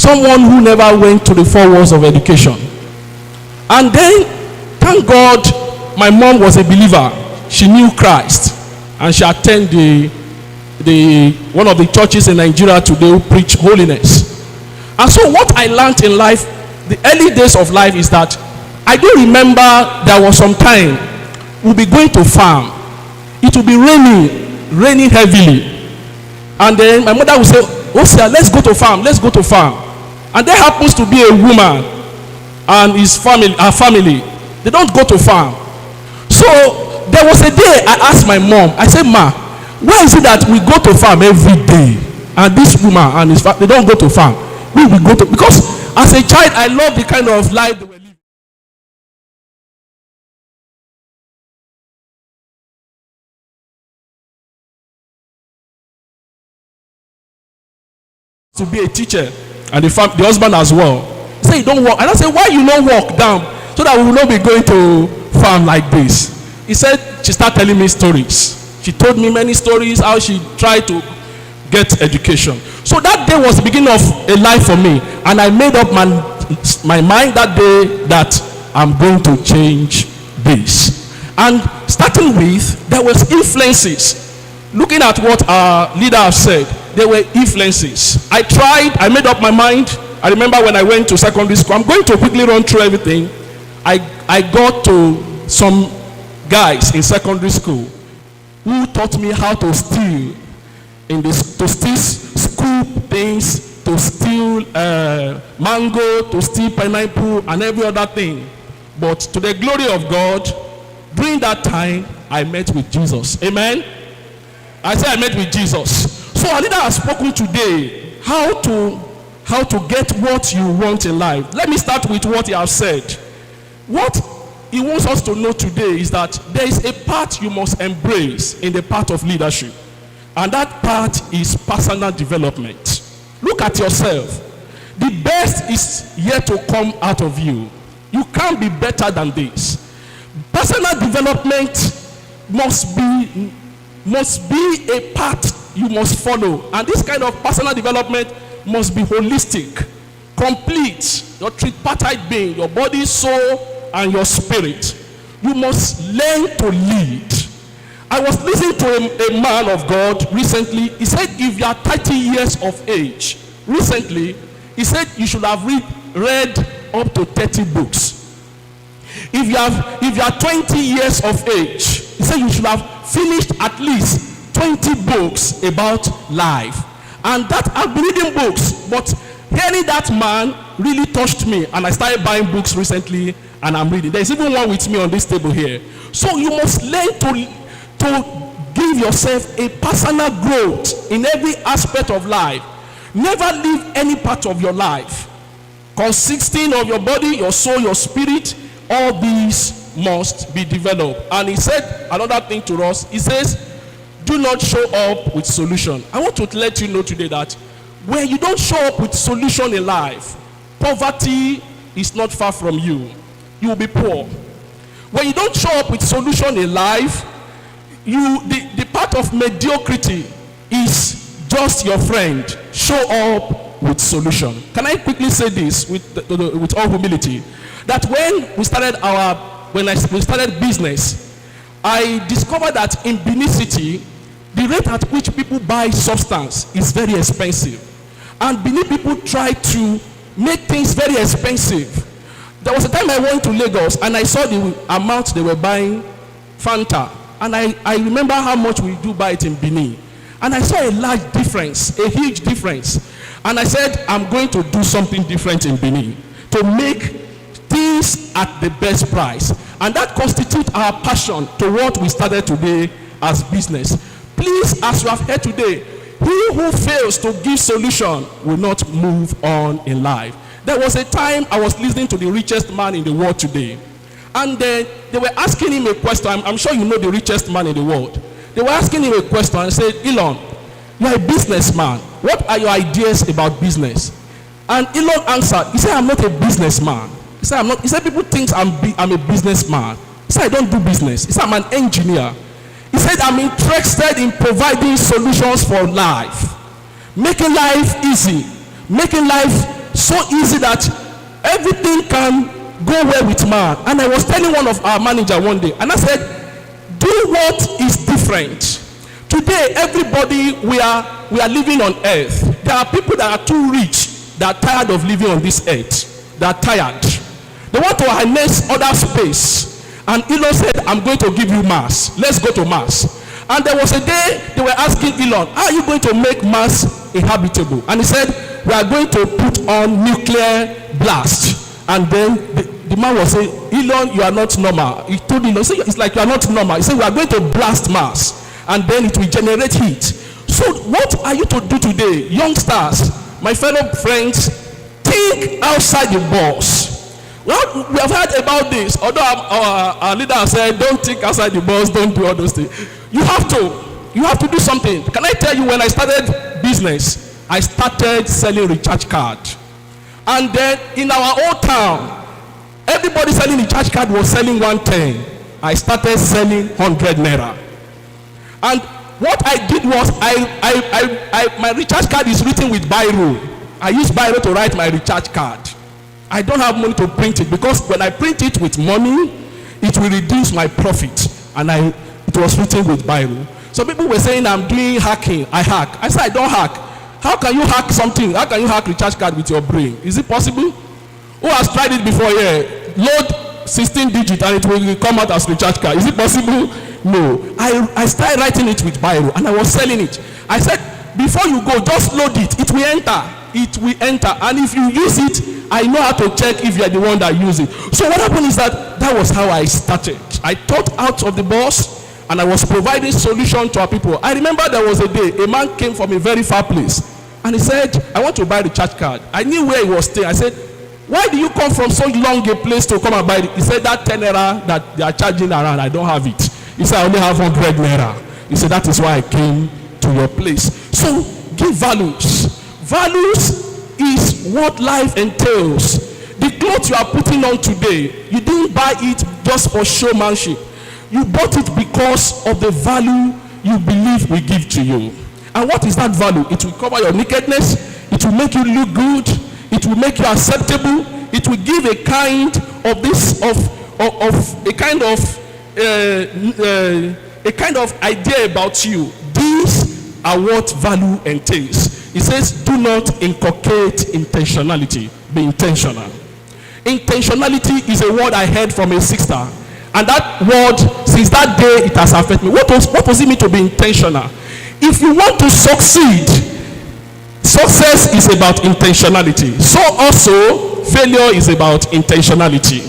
someone who never went to the four walls of education. And then, thank God, my mom was a believer. She knew Christ, and she attended one of the churches in Nigeria today who preach holiness. And so what I learned in life, the early days of life, is that I do remember there was some time we'll be going to farm. It will be raining heavily. And then my mother will say, "Oh, sir, let's go to farm, let's go to farm." And there happens to be a woman and her family. They don't go to farm. So there was a day I asked my mom, I said, "Ma, why is it that we go to farm every day? And this woman and his family, they don't go to farm. We go to," because as a child, I love the kind of life they were living. To be a teacher, and the husband as well. He said, "You don't work." And I said, "Why you not walk down so that we will not be going to farm like this?" He said, she started telling me stories. She told me many stories how she tried to get education. So that day was the beginning of a life for me, and I made up my mind that day that I'm going to change this. And starting with, there was influences. Looking at what our leader has said, there were influences. I made up my mind. I remember when I went to secondary school, I'm going to quickly run through everything. I got to some guys in secondary school who taught me how to steal, to steal scoop things, to steal mango, to steal pineapple, and every other thing. But to the glory of God, during that time, I met with Jesus. Amen? I said I met with Jesus. So our leader has spoken today how to get what you want in life. Let me start with what he has said. What he wants us to know today is that there is a part you must embrace in the path of leadership. And that part is personal development. Look at yourself. The best is yet to come out of you. You can't be better than this. Personal development must be a path you must follow. And this kind of personal development must be holistic, complete. Your tripartite being, your body, soul, and your spirit. You must learn to lead. I was listening to a man of God recently. He said, if you are 30 years of age, recently, he said you should have read up to 30 books. If you are 20 years of age, he said you should have finished at least 20 books about life. And that I've been reading books, but hearing that man really touched me, and I started buying books recently, and I'm reading. There's even one with me on this table here. So you must learn to give yourself a personal growth in every aspect of life. Never leave any part of your life consisting of your body, your soul, your spirit. All these must be developed. And he said another thing to us. He says, do not show up with solution. I want to let you know today that when you don't show up with solution in life, poverty is not far from you. You will be poor. When you don't show up with solution in life, the part of mediocrity is just your friend. Show up with solution. Can I quickly say this with all humility? That when we started business, I discovered that in Benin City, the rate at which people buy substance is very expensive. And Benin people try to make things very expensive. There was a time I went to Lagos and I saw the amount they were buying Fanta. And I remember how much we do buy it in Benin. And I saw a large difference, a huge difference. And I said, I'm going to do something different in Benin to make things at the best price. And that constitutes our passion to what we started today as business. Please, as you have heard today, he who fails to give solution will not move on in life. There was a time I was listening to the richest man in the world today. And they were asking him a question. I'm sure you know the richest man in the world. They were asking him a question and said, Elon, you're a businessman. What are your ideas about business? And Elon answered, he said, I'm not a businessman. He said, He said, people think I'm a businessman. He said, I don't do business. He said, I'm an engineer. He said, I'm interested in providing solutions for life. Making life easy. Making life so easy that everything can go well with man. And I was telling one of our manager one day, and I said, do what is different. Today, everybody, we are living on earth. There are people that are too rich, that are tired of living on this earth. They are tired. They want to harness other space. And Elon said, I'm going to give you Mars. Let's go to Mars. And there was a day they were asking Elon, how are you going to make Mars inhabitable? And he said, we are going to put on nuclear blast. And then the man was saying, Elon, you are not normal. He told Elon, it's like you are not normal. He said, we are going to blast Mars. And then it will generate heat. So what are you to do today? Youngsters, my fellow friends, think outside the box. Well, we have heard about this. Although our leader said, don't think outside the box, don't do all those things. You have to do something. Can I tell you, when I started business, I started selling recharge card. And then in our old town, everybody selling recharge card was selling 110. I started selling 100 naira. And what I did was, my recharge card is written with biro. I use biro to write my recharge card. I don't have money to print it, because when I print it with money, it will reduce my profit. And it was written with biro. So people were saying I'm doing hacking. I hack. I said I don't hack. How can you hack something? How can you hack recharge card with your brain? Is it possible? Who has tried it before here? Load 16 digits and it will come out as recharge card. Is it possible? No. I started writing it with biro and I was selling it. I said, before you go, just load it. It will enter. It will enter. And if you use it, I know how to check if you are the one that use it. So what happened is that was how I started. I thought out of the box and I was providing solution to our people. I remember there was a day, a man came from a very far place and he said, I want to buy the recharge card. I knew where he was staying. I said, why do you come from so long a place to come and buy it? He said, that 10 naira that they are charging around, I don't have it. He said, I only have 100 naira. He said, that is why I came to your place. So give values. Values is what life entails. The clothes you are putting on today, you didn't buy it just for showmanship. You bought it because of the value you believe we give to you. And what is that value? It will cover your nakedness. It will make you look good. It will make you acceptable. It will give a kind of idea about you. These are what value entails. It says, do not inculcate intentionality. Be intentional. Intentionality is a word I heard from a sister. And that word, since that day, it has affected me. What does it mean to be intentional? If you want to succeed, success is about intentionality. So also, failure is about intentionality.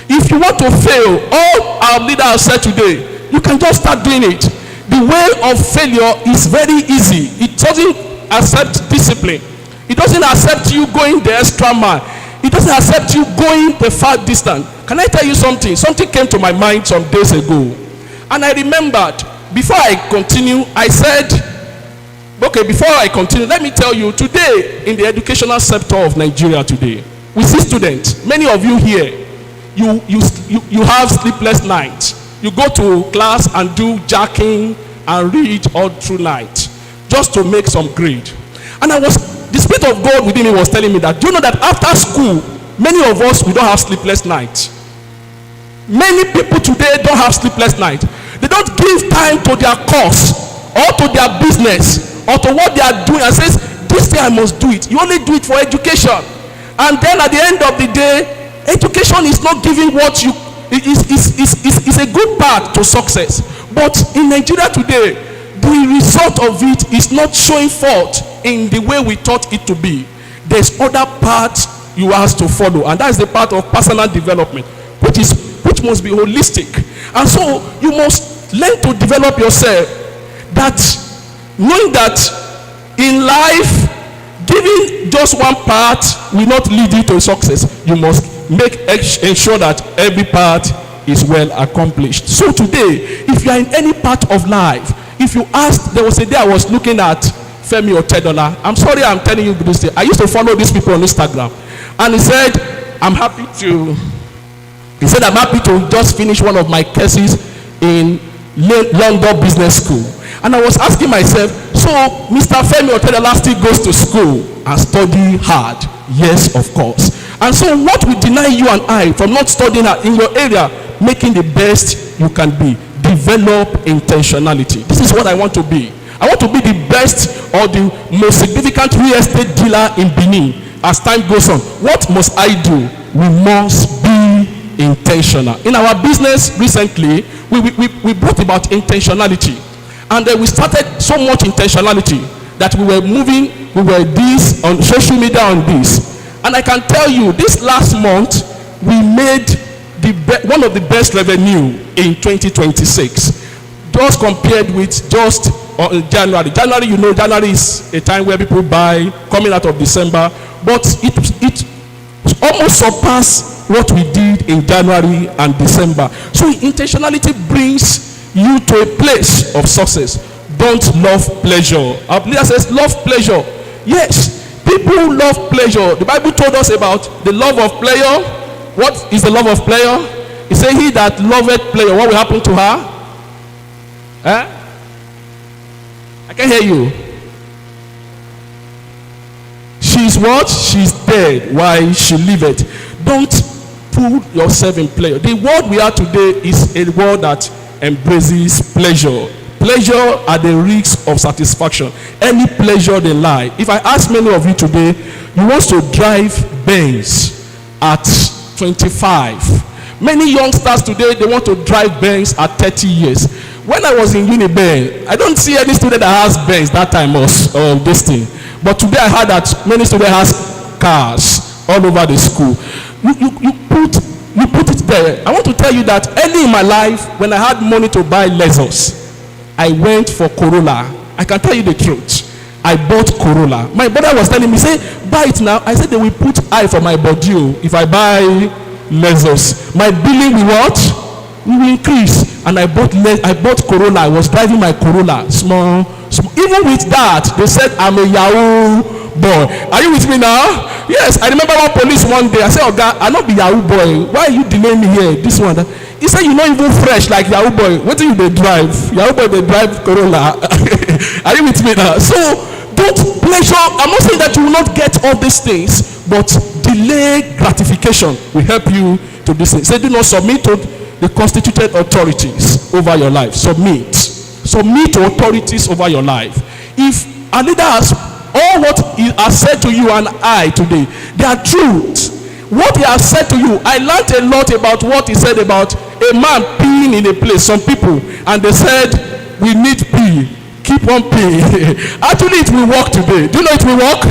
If you want to fail, all our leaders said today, you can just start doing it. The way of failure is very easy. It doesn't accept discipline. It doesn't accept you going the extra mile. It doesn't accept you going the far distance. Can I tell you something? Something came to my mind some days ago. And I remembered, before I continue, I said, okay, before I continue, let me tell you, today, in the educational sector of Nigeria today, we see students, many of you here, you have sleepless nights. You go to class and do jacking and read all through night just to make some grade. And the Spirit of God within me was telling me that, do you know that after school, many of us, we don't have sleepless nights. Many people today don't have sleepless nights. They don't give time to their course or to their business or to what they are doing and says, this thing I must do it. You only do it for education. And then at the end of the day, education is not giving what you, it's a good path to success. But in Nigeria today, the result of it is not showing forth in the way we thought it to be. There's other parts you have to follow, and that's the part of personal development, which must be holistic. And so you must learn to develop yourself, that knowing that in life, giving just one part will not lead you to success. You must ensure that every part is well accomplished. So today, if you are in any part of life, if you ask, there was a day I was looking at Femi Otedola. I'm sorry I'm telling you this day. I used to follow these people on Instagram. And he said, I'm happy to just finish one of my courses in London Business School. And I was asking myself, so Mr. Femi Otedola still goes to school and study hard. Yes, of course. And so what will deny you and I from not studying in your area, making the best you can be? Develop intentionality. This is what I want to be. I want to be the best or the most significant real estate dealer in Benin as time goes on. What must I do? We must be intentional. In our business recently, we brought about intentionality. And then we started so much intentionality that we were this on social media on this. And I can tell you, this last month, we made one of the best revenue in 2026. Just compared with just January. January is a time where people buy coming out of December, but it almost surpassed what we did in January and December. So intentionality brings you to a place of success. Don't love pleasure. Our leader says love pleasure. Yes, people love pleasure. The Bible told us about the love of pleasure. What is the love of pleasure? It says he that loveth pleasure, what will happen to her? I can't hear you. She's what? She's dead while she liveth. Don't put yourself in pleasure. The world we are today is a world that embraces pleasure. Pleasure at the risk of satisfaction. Any pleasure they lie. If I ask many of you today, you want to drive Benz at 25. Many youngsters today, they want to drive Benz at 30 years. When I was in Uniben, I don't see any student that has Benz that time or this thing. But today I heard that many students has cars all over the school. You put it there. I want to tell you that early in my life, when I had money to buy Lexus, I went for Corolla. I can tell you the truth. I bought Corolla. My brother was telling me, say, buy it now. I said they will put eye for my body if I buy Lexus. My billing will what? Will increase. And I bought Corolla. I was driving my Corolla, small. Even with that, they said I'm a Yahoo boy. Are you with me now? Yes. I remember one police one day. I said, oh God, I'll not be Yahoo boy. Why are you delaying me here? This one. That. He said, you're not even fresh like Yahoo boy. What do you they drive? Yahoo boy they drive Corolla. Are you with me now? So don't pleasure. I'm not saying that you will not get all these things, but delay gratification will help you to this thing. Say, do not submit to the constituted authorities over your life. Submit to authorities over your life. If a leader has all what he has said to you and I today, they are truth. What he has said to you, I learned a lot about what he said about a man peeing in a place. Some people, and they said, we need pee. Keep on peeing. Actually, it will work today. Do you know it will work?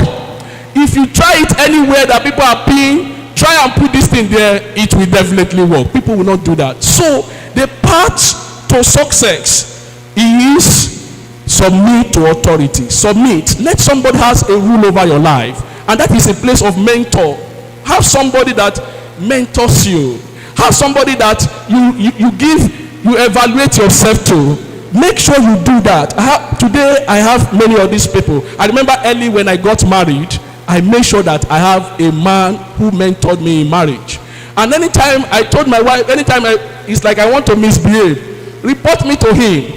If you try it anywhere that people are peeing, try and put this thing there, it will definitely work. People will not do that. So the path to success is submit to authority. Submit. Let somebody has a rule over your life, and that is a place of mentor. Have somebody that mentors you. Have somebody that you evaluate yourself to. Make sure you do that. Today I have many of these people. I remember early when I got married, I made sure that I have a man who mentored me in marriage. And anytime I told my wife, it's like I want to misbehave, report me to him.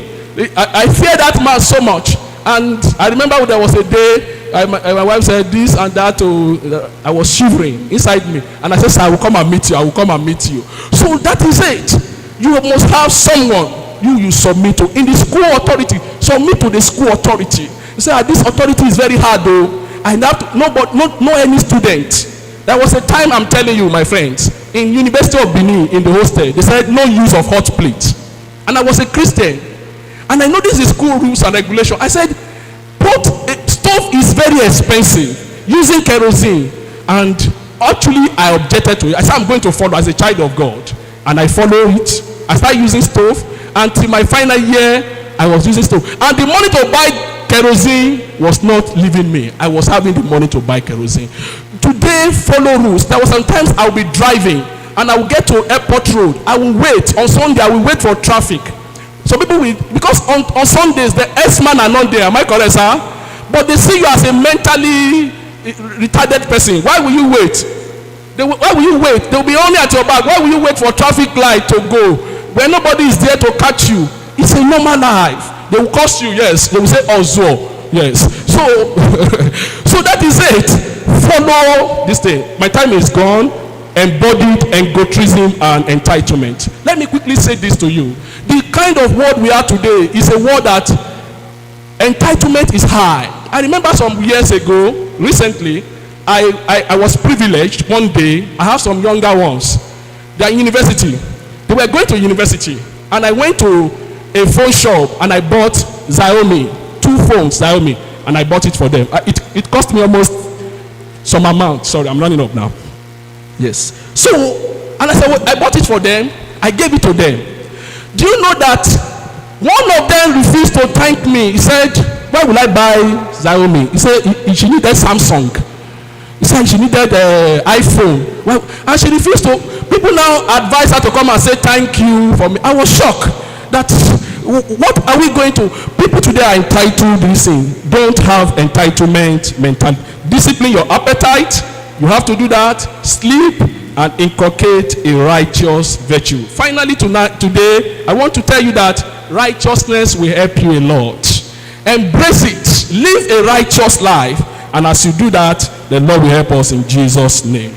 I fear that man so much. And I remember there was a day my wife said this and that. I was shivering inside me. And I said, I will come and meet you. I will come and meet you. So that is it. You must have someone you submit to. In the school authority, submit to the school authority. You say, this authority is very hard though. I have to know any student. There was a time, I'm telling you, my friends, in University of Benin, in the hostel, they said no use of hot plate. And I was a Christian. And I know this is school rules and regulation. I said, stove is very expensive. Using kerosene. And actually, I objected to it. I said, I'm going to follow as a child of God. And I follow it. I started using stove. Until my final year, I was using stove. And the money to buy kerosene was not leaving me. I was having the money to buy kerosene. Today, follow rules. There were sometimes I will be driving and I will get to airport road. I will wait. On Sunday, I will wait for traffic. Some people will, because on Sundays, the S-man are not there. Am I correct, sir? But they see you as a mentally retarded person. Why will you wait? Why will you wait? They will be only at your back. Why will you wait for traffic light to go when nobody is there to catch you? It's a normal life. They will cost you, yes. They will say, Ozo, yes. So that is it. follow this thing. My time is gone. Embodied egotrism and entitlement. Let me quickly say this to you. The kind of world we are today is a world that entitlement is high. I remember some years ago, recently, I was privileged one day. I have some younger ones. They are in university. They were going to university. And I went to a phone shop and I bought Xiaomi, 2 phones, Xiaomi, and I bought it for them. It cost me almost some amount. Sorry, I'm running up now. Yes. So, and I said, well, I bought it for them. I gave it to them. Do you know that one of them refused to thank me? He said, why will I buy Xiaomi? He said she needed Samsung. He said she needed iPhone. Well, and she refused to. People now advise her to come and say thank you for me. I was shocked. That what are we going to? People today are entitled. Listen, don't have entitlement mentality. Discipline your appetite. You have to do that. Sleep and inculcate a righteous virtue. Finally, today, I want to tell you that righteousness will help you a lot. Embrace it. Live a righteous life. And as you do that, the Lord will help us in Jesus' name.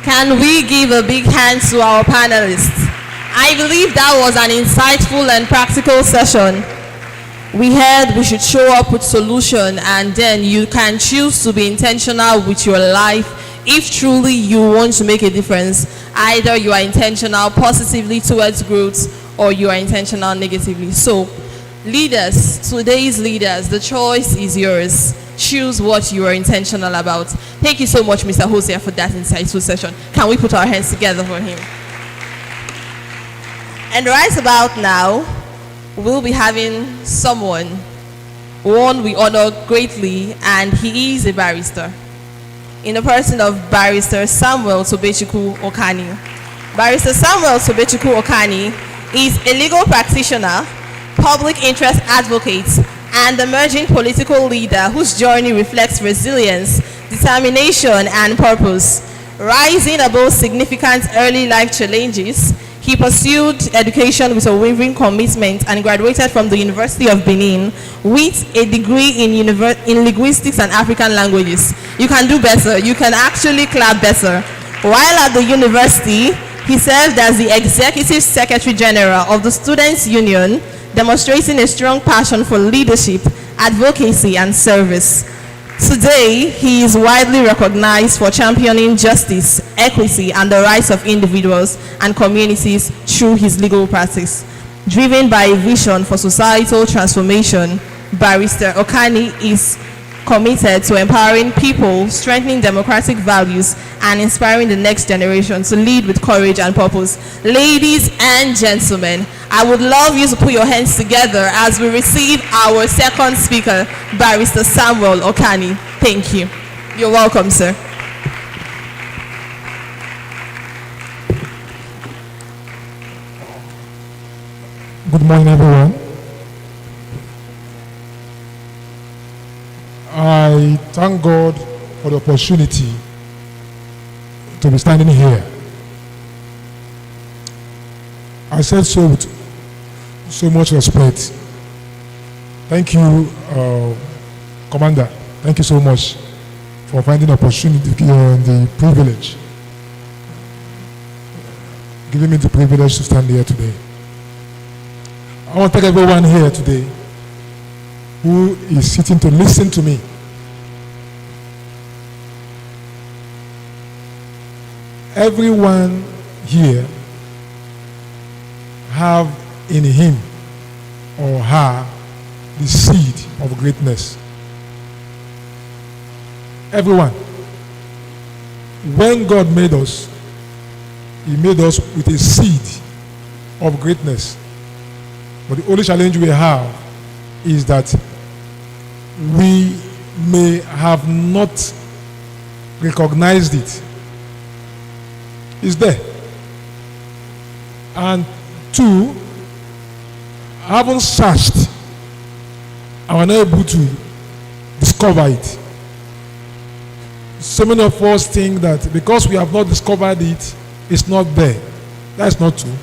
Can we give a big hand to our panelists? I believe that was an insightful and practical session. We heard we should show up with solution, and then you can choose to be intentional with your life if truly you want to make a difference. Either you are intentional positively towards growth or you are intentional negatively. So, leaders, today's leaders, the choice is yours. Choose what you are intentional about. Thank you so much, Mr. Hosea, for that insightful session. Can we put our hands together for him? And right about now, we'll be having one we honor greatly, and he is a barrister, in the person of Barrister Samuel Tobechukwu Okani. Barrister Samuel Tobechukwu Okani is a legal practitioner, public interest advocate, and emerging political leader whose journey reflects resilience, determination, and purpose. Rising above significant early life challenges, he pursued education with a unwavering commitment and graduated from the University of Benin with a degree in linguistics and African languages. You can do better. You can actually clap better. While at the university, he served as the Executive Secretary General of the Students' Union, demonstrating a strong passion for leadership, advocacy, and service. Today, he is widely recognized for championing justice, equity, and the rights of individuals and communities through his legal practice. Driven by a vision for societal transformation, Barrister Okani is committed to empowering people, strengthening democratic values, and inspiring the next generation to lead with courage and purpose. Ladies and gentlemen, I would love you to put your hands together as we receive our second speaker, Barrister Samuel Okani. Thank you. You're welcome, sir. Good morning, everyone. I thank God for the opportunity to be standing here. I said so with so much respect. Thank you, Commander. Thank you so much for finding the opportunity and the privilege, giving me the privilege to stand here today. I want to thank everyone here today who is sitting to listen to me. Everyone here have in him or her the seed of greatness. Everyone. When God made us, He made us with a seed of greatness. But the only challenge we have is that we may have not recognized it. It's there. And two, haven't searched and are not able to discover it. So many of us think that because we have not discovered it, it's not there. That's not true.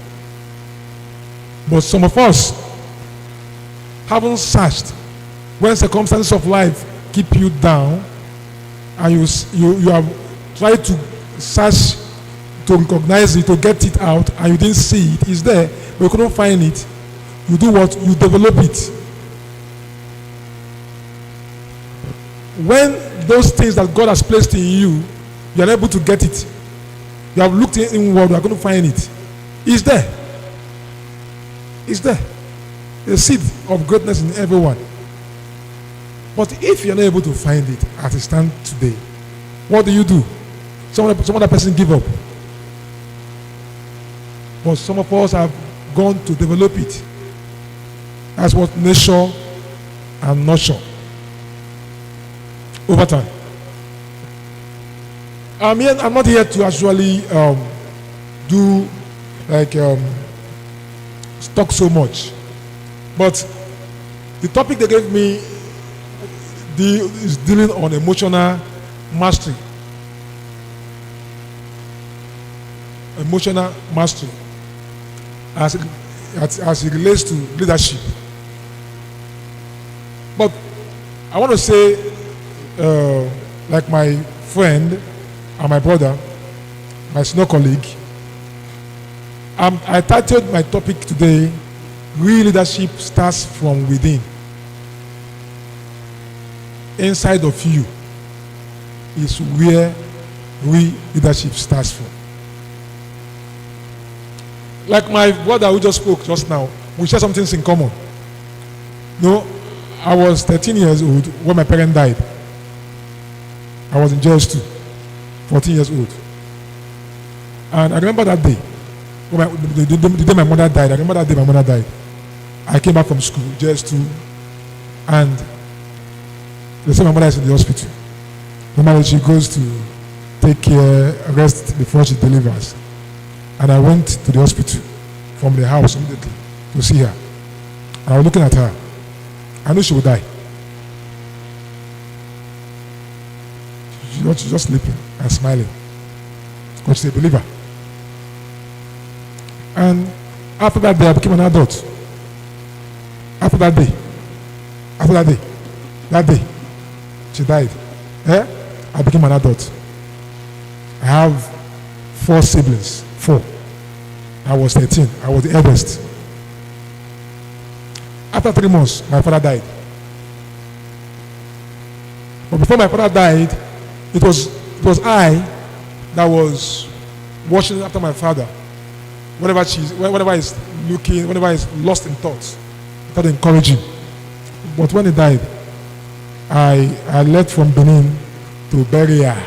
But some of us haven't searched, when circumstances of life keep you down, and you have tried to search to recognize it, to get it out, and you didn't see it, it's there, but you couldn't find it, you do what? You develop it. When those things that God has placed in you, you are able to get it. You have looked inward, you are going to find it. It's there. It's there. The seed of greatness in everyone. But if you're not able to find it as it stands today, what do? Some other person give up. But some of us have gone to develop it. That's what nature and nurture. Over time. I'm not here to actually do like talk so much, but the topic they gave me is dealing on emotional mastery. Emotional mastery as it relates to leadership. But I want to say, like my friend and my brother, my senior colleague, I titled my topic today, Real Leadership Starts from Within. Inside of you is where real leadership starts from. Like my brother who just spoke just now, we share some things in common. I was 13 years old when my parent died. I was in JS2, 14 years old. And I remember that day, the day my mother died. I remember that day my mother died. I came back from school, JS2, and they say my mother is in the hospital. Normally she goes to take care, rest before she delivers. And I went to the hospital from the house immediately to see her. And I was looking at her. I knew she would die. She was just sleeping and smiling. Because she's a believer. And after that day, I became an adult. After that day, she died. I became an adult. I have 4 siblings. 4. I was 13. I was the eldest. After 3 months, my father died. But before my father died, it was I that was watching after my father. Whenever he's looking, whenever he's lost in thoughts, I tried to encourage him. But when he died, I left from Benin to bury her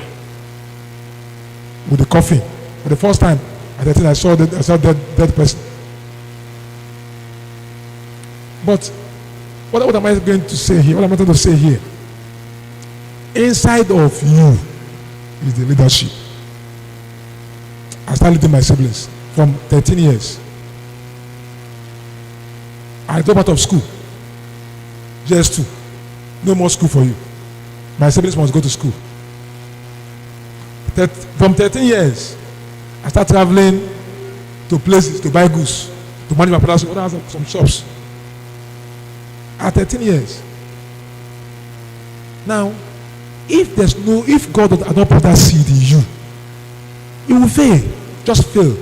with the coffin. For the first time, at 13, I saw dead person. But what am I going to say here? What am I going to say here? Inside of you is the leadership. I started leading my siblings from 13 years. I dropped out of school. JS2. No more school for you. My siblings must go to school. From 13 years, I started traveling to places to buy goods, to manage my father's some shops. At 13 years. Now, if God had not put that seed in you, you will fail. Just fail.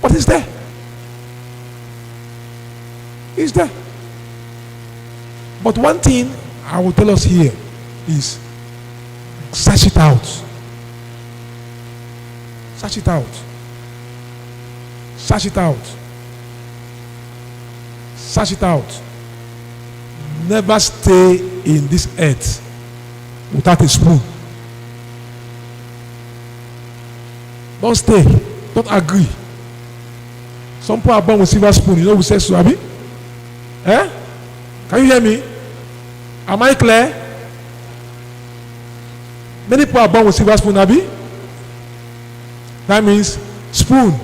But it's there. It's there. But one thing I will tell us here is search it out. Search it out. Search it out. Search it out. Never stay in this earth without a spoon. Don't stay. Don't agree. Some people are born with silver spoon. You know who says so, Abi? Can you hear me? Am I clear? Many people are born with silver spoon, Abi? That means spoon,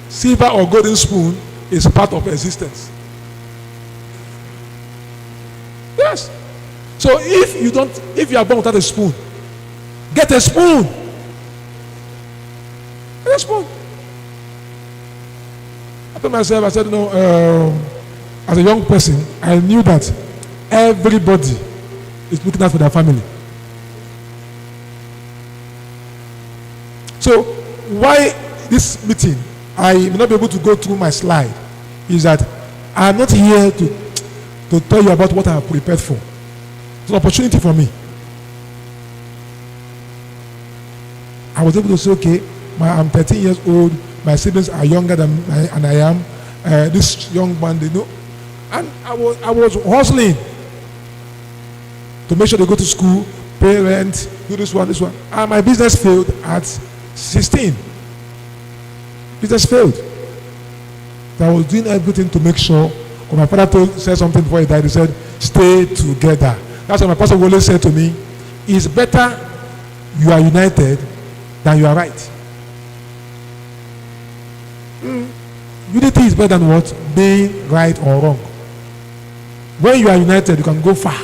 silver or golden spoon is part of existence. Yes. So if you are born without a spoon, get a spoon. Get a spoon. I told myself, I said, as a young person, I knew that everybody is looking out for their family. So why this meeting, I may not be able to go through my slide, is that I'm not here to tell you about what I have prepared for. It's an opportunity for me. I was able to say, okay, I'm 13 years old, my siblings are younger than I am. This young man, they know. And I was hustling to make sure they go to school, pay rent, do this one. And my business failed at 16. Business failed. So I was doing everything to make sure. When my father said something before he died, he said, stay together. That's what my pastor always said to me. It's better you are united than you are right. Unity is better than what? Being right or wrong. When you are united, you can go far.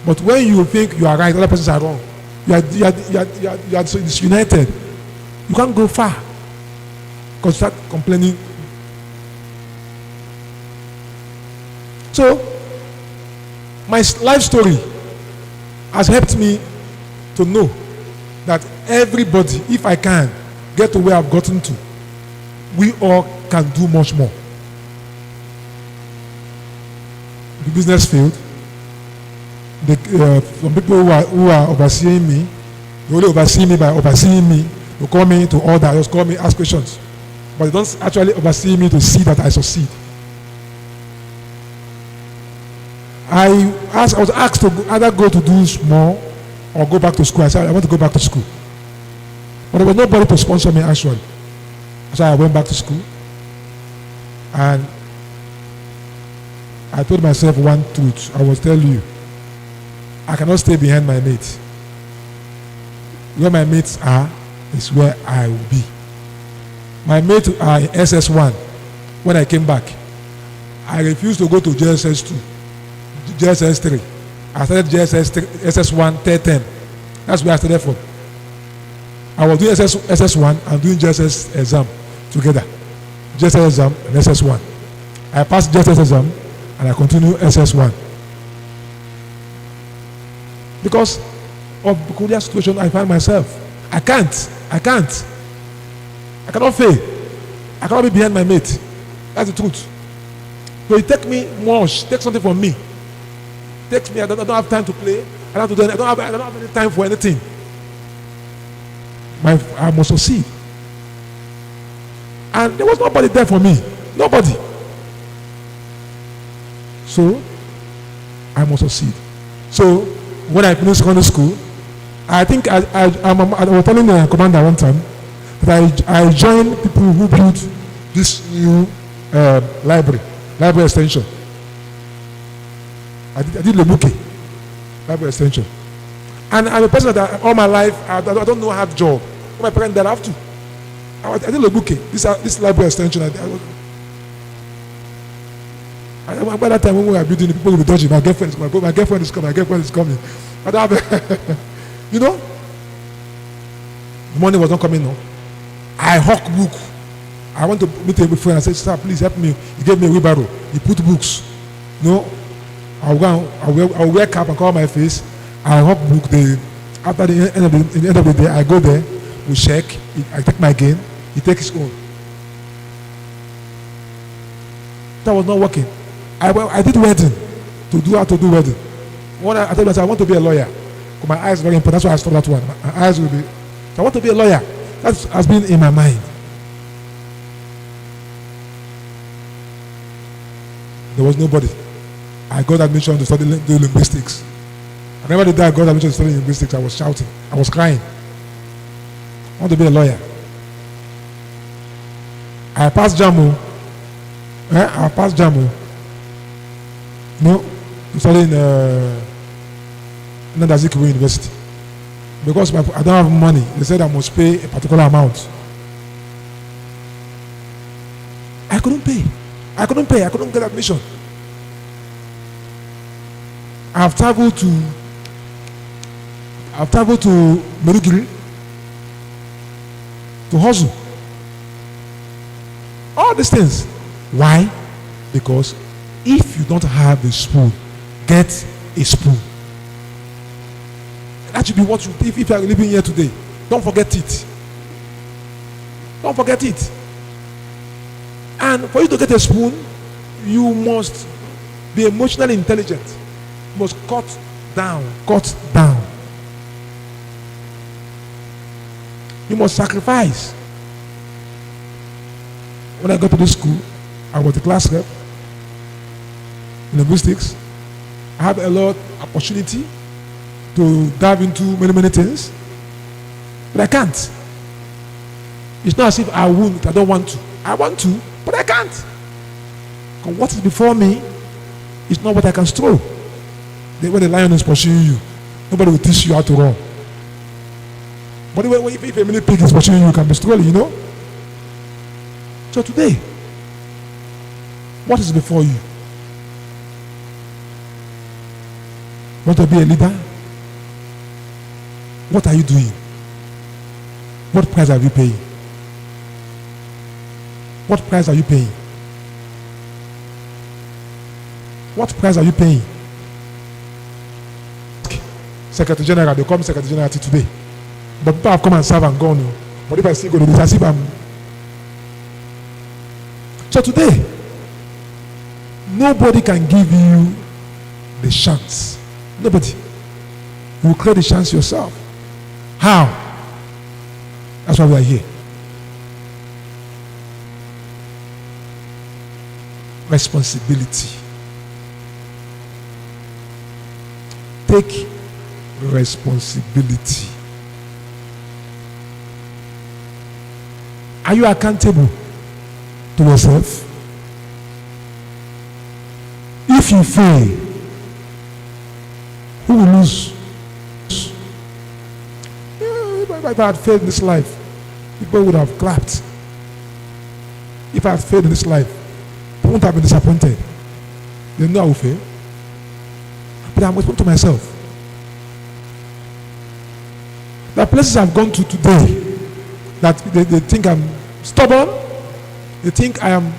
But when you think you are right, other persons are wrong, you are so disunited, you can't go far. Because you start complaining. So, my life story has helped me to know that everybody, if I can get to where I've gotten to, we all can do much more. The business failed. Some people who are overseeing me, they only oversee me by overseeing me. They call me to order, just call me, ask questions. But they don't actually oversee me to see that I succeed. I was asked to either go to do small or go back to school. I said, I want to go back to school. But there was nobody to sponsor me actually. So I went back to school. And I told myself one truth. I will tell you, I cannot stay behind my mates. Where my mates are is where I will be. My mates are in SS1. When I came back, I refused to go to JSS2, JSS3. I started SS1 third term. That's where I started from. I was doing SS1 and doing JSS exam together. JSS exam and SS1. I passed JSS exam and I continue SS1. Because of the peculiar situation I find myself. I cannot fail. I cannot be behind my mate. That's the truth. So it takes me much, take something from me. It takes me, I don't have time to play. I don't have any time for anything. I must succeed. And there was nobody there for me. Nobody. So I must succeed. So when I finished secondary school, I think I was telling the commander one time that I joined people who built this new library extension. I did Lemuke library extension. And I'm a person that all my life I don't know how to job. My parents that have to. I did Lemuke, this library extension. By that time when we were building, the people will be dodging. My girlfriend is coming. But you know, the money was not coming. No, I hawk book. I want to meet a friend. I said, "Sir, please help me." He gave me a wheelbarrow. He put books. No, I'll wear cap and cover my face. I hawk book. After the end of the day, I go there. We check. I take my gain. He takes his own. That was not working. I did wedding how to do wedding. When I told myself I want to be a lawyer. My eyes are very important. That's why I stopped that one. My eyes will be. So I want to be a lawyer. That has been in my mind. There was nobody. I got admission to study linguistics. I remember the day I got admission to study linguistics, I was shouting. I was crying. I want to be a lawyer. I passed JAMU. No, to study in CVO University. Because I don't have money, they said I must pay a particular amount. I couldn't pay. I couldn't get admission. I've traveled to Merugiri to hustle. All these things. Why? Because if you don't have a spoon, get a spoon. That should be what you, if you are living here today, don't forget it. Don't forget it. And for you to get a spoon, you must be emotionally intelligent. You must cut down. You must sacrifice. When I got to this school, I was the class rep in linguistics. I had a lot of opportunity to dive into many things, but I can't. It's not as if I won't, I don't want to. I want to, but I can't. Because what is before me is not what I can stroll. When the lion is pursuing you, nobody will teach you how to run. But if a mini pig is pursuing you, you can be strolling, you know. So today, what is before you? Want to be a leader? What are you doing? What price are you paying? What price are you paying? What price are you paying? Secretary General, they call me Secretary General today. But people have come and serve and gone. But if I still go to this, as if I'm. So today, nobody can give you the chance. Nobody. You will create the chance yourself. How? That's why we are here. Responsibility. Take responsibility. Are you accountable to yourself? If you fail, who will lose? If I had failed in this life, people would have clapped. If I had failed in this life, people wouldn't have been disappointed. They know I will fail. But I'm responsible to myself. There are places I've gone to today that they think I'm stubborn. They think I don't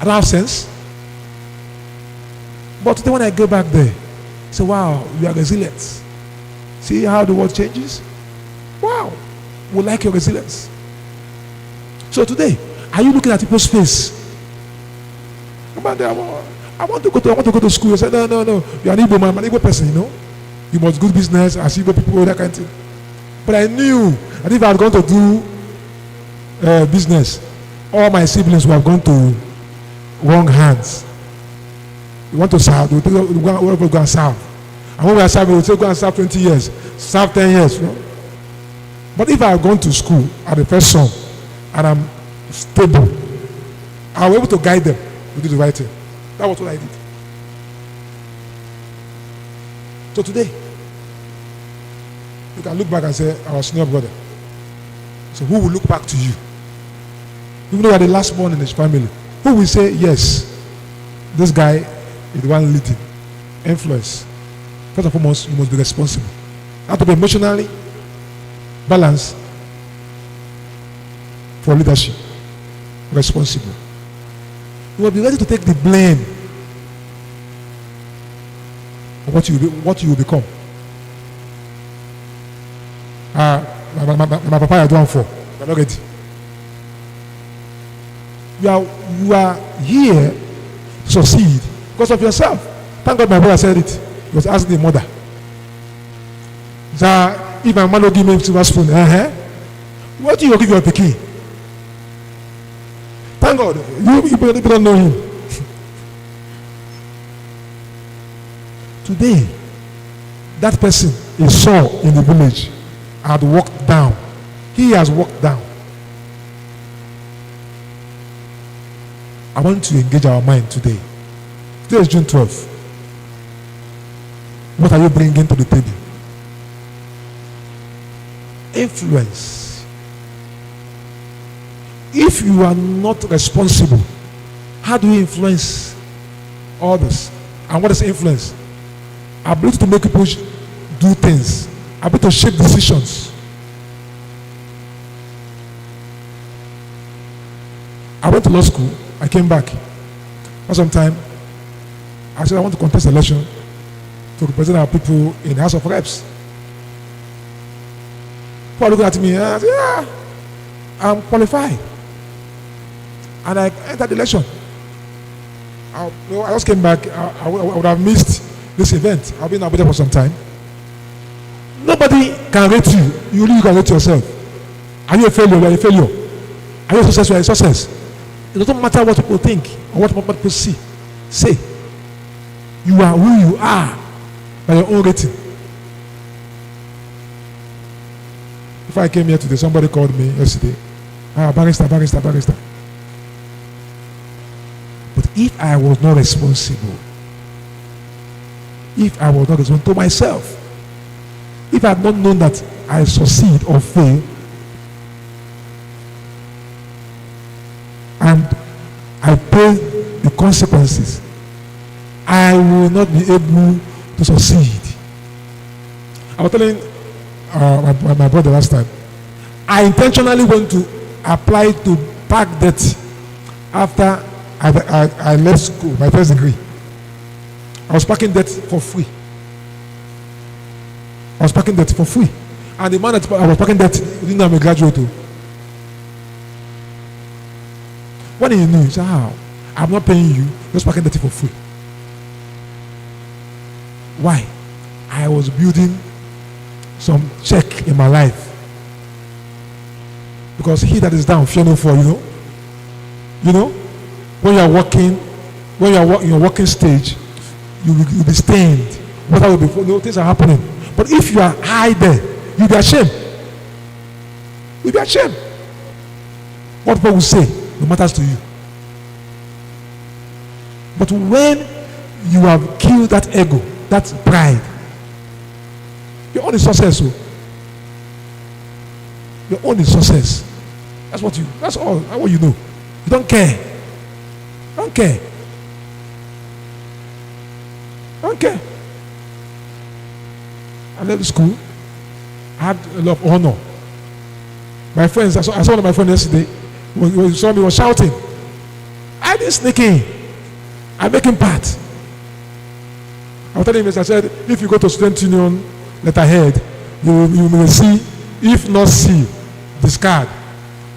have sense. But today when I go back there, I say, wow, you are resilient. See how the world changes? Wow, we like your resilience. So today, are you looking at people's face? Come on, I want to go to school. You say, no. You are an Igbo man, an Igbo person, you know. You must do business, as Igbo people, that kind of thing. But I knew that if I had gone to do business, all my siblings would have gone to wrong hands. You want to serve, they will go and serve. And when we are serving, we will say, go and serve 20 years, serve 10 years. You know? But if I had gone to school at the first song and I'm stable, I was able to guide them to do the right thing. That was what I did. So today, you can look back and say, our senior brother. So who will look back to you? Even though you are the last born in his family, who will say, yes, this guy is the one leading? Influence. First and foremost, you must be responsible. You have to be emotionally balanced for leadership. Responsible. You will be ready to take the blame for what you will become. My papa had done for. You are not ready. You are here to succeed because of yourself. Thank God my brother said it. He was asking the mother. That if my man will give me a silver spoon, what do you give your pikin? Thank God. You people don't know him. Today, that person is saw in the village had walked down. He has walked down. I want to engage our mind today. Today is June 12th. What are you bringing to the table? Influence. If you are not responsible, how do you influence others? And what is influence? Ability to make people do things. Ability to shape decisions. I went to law school. I came back. For some time, I said I want to contest election to represent our people in the House of Reps. People looking at me, and I said, yeah, I'm qualified. And I entered the election. I just came back. I would have missed this event. I've been in Abuja for some time. Nobody can rate you. You only can rate yourself. Are you a failure? You are a failure. Are you a success? You are a success. It doesn't matter what people think or what people see. Say. You are who you are by your own rating. If I came here today, somebody called me yesterday. Barrister. But if I was not responsible, if I was not responsible to myself, if I had not known that I succeed or fail, and I pay the consequences, I will not be able to succeed. I was telling my brother last time, I intentionally went to apply to park debt after I left school, my first degree. I was parking debt for free. And the man that I was parking debt didn't know I'm a graduate too. When he knew, he said, I'm not paying you, just parking debt for free. Why? I was building some check in my life. Because he that is down, fear no fall, you know? When you are walking, when you are in your walking stage, you will be stained. What will be, things are happening. But if you are high there, you'll be ashamed. You'll be ashamed. What people will say, no matters to you. But when you have killed that ego, that pride, your own is success. Your own is success. That's all. That's what you know. You don't care. Don't care. I left school. I had a lot of honor. My friends, I saw one of my friends yesterday. When he saw me, he was shouting. I didn't sneak in. I'm making part. I was telling him, I said, if you go to student union letterhead, you will see, if not see, discard.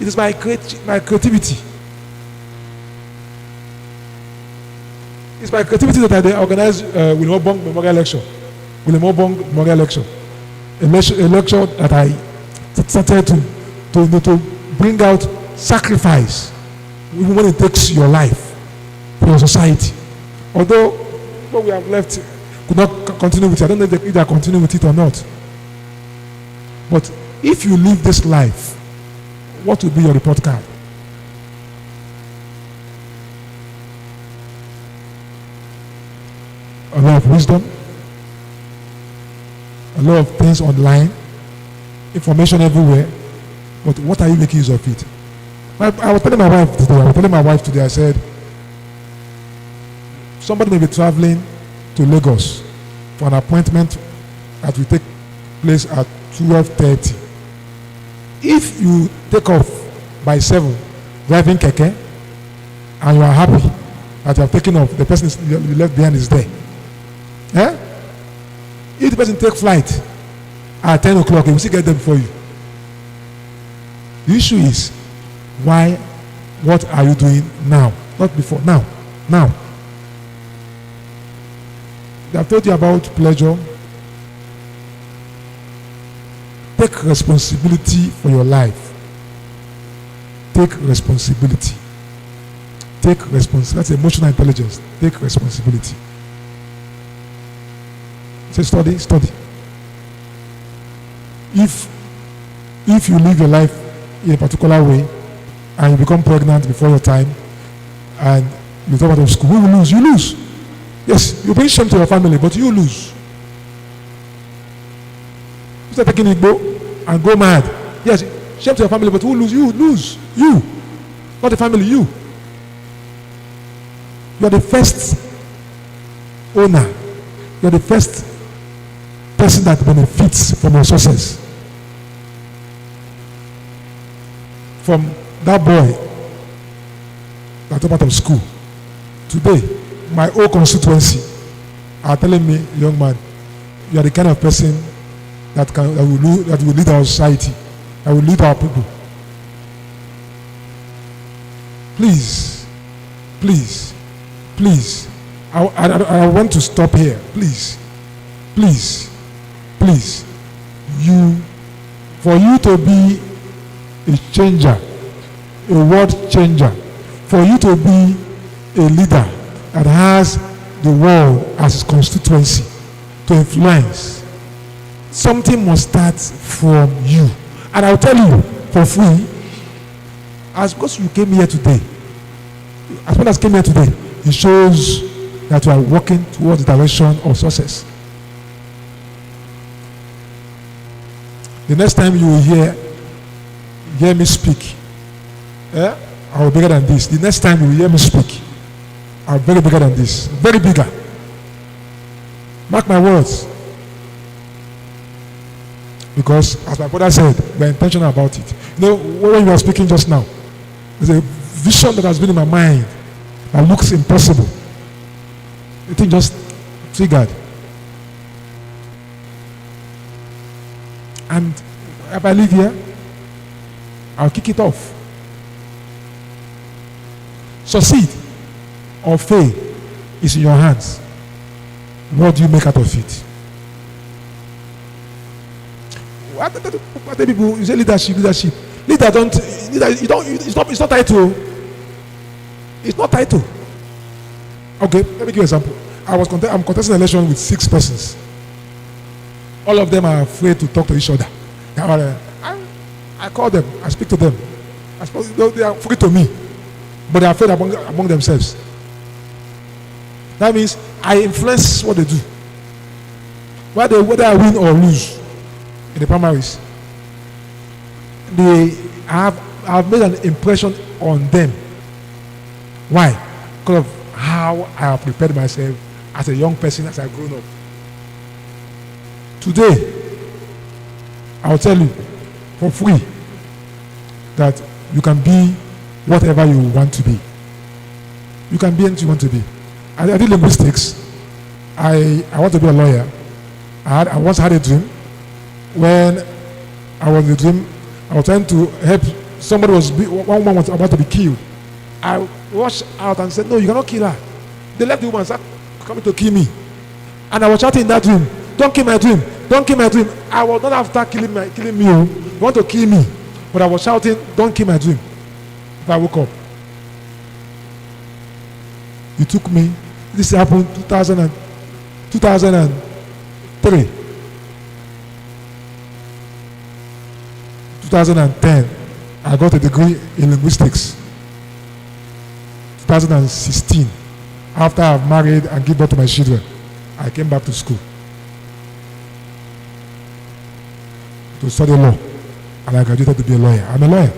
It is my creativity. It's my creativity that I organize William Obong Memorial Lecture. A lecture that I started to bring out sacrifice, even when it takes your life for your society. Although what we have left could not continue with it. I don't know if they continue with it or not. But if you live this life, what will be your report card? A lot of wisdom, a lot of things online, information everywhere. But what are you making use of it? I was telling my wife today, I said, somebody may be traveling to Lagos for an appointment that will take place at 12:30. If you take off by 7, driving keke, and you are happy that you have taken off, the person you left behind is there. If the person take flight at 10 o'clock, he will still get there before you. The issue is, what are you doing now? Not before, now. They have told you about pleasure. Take responsibility for your life. Take responsibility. That's emotional intelligence. Take responsibility. Say study. If you live your life in a particular way and you become pregnant before your time and you drop out of school, who will lose? You lose. Yes, you bring shame to your family, but you lose. You start taking Igbo and go mad. Yes, shame to your family, but who lose? You lose. You. Not the family, you. You are the first owner. You are the first person that benefits from your success. From that boy that dropped out of school Today, my whole constituency are telling me, young man, you are the kind of person that will lead our society, that will lead our people. Please, please, please. I want to stop here. Please, please, please. For you to be a changer, a world changer, for you to be a leader that has the world as his constituency to influence, something must start from you. And I'll tell you for free, as because you came here today, as well as came here today, it shows that you are working towards the direction of success. The next time you will hear me speak, I will be bigger than this. The next time you will hear me speak, I will be very bigger than this. Very bigger. Mark my words. Because, as my brother said, we are intentional about it. You know, when you were speaking just now, there's a vision that has been in my mind that looks impossible. The thing just triggered. And if I leave here, I'll kick it off. Succeed or fail is in your hands. What do you make out of it? What the people, you say leadership. It's not title. It's not title. Okay, let me give you an example. I'm contesting an election with 6 persons. All of them are afraid to talk to each other. I call them, I speak to them. They are afraid to me, but they are afraid among themselves. That means I influence what they do. Whether I win or lose in the primaries, I have made an impression on them. Why? Because of how I have prepared myself as a young person, as I've grown up. Today, I'll tell you for free that you can be whatever you want to be. You can be anything you want to be. I did linguistics. I want to be a lawyer. I once had a dream. When I was in the dream, I was trying to help somebody. One woman was about to be killed. I rushed out and said, "No, you cannot kill her." They left the woman and started coming to kill me. And I was shouting in that dream, "Don't kill my dream! Don't kill my dream!" I was not after killing me. You want to kill me? But I was shouting, "Don't kill my dream!" If I woke up, you took me. This happened 2003. 2010, I got a degree in linguistics. 2016, after I've married and given birth to my children, I came back to school to study law, and I graduated to be a lawyer. I'm a lawyer.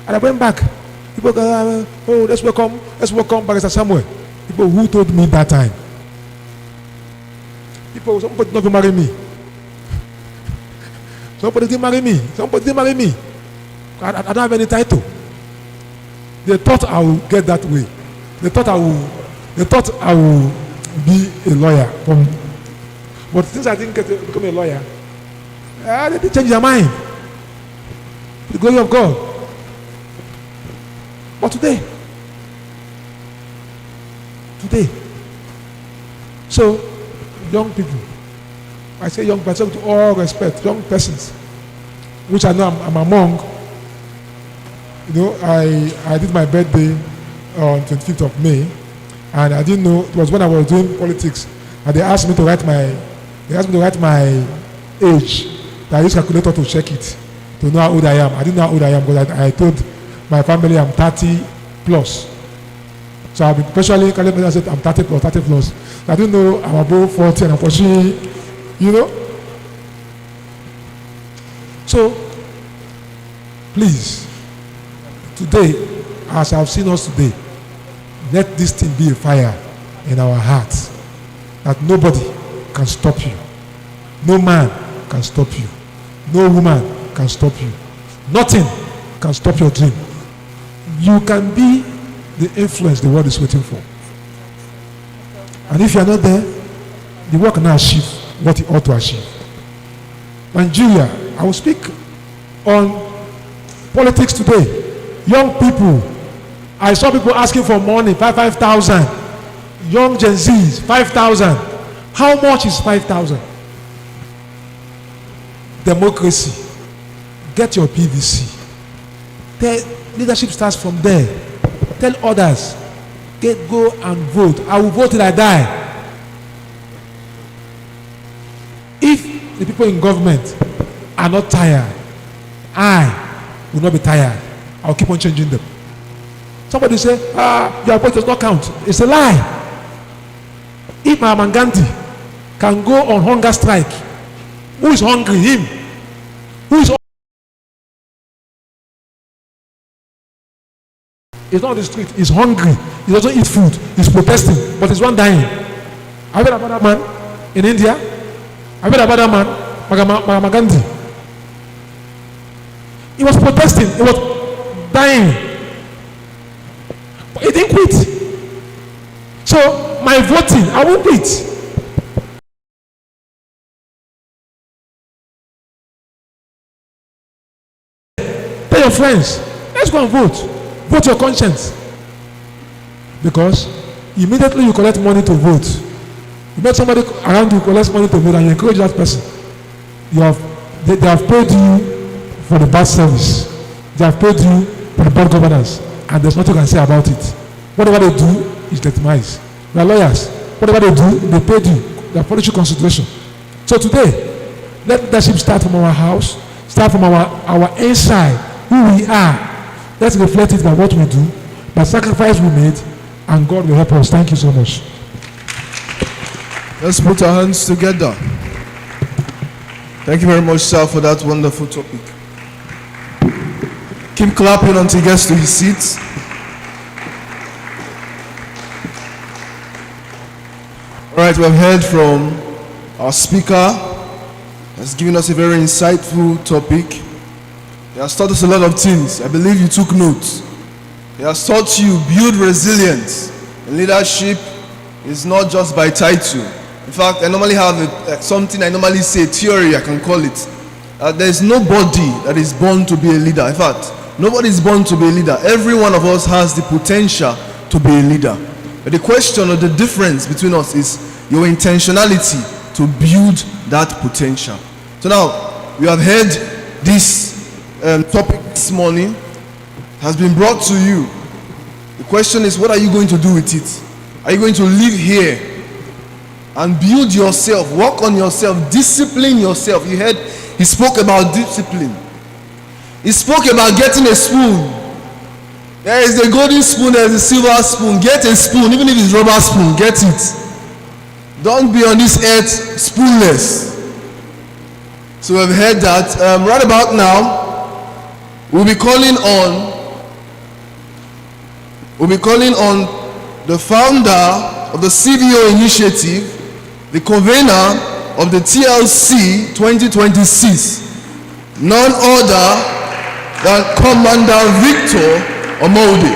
And I went back. People go, "Oh, let's welcome Barrister Samuel." People who told me that time. Somebody not marry me. Somebody didn't marry me. I don't have any title. They thought I would get that way. They thought I will be a lawyer. But since I didn't get to become a lawyer, they didn't change their mind. The glory of God. But today, so young people, I say young person with all respect, young persons, which I know I'm among. You know, I did my birthday on 25th of May, and I didn't know, it was when I was doing politics, and they asked me to write my age. I used calculator to check it, to know how old I am. I didn't know how old I am because I told my family I'm 30 plus. So I've been personally calculating, I said I'm 30 plus. I didn't know I'm above 40 and I'm pushing, you know. So, please, today, as I've seen us today, let this thing be a fire in our hearts that nobody can stop you. No man can stop you. No woman can stop you. Nothing can stop your dream. You can be the influence the world is waiting for. And if you are not there, the world cannot achieve what it ought to achieve. Nigeria, I will speak on politics today. Young people, I saw people asking for money, 5,000. Young Gen Zs, 5,000. How much is 5,000? Democracy. Get your PVC. Leadership starts from there. Tell others, go and vote. I will vote till I die. If the people in government are not tired, I will not be tired. I will keep on changing them. Somebody say, your vote does not count. It's a lie. If Mahatma Gandhi can go on hunger strike, who is hungry? Him. Who is He's not on the street. He's hungry. He doesn't eat food. He's protesting, but he's one dying. Have you heard about that man in India? Have you heard about that man, Mahatma Gandhi? He was protesting. He was dying, but he didn't quit. So my voting, I won't quit. Tell your friends, let's go and vote. Vote your conscience. Because immediately you collect money to vote, you met somebody around you collect money to vote, and you encourage that person. They have paid you for the bad service. They have paid you for the bad governance, and there's nothing you can say about it. Whatever they do is demise. We are lawyers. Whatever they do, they paid you. They are political consideration. So today, let leadership start from our house, start from our inside, who we are. Let's reflect it by what we do, by sacrifice we made, and God will help us. Thank you so much. Let's put our hands together. Thank you very much, sir, for that wonderful topic. Keep clapping until he gets to his seat. All right, we have heard from our speaker. He has given us a very insightful topic. He has taught us a lot of things. I believe you took notes. He has taught you build resilience. And leadership is not just by title. In fact, I normally have something I normally say, theory I can call it. There is nobody that is born to be a leader. In fact, nobody is born to be a leader. Every one of us has the potential to be a leader. But the question or the difference between us is your intentionality to build that potential. So now, we have heard this topic this morning has been brought to you. The question is, what are you going to do with it? Are you going to live here and build yourself, work on yourself, discipline yourself? You heard he spoke about discipline. He spoke about getting a spoon. There is a golden spoon, there is a silver spoon. Get a spoon, even if it's rubber spoon, get it. Don't be on this earth spoonless. So we've heard that. Right about now, we'll be calling on the founder of the CVO Initiative, the convener of the TLC 2026, none other than Commander Victor Omode.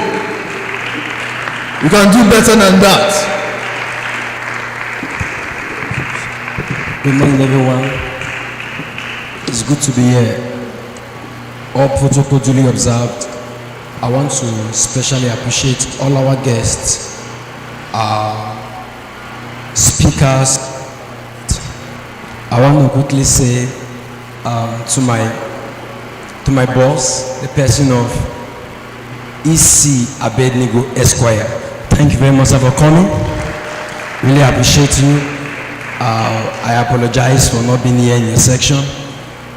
You can do better than that. Good morning, everyone. It's good to be here. All protocol duly observed. I want to especially appreciate all our guests, our speakers. I want to quickly say to my boss, the person of EC Abednego Esquire. Thank you very much for coming. Really appreciate you. I apologize for not being here in your section.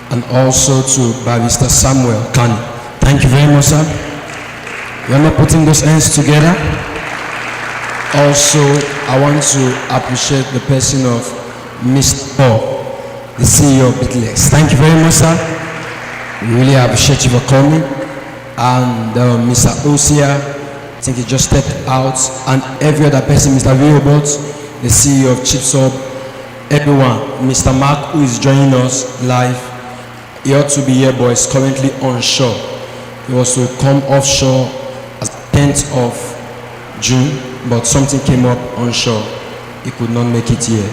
And also to Barrister Samuel Kani. Thank you very much, sir. We are not putting those hands together. Also, I want to appreciate the person of Mr. Paul, the CEO of BitLex. Thank you very much, sir. We really appreciate you for coming. And Mr. Osia, I think he just stepped out. And every other person, Mr. Vilobot, the CEO of Chipsub, everyone, Mr. Mark, who is joining us live. He ought to be here, but is currently onshore. He was to come offshore as 10th of June, but something came up onshore. He could not make it here.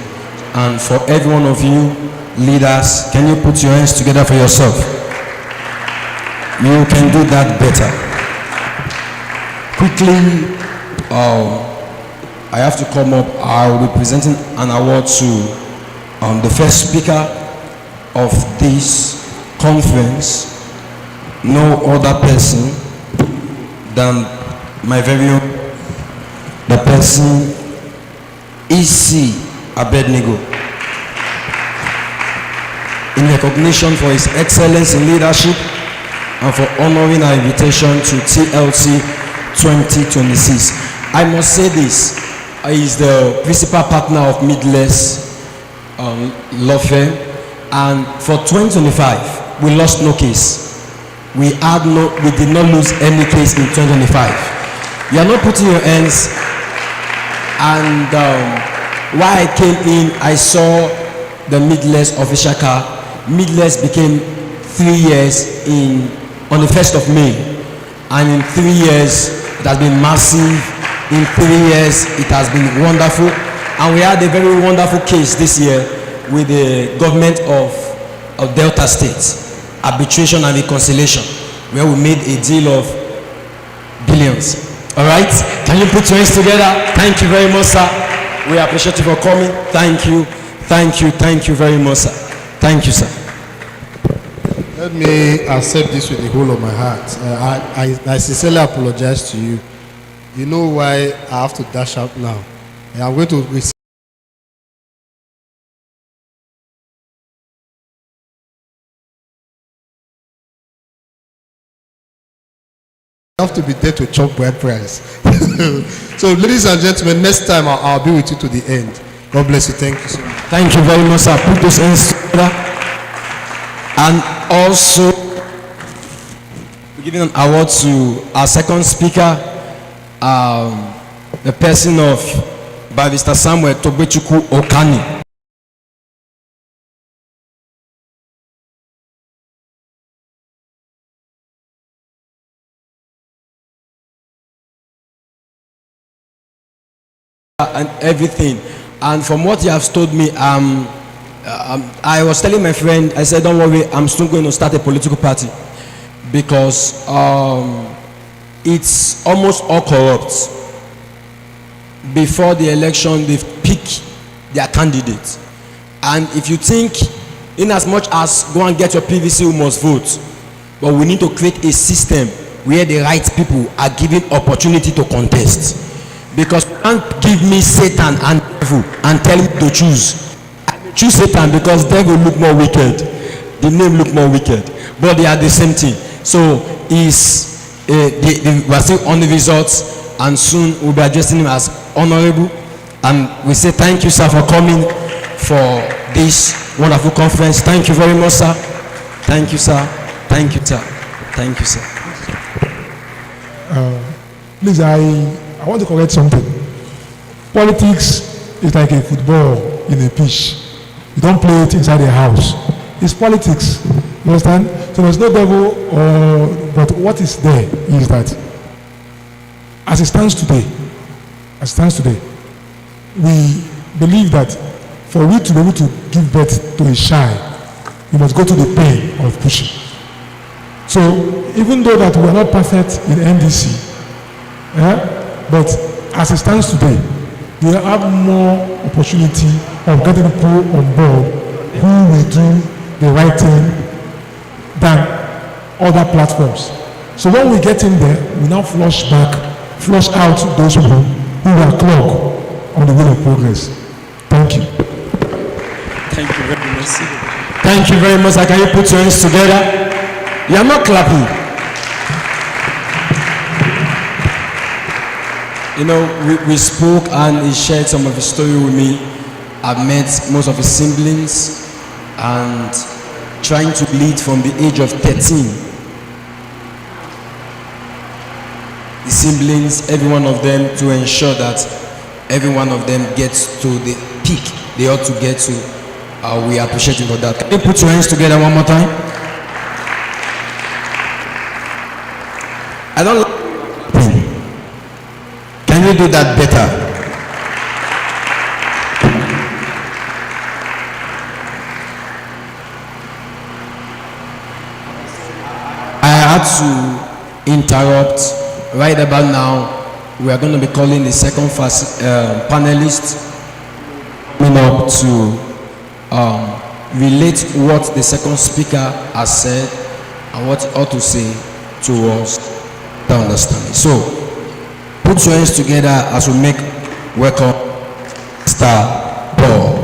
And for every one of you leaders, can you put your hands together for yourself? You can do that better. Quickly, I have to come up. I will be presenting an award to the first speaker of this conference, no other person than my very own, the person E.C. Abednego, in recognition for his excellence in leadership and for honoring our invitation to TLC 2026. I must say this, he is the principal partner of Midless law firm, and for 2025 we lost no case. We did not lose any case in 2025. You are not putting your hands. And while I came in, I saw the Midless official car. Midless became 3 years on the 1st of May, and in 3 years it has been massive. In 3 years it has been wonderful, and we had a very wonderful case this year with the government of Delta State, arbitration and reconciliation, where we made a deal of billions. All right, can you put your hands together? Thank you very much, sir. We appreciate you for coming. Thank you very much, sir. Thank you, sir. Let me accept this with the whole of my heart. I sincerely apologize to you. You know why I have to dash out now. I'm going to receive. I have to be there to chop bride price. So, ladies and gentlemen, next time I'll be with you to the end. God bless you. Thank you so much. Thank you very much, sir. Put those hands together. And also, we're giving an award to our second speaker, the person of Barrister Samuel Tobechukwu Okani. And everything, and from what you have told me, I was telling my friend, I said, don't worry, I'm still going to start a political party, because it's almost all corrupt. Before the election, they pick their candidates, and if you think, in as much as go and get your PVC, we must vote, but we need to create a system where the right people are given opportunity to contest. Because you can't give me Satan and devil and tell me to choose. I choose Satan because devil look more wicked. The name look more wicked. But they are the same thing. So we are still on the results, and soon we'll be addressing him as honorable. And we say thank you, sir, for coming for this wonderful conference. Thank you very much, sir. Thank you, sir. Thank you, sir. Thank you, sir. Please, I want to correct something. Politics is like a football in a pitch. You don't play it inside a house. It's politics. You understand? So there's no devil, but what is there is that as it stands today, we believe that for we to be able to give birth to a child, you must go to the pain of pushing. So even though that we are not perfect in MDC, but as it stands today, we have more opportunity of getting people on board who will do the right thing than other platforms. So when we get in there, we now flush out those people who are clogged on the way of progress. Thank you. Thank you very much. Thank you very much. Can you put your hands together? You are not clapping. You know, we spoke, and he shared some of his story with me. I've met most of his siblings, and trying to lead from the age of 13. The siblings, every one of them, to ensure that every one of them gets to the peak they ought to get to. We appreciate you for that. Can you put your hands together one more time? I don't like. Can you do that better? I had to interrupt right about now. We are going to be calling the second panelist coming up to relate what the second speaker has said and what he ought to say to us to understand it. So, put your hands together as we make welcome Star Paul.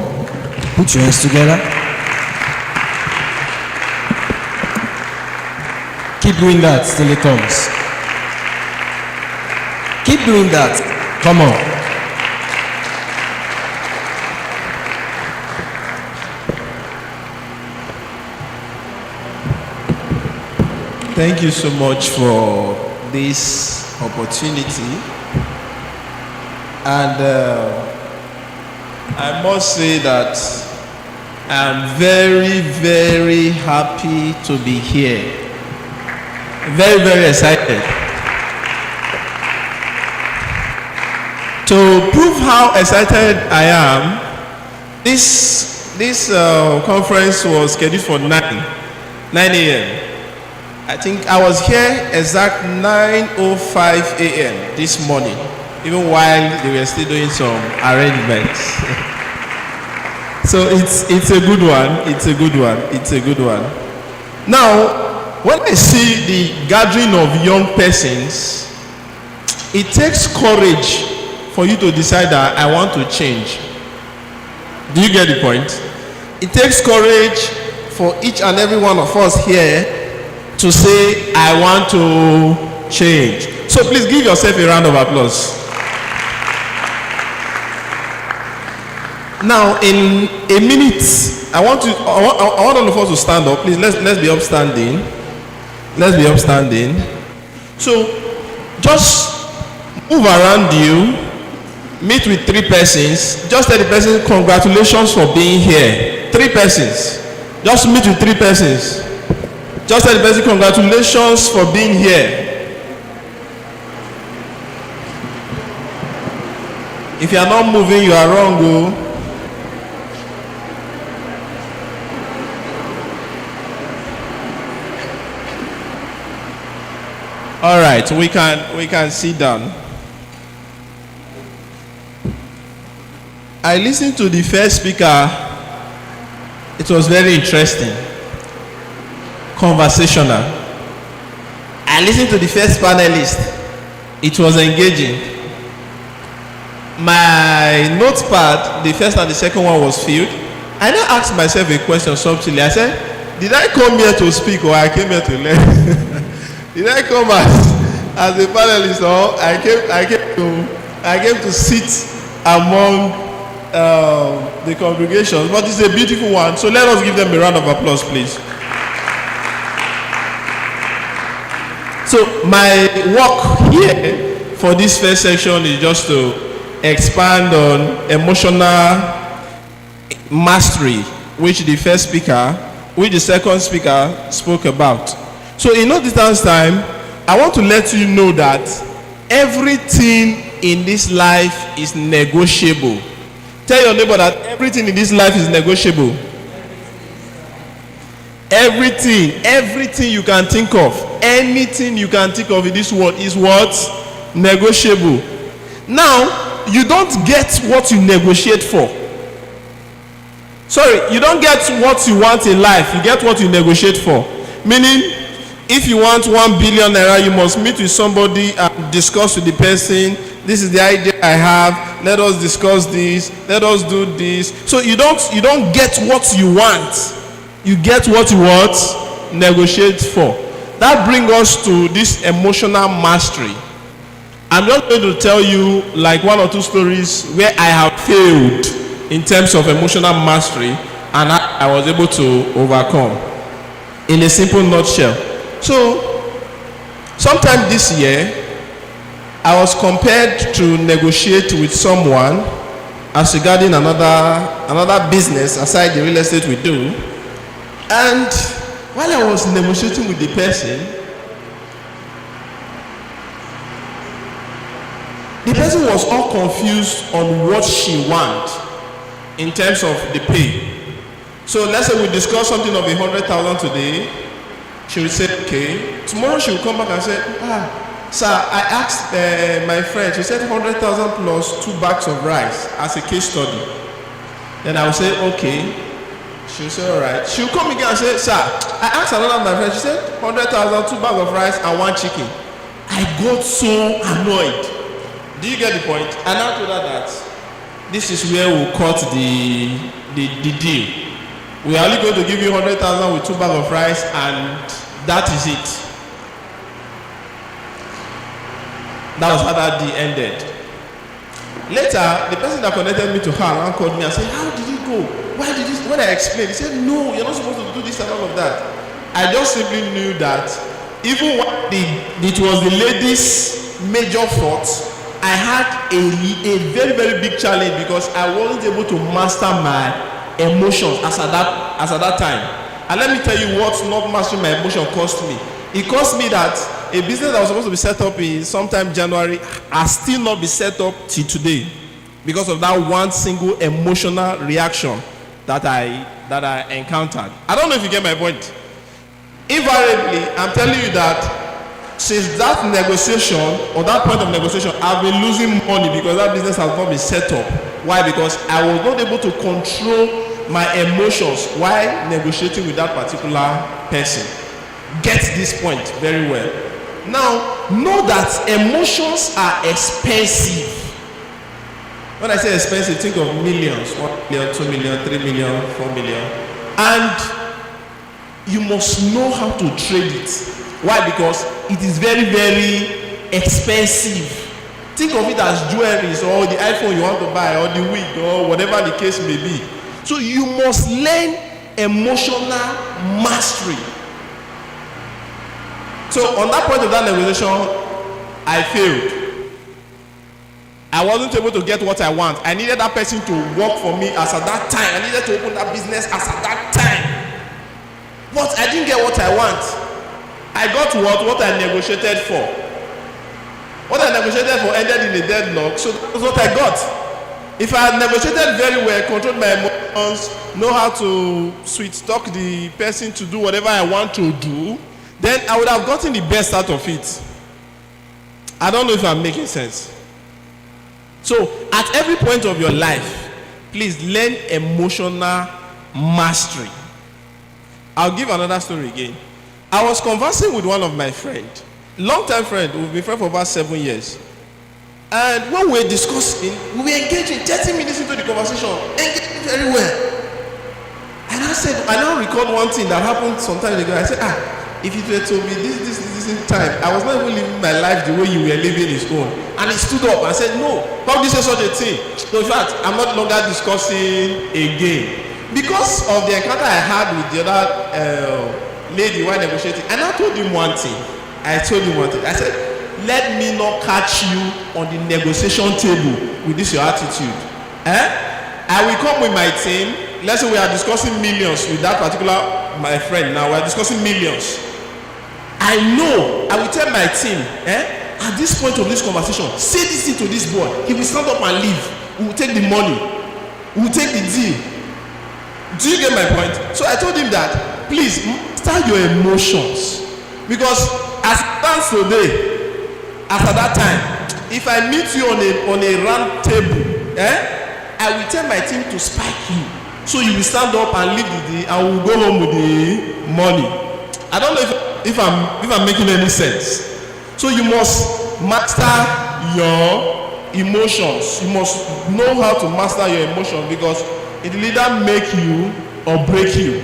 Put your hands together. Keep doing that till it comes. Keep doing that. Come on. Thank you so much for this opportunity. And I must say that I'm very, very happy to be here. Very, very excited. To prove how excited I am, this conference was scheduled for 9 a.m. I think I was here exact 9:05 a.m. this morning, even while they were still doing some arrangements. So it's a good one. It's a good one. It's a good one. Now, when I see the gathering of young persons, it takes courage for you to decide that I want to change. Do you get the point? It takes courage for each and every one of us here to say, I want to change. So please give yourself a round of applause. Now, in a minute, I want all of us to stand up. Please, let's be upstanding. Let's be upstanding. So, just move around you, meet with 3 persons. Just tell the person, congratulations for being here. 3 persons. Just meet with 3 persons. Just tell the person, congratulations for being here. If you are not moving, you are wrong, oh. All right, we can sit down. I listened to the first speaker. It was very interesting. Conversational. I listened to the first panelist. It was engaging. My notepad, the first and the second one was filled. I now asked myself a question subtly. I said, did I come here to speak or I came here to learn? Did I come as a panelist or I came to sit among the congregation? But it's a beautiful one. So let us give them a round of applause, please. So my work here for this first section is just to expand on emotional mastery, which the second speaker spoke about. So in no distance time, I want to let you know that everything in this life is negotiable. Tell your neighbor that everything in this life is negotiable. Everything you can think of, anything you can think of in this world is what? Negotiable. Now, you don't get what you negotiate for. Sorry, you don't get what you want in life, you get what you negotiate for. Meaning, if you want 1 billion naira, you must meet with somebody and discuss with the person, this is the idea I have, let us discuss this, let us do this. So you don't get what you want. You get what you want, negotiate for. That brings us to this emotional mastery. I'm just going to tell you like 1 or 2 stories where I have failed in terms of emotional mastery and I was able to overcome. In a simple nutshell. So, sometime this year, I was compelled to negotiate with someone as regarding another business aside the real estate we do. And while I was negotiating with the person, The person was all confused on what she want in terms of the pay. So let's say we discuss something of 100,000 today. She will say, okay. Tomorrow she will come back and say, sir, I asked my friend. She said 100,000 plus 2 bags of rice as a case study. Then I will say, okay. She will say, all right. She will come again and say, sir, I asked another of my friend. She said 100,000, 2 bags of rice and 1 chicken. I got so annoyed. Do you get the point? And I told her that this is where we'll cut the deal. We are only going to give you 100,000 with 2 bags of rice, and that is it. That was how that deal ended. Later, the person that connected me to her and called me and said, how did it go? Why did this? When I explained, he said, no, you're not supposed to do this and all of that. I just simply knew that even when it was the lady's major fault, I had a very, very big challenge because I wasn't able to master my emotions as at that time. And let me tell you what not mastering my emotion cost me. It cost me that a business that was supposed to be set up in sometime January has still not been set up till today because of that one single emotional reaction that I encountered. I don't know if you get my point. Invariably, I'm telling you that since that negotiation or that point of negotiation, I've been losing money because that business has not been set up. Why? Because I was not able to control my emotions while negotiating with that particular person. Get this point very well. Now, know that emotions are expensive. When I say expensive, think of millions. 1 million, 2 million, 3 million, 4 million. And you must know how to trade it. Why? Because it is very, very expensive. Think of it as jewelries or the iPhone you want to buy or the wig or whatever the case may be. So you must learn emotional mastery. So on that point of that negotiation, I failed. I wasn't able to get what I want. I needed that person to work for me as at that time. I needed to open that business as at that time. But I didn't get what I want. I got what I negotiated for. What I negotiated for ended in a deadlock, so that was what I got. If I had negotiated very well, controlled my emotions, know how to sweet talk the person to do whatever I want to do, then I would have gotten the best out of it. I don't know if I'm making sense. So at every point of your life, please learn emotional mastery. I'll give another story again. I was conversing with one of my friends, long-time friend. We've been friends for about 7 years. And when we were discussing, we were engaging 30 minutes into the conversation, engaging very well. And I now recalled one thing that happened some time ago. I said, if it were to be this time, I was not even living my life the way you were living his own. And he stood up and said, no, how do you say such a thing? So in fact, I'm not longer discussing again. Because of the encounter I had with the other lady while negotiating, and I told him one thing. I said, let me not catch you on the negotiation table with this your attitude. I will come with my team. Let's say we are discussing millions with that particular my friend. Now we are discussing millions. I know I will tell my team, at this point of this conversation, say this thing to this boy. He will stand up and leave. We will take the money. We will take the deal. Do you get my point? So I told him that, please, master your emotions. Because as it stands today, after that time, if I meet you on a round table, I will tell my team to spike you. So you will stand up and leave the deal and we'll go home with the money. I don't know if I'm making any sense. So you must master your emotions. You must know how to master your emotions because it will either make you or break you.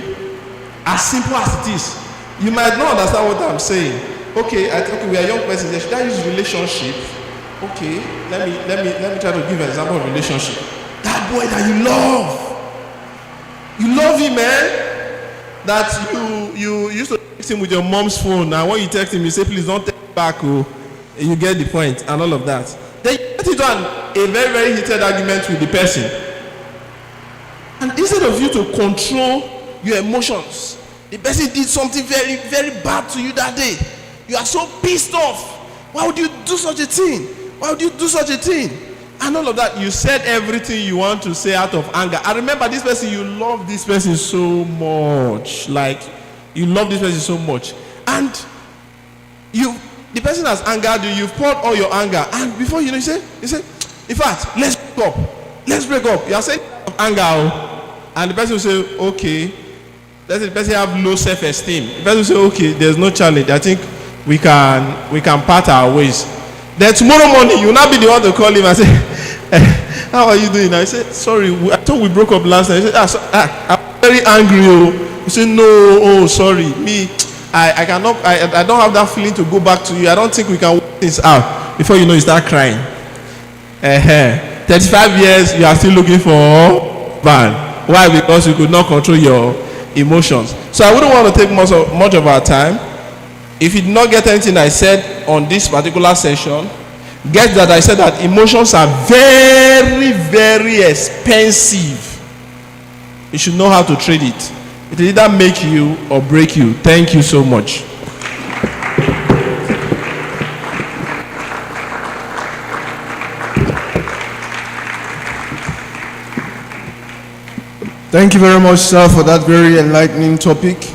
As simple as it is. You might not understand what I'm saying. Okay, we are young persons. Should I use relationship? Okay, let me try to give an example of relationship. That boy that you love him, man. That you used to text him with your mom's phone. Now when you text him, you say, please don't text back. You get the point and all of that. Then you get into a very, very heated argument with the person. And instead of you to control your emotions, the person did something very, very bad to you that day. You are so pissed off. Why would you do such a thing? Why would you do such a thing? And all of that, you said everything you want to say out of anger. I remember this person, you love this person so much. Like, you love this person so much. And the person has angered you, you've poured all your anger. And before you know, you say, in fact, let's break up. Let's break up. You are saying anger. And the person will say, okay. Let's say the person have low self-esteem. The person will say, okay, there's no challenge. I think we can part our ways. Then tomorrow morning, you will not be the one to call him and say, how are you doing? I said, sorry, I thought we broke up last night. I said, I'm very angry. You say, no, sorry. Me, I cannot, I don't have that feeling to go back to you. I don't think we can work things out. Before you know, you start crying. 35 years, you are still looking for ban. Why? Because you could not control your emotions. So I wouldn't want to take much of our time. If you did not get anything I said on this particular session, get that I said that emotions are very, very expensive. You should know how to trade it. It will either make you or break you. Thank you so much. Thank you very much, sir, for that very enlightening topic.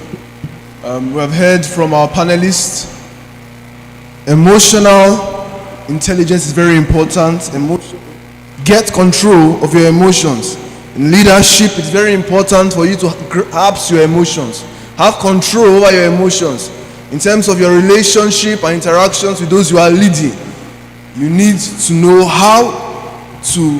We have heard from our panelists. Emotional intelligence is very important. Get control of your emotions. In leadership, it's very important for you to grasp your emotions. Have control over your emotions. In terms of your relationship and interactions with those you are leading, you need to know how to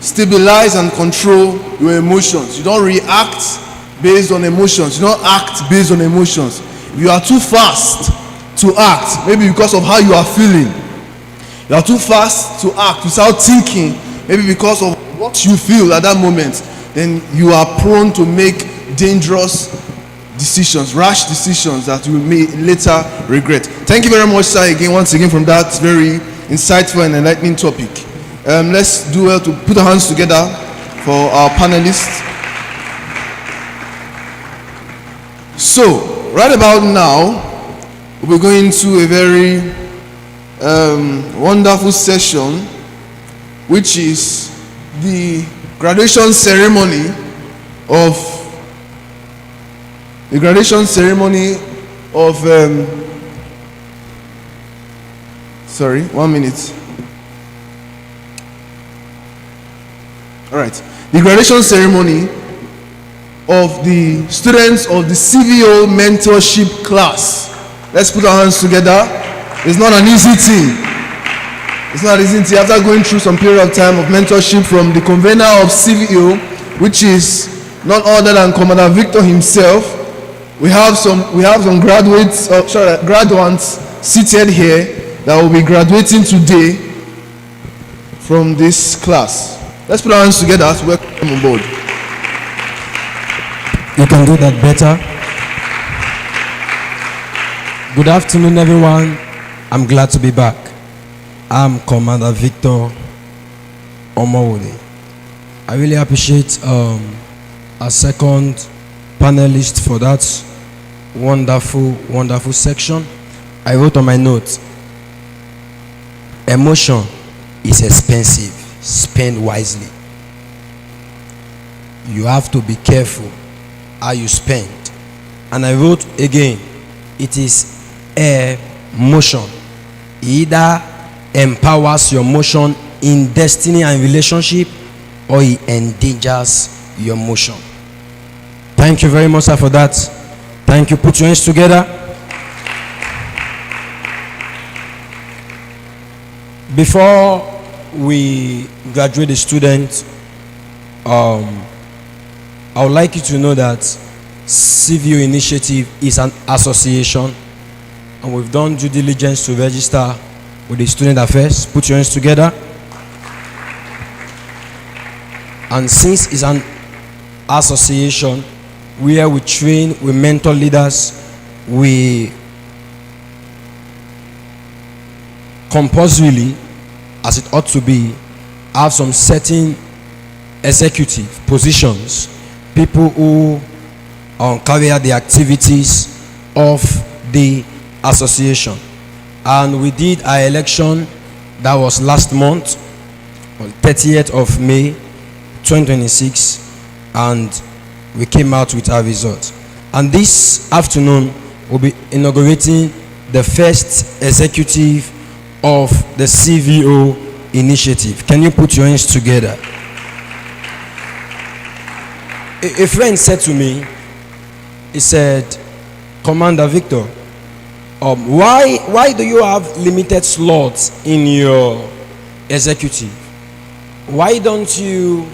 stabilize and control your emotions. You don't react based on emotions. You don't act based on emotions. If you are too fast to act, maybe because of how you are feeling, you are too fast to act without thinking, maybe because of what you feel at that moment, then you are prone to make dangerous decisions, rash decisions that you may later regret. Thank you very much, sir, once again from that very insightful and enlightening topic. Let's do well to put our hands together for our panelists. So, right about now, we're going to a very wonderful session, which is the graduation ceremony of sorry, 1 minute. All right, the graduation ceremony of the students of the CVO mentorship class. Let's put our hands together. It's not an easy thing. It's not an easy thing. After going through some period of time of mentorship from the convener of CVO, which is none other than Commander Victor himself, we have some graduates seated here that will be graduating today from this class. Let's put our hands together to welcome them on board. You can do that better. Good afternoon, everyone. I'm glad to be back. I'm Commander Victor Omowode. I really appreciate our second panelist for that wonderful section. I wrote on my notes, emotion is expensive. Spend wisely. You have to be careful how you spend. And I wrote again, it is emotion. Either empowers your motion in destiny and relationship, or it endangers your motion. Thank you very much, sir, for that. Thank you. Put your hands together. Before we graduate the students, I would like you to know that CVO Initiative is an association, and we've done due diligence to register with the student affairs. Put your hands together. And since it's an association where we train, we mentor leaders, we compulsorily, as it ought to be, have some certain executive positions, people who carry out the activities of the association. And we did our election That was last month, on 30th of May 2026, and we came out with our results. And this afternoon, we'll be inaugurating the first executive of the CVO Initiative. Can you put your hands together? A friend said to me, he said, Commander Victor, why do you have limited slots in your executive? Why don't you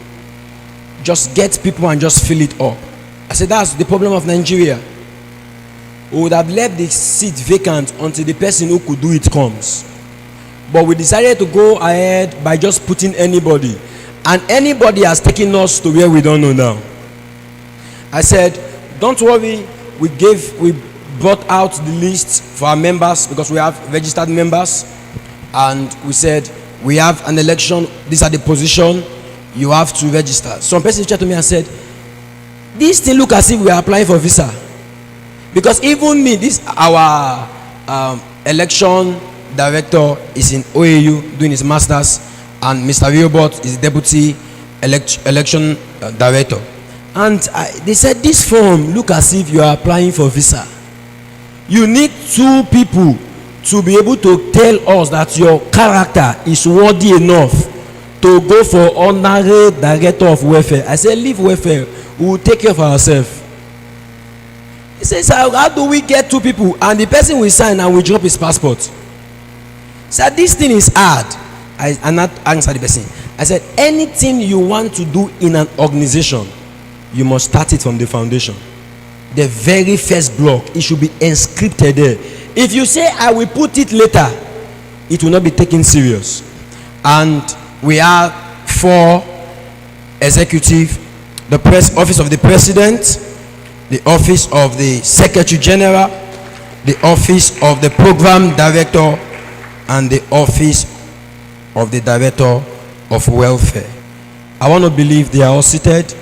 just get people and just fill it up? I said, that's the problem of Nigeria. We would have left the seat vacant until the person who could do it comes. But we decided to go ahead by just putting anybody. And anybody has taken us to where we don't know now. I said, don't worry, we brought out the list for our members because we have registered members. And we said, we have an election, these are the position, you have to register. Some person came to me and said, this thing look as if we are applying for visa. Because even me, this our election director is in OAU doing his masters, and Mr. Wilbert is deputy election director. And they said this form look as if you are applying for visa. You need 2 people to be able to tell us that your character is worthy enough to go for honorary director of welfare. I said, leave welfare, we will take care of ourselves. He says, how do we get 2 people? And the person will sign and will drop his passport. So this thing is hard. I not answer the person. I said, anything you want to do in an organization, you must start it from the foundation. The very first block, it should be inscripted there. If you say, I will put it later, it will not be taken serious. And we have 4 executive, the office of the president, the office of the secretary general, the office of the program director, and the office of the director of welfare. I want to believe they are all seated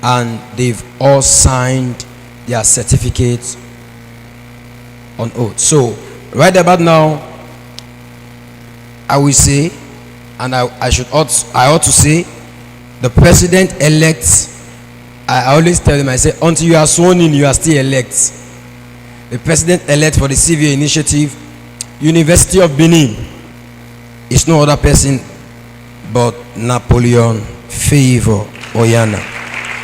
and they've all signed their certificates on oath. So right about now, I will say, and I ought to say, the president-elect, I always tell them, I say, until you are sworn in, you are still elect. The president-elect for the CVO Initiative, University of Benin, is no other person but Napoleon Favor Oyana.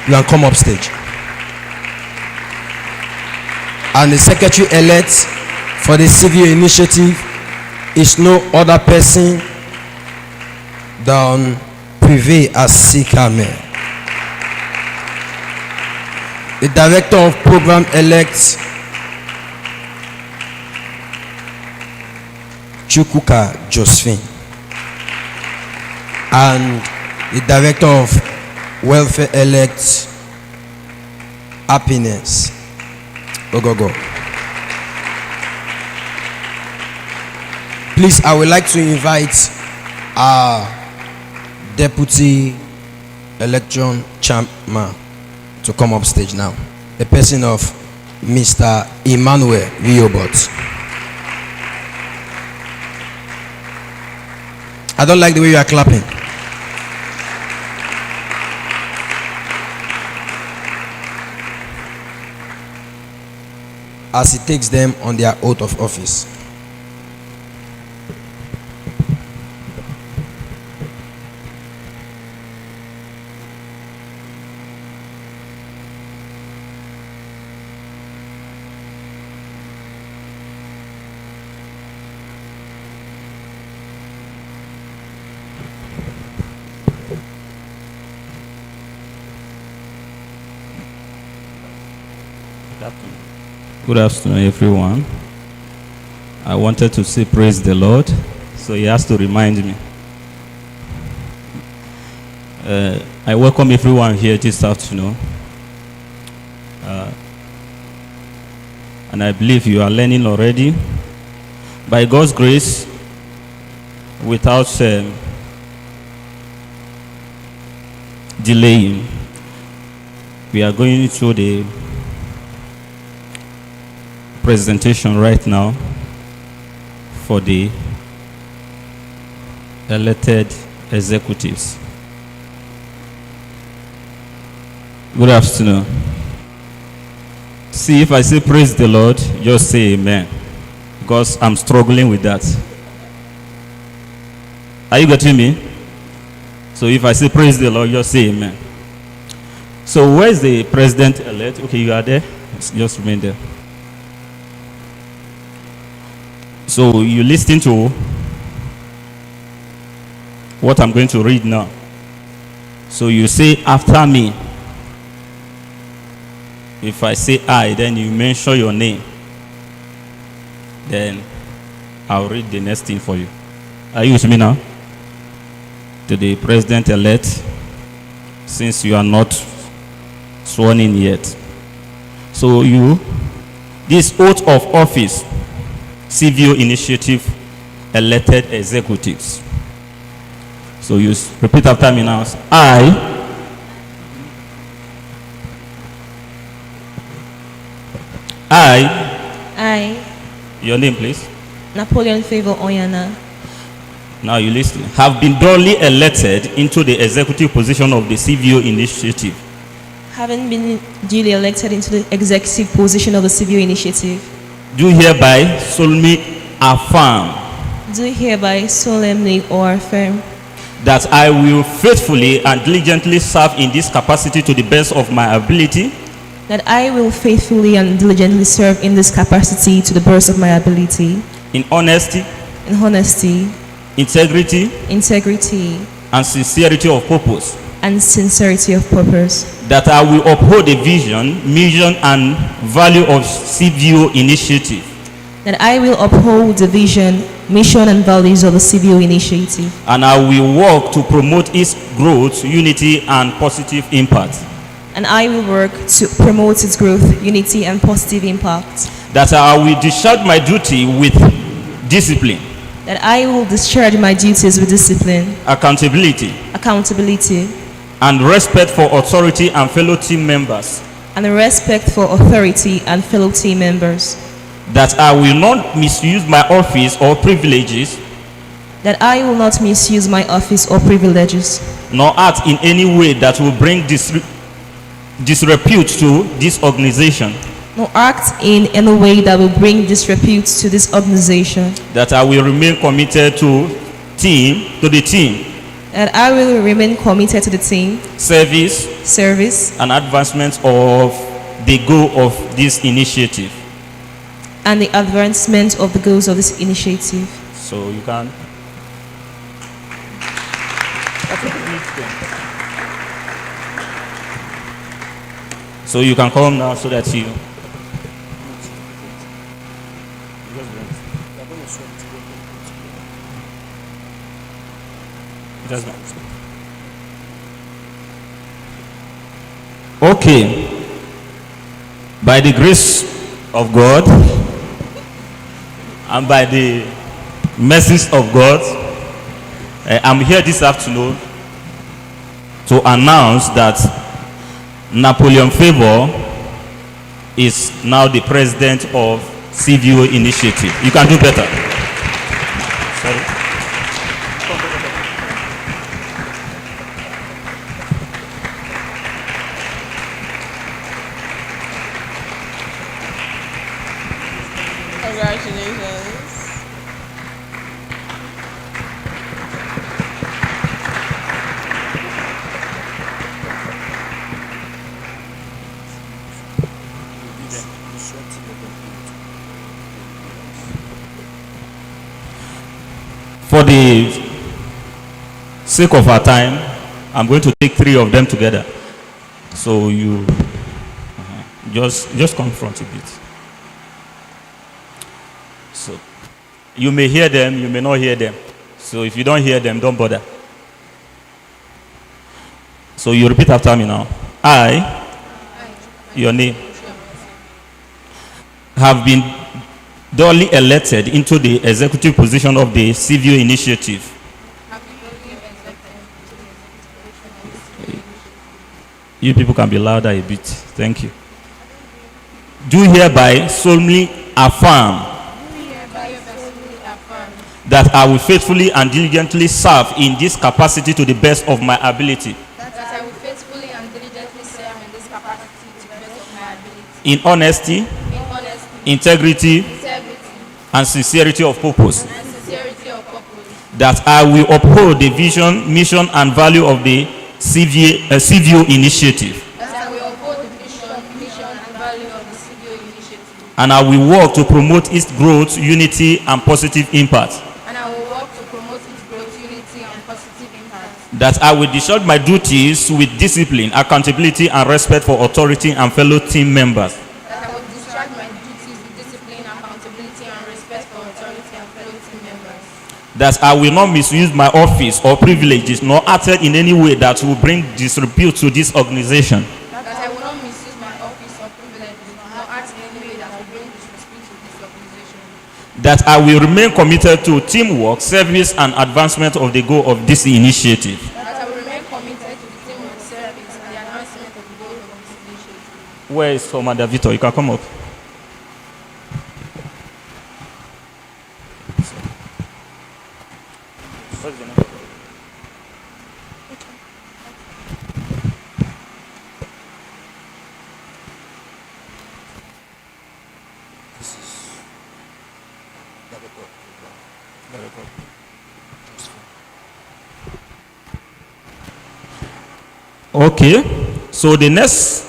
You can come up stage. And the secretary-elect for the CVO Initiative is no other person than Privé Asikame. The director of program-elect, Chukwuka Josephine, and the director of welfare elect, Happiness Ogogo. Please, I would like to invite our deputy election chairman to come up stage now. The person of Mr. Emmanuel Riobot. I don't like the way you are clapping. As he takes them on their oath of office. Good afternoon, everyone. I wanted to say praise the Lord, so he has to remind me. I welcome everyone here this afternoon. And I believe you are learning already. By God's grace, without delaying, we are going through the presentation right now for the elected executives. Good afternoon. See, if I say praise the Lord, just say amen. Because I'm struggling with that. Are you getting me? So if I say praise the Lord, just say amen. So where is the president-elect? Okay, you are there. Just remain there. So you listen to what I'm going to read now. So you say after me. If I say I, then you mention your name. Then I'll read the next thing for you. Are you with me now? To the president-elect, since you are not sworn in yet. So you, this oath of office, CVO Initiative, elected executives. So you repeat after me now. I, your name please. Napoleon Favor Oyana, Now you listen. Have been duly elected into the executive position of the CVO Initiative. having been duly elected into the executive position of the CVO Initiative, Do hereby solemnly affirm do hereby solemnly or affirm that I will faithfully and diligently serve in this capacity to the best of my ability, that I will faithfully and diligently serve in this capacity to the best of my ability, in honesty, in honesty, integrity, integrity, and sincerity of purpose. and sincerity of purpose, That I will uphold the vision, mission, and value of CVO Initiative, that I will uphold the vision, mission, and values of the CVO Initiative, and I will work to promote its growth, unity, and positive impact. and I will work to promote its growth, unity, and positive impact, That I will discharge my duty with discipline, that I will discharge my duties with discipline, accountability, accountability, and respect for authority and fellow team members. and respect for authority and fellow team members, That I will not misuse my office or privileges, that I will not misuse my office or privileges, nor act in any way that will bring disrepute to this organization. nor act in any way that will bring disrepute to this organization, That I will remain committed to the team, that I will remain committed to the team, service, service, and advancement of the goal of this initiative. and the advancement of the goals of this initiative. So you can. So you can come now so that you. Okay. By the grace of God and by the mercies of God, I'm here this afternoon to announce that Napoleon Favor is now the president of CVO Initiative. You can do better. Sorry. Congratulations. For the sake of our time, I'm going to take 3 of them together. So you just confront a bit. So you may hear them, you may not hear them. So if you don't hear them, don't bother. So you repeat after me now. I, your name, have been duly elected into the executive position of the CVO Initiative. You people can be louder a bit. Thank you. Do hereby solemnly affirm that I will faithfully and diligently serve in this capacity to the best of my ability, that I will faithfully and diligently serve in this capacity to the best of my ability, in honesty, integrity, and sincerity of purpose, and sincerity of purpose, that I will uphold the vision, mission, and value of the CVO Initiative, that I will uphold the vision, mission, and value of the CVO Initiative, and I will work to promote its growth, unity, and positive impact, and I will work to promote its growth, unity, and positive impact, that I will discharge my duties with discipline, accountability, and respect for authority and fellow team members, that I will discharge my duties with discipline, accountability, and respect for authority and fellow team members, that I will not misuse my office or privileges nor act in any way that will bring disrepute to this organization, that I will not misuse my office or privileges nor act in any way that will bring disrespect to this organization, that I will remain committed to teamwork, service, and advancement of the goal of this initiative. that I will remain committed to the teamwork, service, and the advancement of the goal of this initiative. Where is Commander Victor? You can come up. Okay, so the next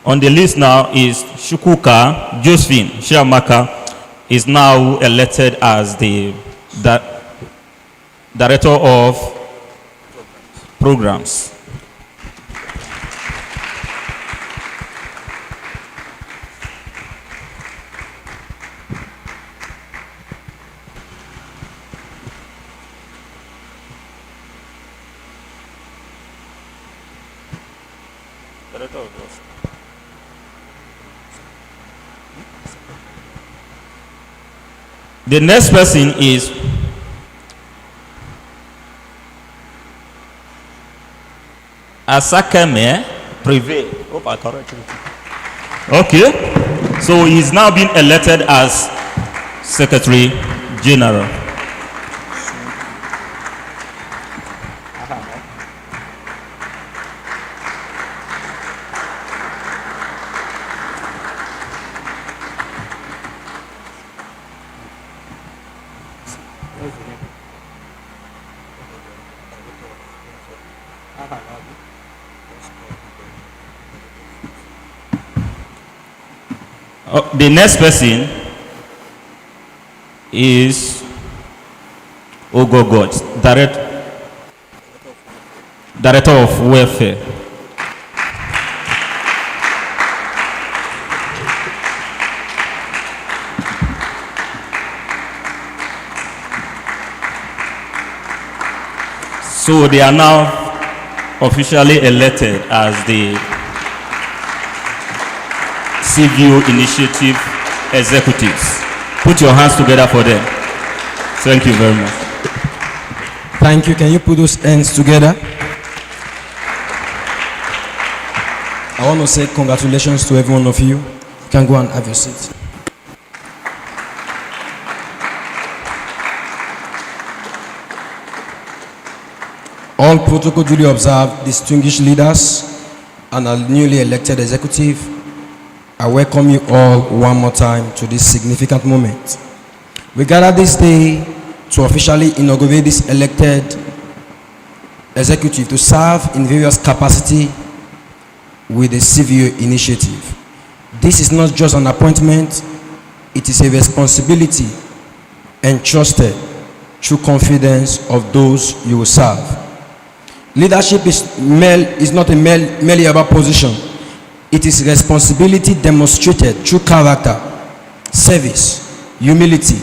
on the list now is Shukuka Josephine Shiamaka, is now elected as the Director of Programs. The next person is Asakeme Prive. Hope I corrected it. Okay, so he's now been elected as Secretary General. The next person is Ogogot, Director of Welfare. So they are now officially elected as the CVO Initiative Executives. Put your hands together for them. Thank you very much. Thank you. Can you put those hands together? I want to say congratulations to every one of you. You can go and have your seat. All protocol duly observed, distinguished leaders, and our newly elected executive, I welcome you all one more time to this significant moment. We gather this day to officially inaugurate this elected executive to serve in various capacity with the CVO Initiative. This is not just an appointment, it is a responsibility entrusted through confidence of those you will serve. Leadership is not merely about position. It is responsibility demonstrated through character, service, humility,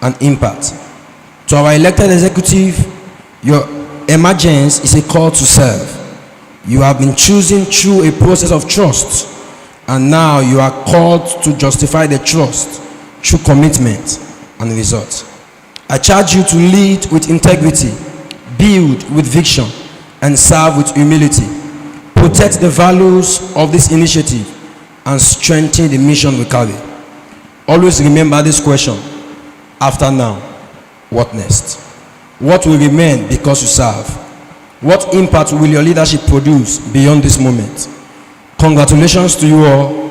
and impact. To our elected executive, your emergence is a call to serve. You have been chosen through a process of trust, and now you are called to justify the trust through commitment and results. I charge you to lead with integrity, build with vision, and serve with humility. Protect the values of this initiative and strengthen the mission we carry. Always remember this question after now. What next? What will remain because you serve? What impact will your leadership produce beyond this moment? Congratulations to you all.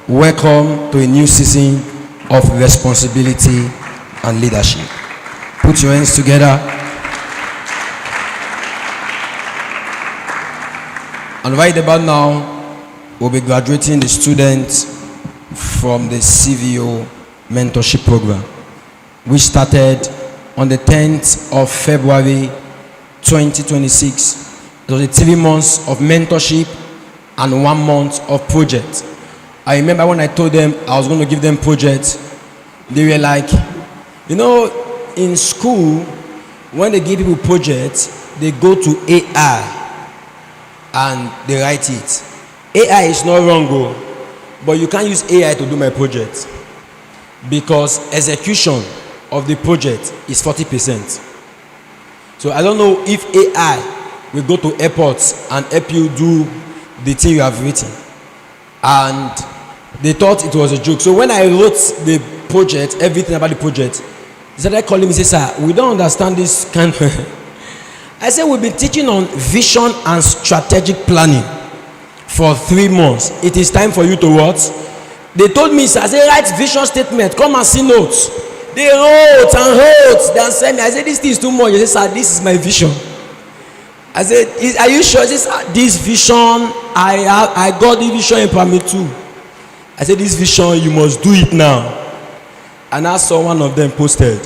Welcome to a new season of responsibility and leadership. Put your hands together. And right about now, we'll be graduating the students from the CVO mentorship program, which started on the 10th of February 2026. It was 3 months of mentorship and 1 month of project. I remember when I told them I was going to give them projects, they were like, you know, in school, when they give people projects, they go to AI and they write it. AI is not wrong, but you can't use AI to do my project because execution of the project is 40%. So I don't know if AI will go to airports and help you do the thing you have written. And they thought it was a joke. So when I wrote the project, everything about the project, they started calling me, say, sir, we don't understand this kind of... I said, we've been teaching on vision and strategic planning for 3 months. It is time for you to what? They told me, sir, I said, write vision statement, come and see notes. They wrote and wrote. They sent me. I said, this thing is too much. They said, sir, this is my vision. I said, are you sure? This vision, I got the vision in primary 2. I said, this vision, you must do it now. And I saw one of them posted,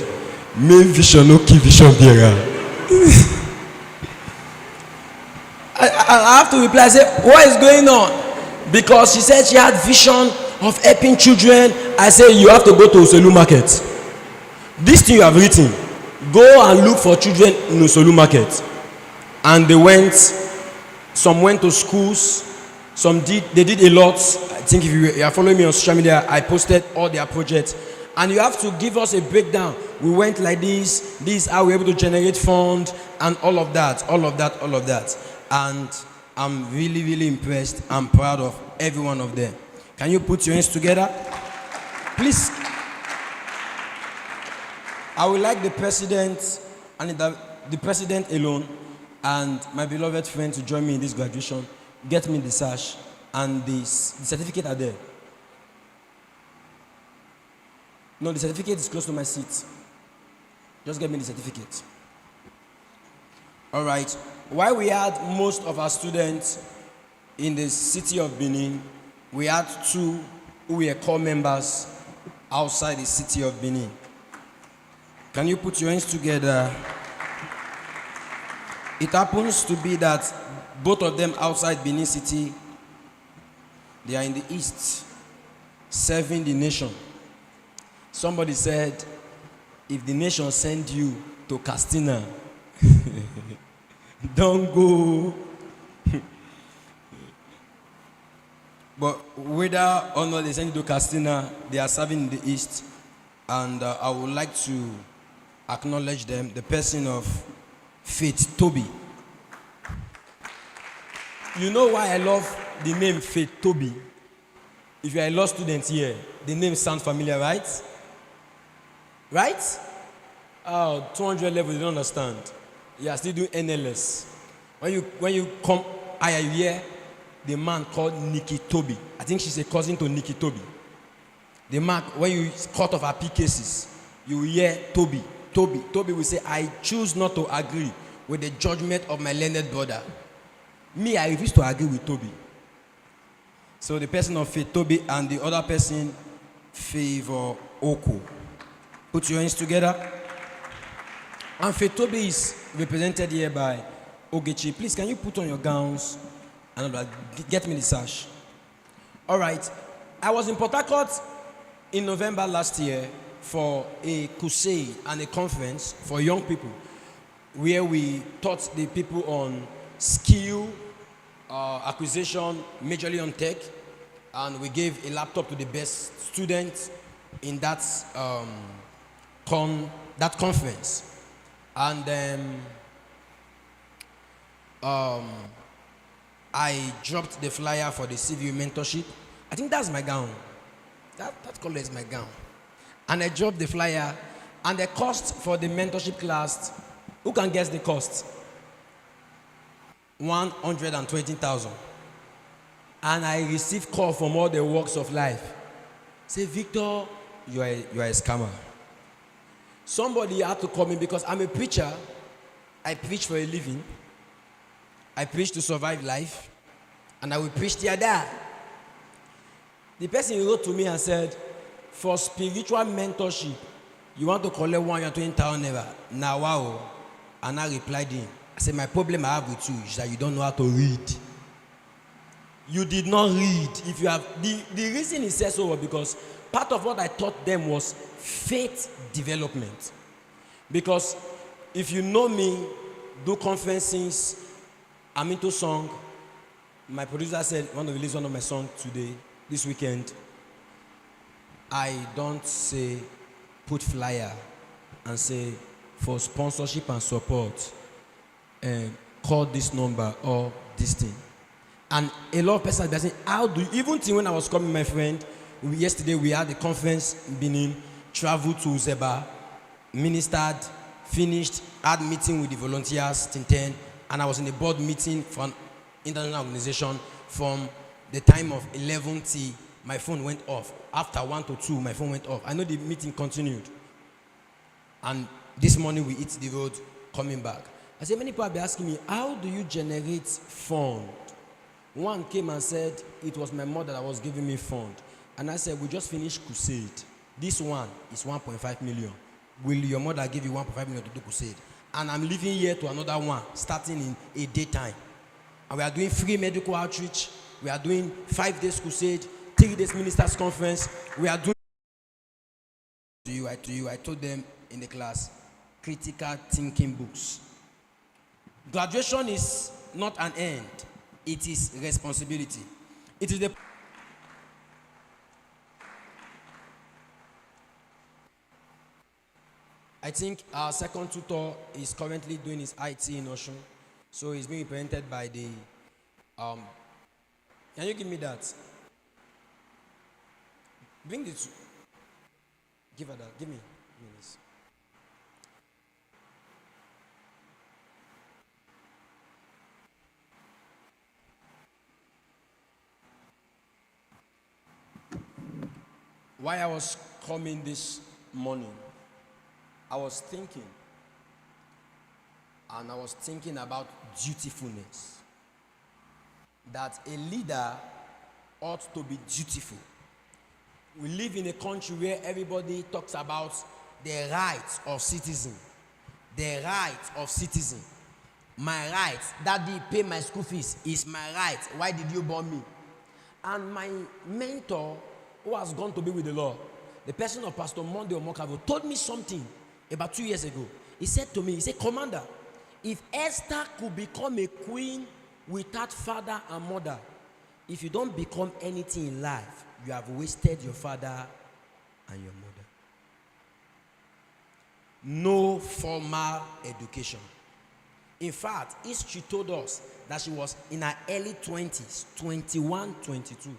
main vision, no key vision bearer. I have to reply. I said, what is going on? Because she said she had vision of helping children. I said, you have to go to Uselu Market. This thing you have written, go and look for children in Uselu Market. And they went, some went to schools, they did a lot. I think if you are following me on social media, I posted all their projects. And you have to give us a breakdown. We went like this is how we were able to generate funds and all of that. And I'm really, really impressed. I'm proud of every one of them. Can you put your hands together? Please. I would like the president and the president alone and my beloved friend to join me in this graduation. Get me the sash and the certificate are there. No, the certificate is close to my seat. Just get me the certificate. All right. While we had most of our students in the city of Benin, we had 2 who were core members outside the city of Benin. Can you put your hands together? It happens to be that both of them outside Benin City, they are in the east, serving the nation. Somebody said, if the nation send you to Castina, don't go. But whether or not they send you to Castina, they are serving in the east. And I would like to acknowledge them, the person of Faith Toby. You know why I love the name Faith Toby? If you are a law student here, the name sounds familiar, right? Right? Oh, 200 level, you don't understand. You are still doing NLS. When you come higher, you hear the man called Nikki Toby. I think she's a cousin to Nikki Toby. The man, when you cut off her P cases, you will hear Toby. Toby will say, I choose not to agree with the judgment of my learned brother. Me, I refuse to agree with Toby. So the person of Faith Toby and the other person, Favor Oko. Put your hands together. And Faith Toby is represented here by Ogechi. Please, can you put on your gowns and get me the sash? All right. I was in Port Harcourt in November last year for a crusade and a conference for young people where we taught the people on skill acquisition, majorly on tech, and we gave a laptop to the best students in that conference. And then I dropped the flyer for the CVO mentorship. I think that's my gown. That color is my gown. And I dropped the flyer, And the cost for the mentorship class, who can guess the cost? 120,000. And I received call from all the walks of life. Say, Victor, you are a scammer. Somebody had to call me because I'm a preacher. I preach for a living. I preach to survive life. And I will preach till I die. The person wrote to me and said, for spiritual mentorship, you want to collect 120,000 naira. Now, wow. And I replied him. I said, my problem I have with you is that you don't know how to read. You did not read. If you have the reason he said so was because part of what I taught them was faith development. Because if you know me, do conferences, I'm into song. My producer said, want to release one of my songs today, this weekend. I don't say put flyer and say for sponsorship and support, call this number or this thing. And a lot of persons are saying, how do you, even till when I was coming, my friend, yesterday we had a conference in Benin, traveled to Zeba, ministered, finished, had meeting with the volunteers till 10, and I was in a board meeting for an international organization from the time of 11 till my phone went off. After 1 to 2, my phone went off. I know the meeting continued. And this morning we hit the road coming back. I said, many people have been asking me, how do you generate fund? One came and said, it was my mother that was giving me fund. And I said, we just finished crusade. This one is 1.5 million. Will your mother give you 1.5 million to do crusade? And I'm leaving here to another one, starting in a daytime. And we are doing free medical outreach. We are doing 5 days crusade, 3 days ministers conference. We are doing I told them in the class, critical thinking books. Graduation is not an end. It is responsibility. It is the I think our second tutor is currently doing his IT in Ocean. So he's being represented by the can you give me that? Bring the two. Give her that. Give me this. While I was coming this morning, I was thinking, and I was thinking about dutifulness. That a leader ought to be dutiful. We live in a country where everybody talks about the rights of citizen. The rights of citizen. My right, daddy pay my school fees is my right. Why did you born me? And my mentor, who has gone to be with the Lord, the person of Pastor Monday Omokavo, told me something about 2 years ago. He said to me, he said, Commander, if Esther could become a queen without father and mother, if you don't become anything in life, you have wasted your father and your mother. No formal education. In fact, history told us that she was in her early 20s, 21, 22.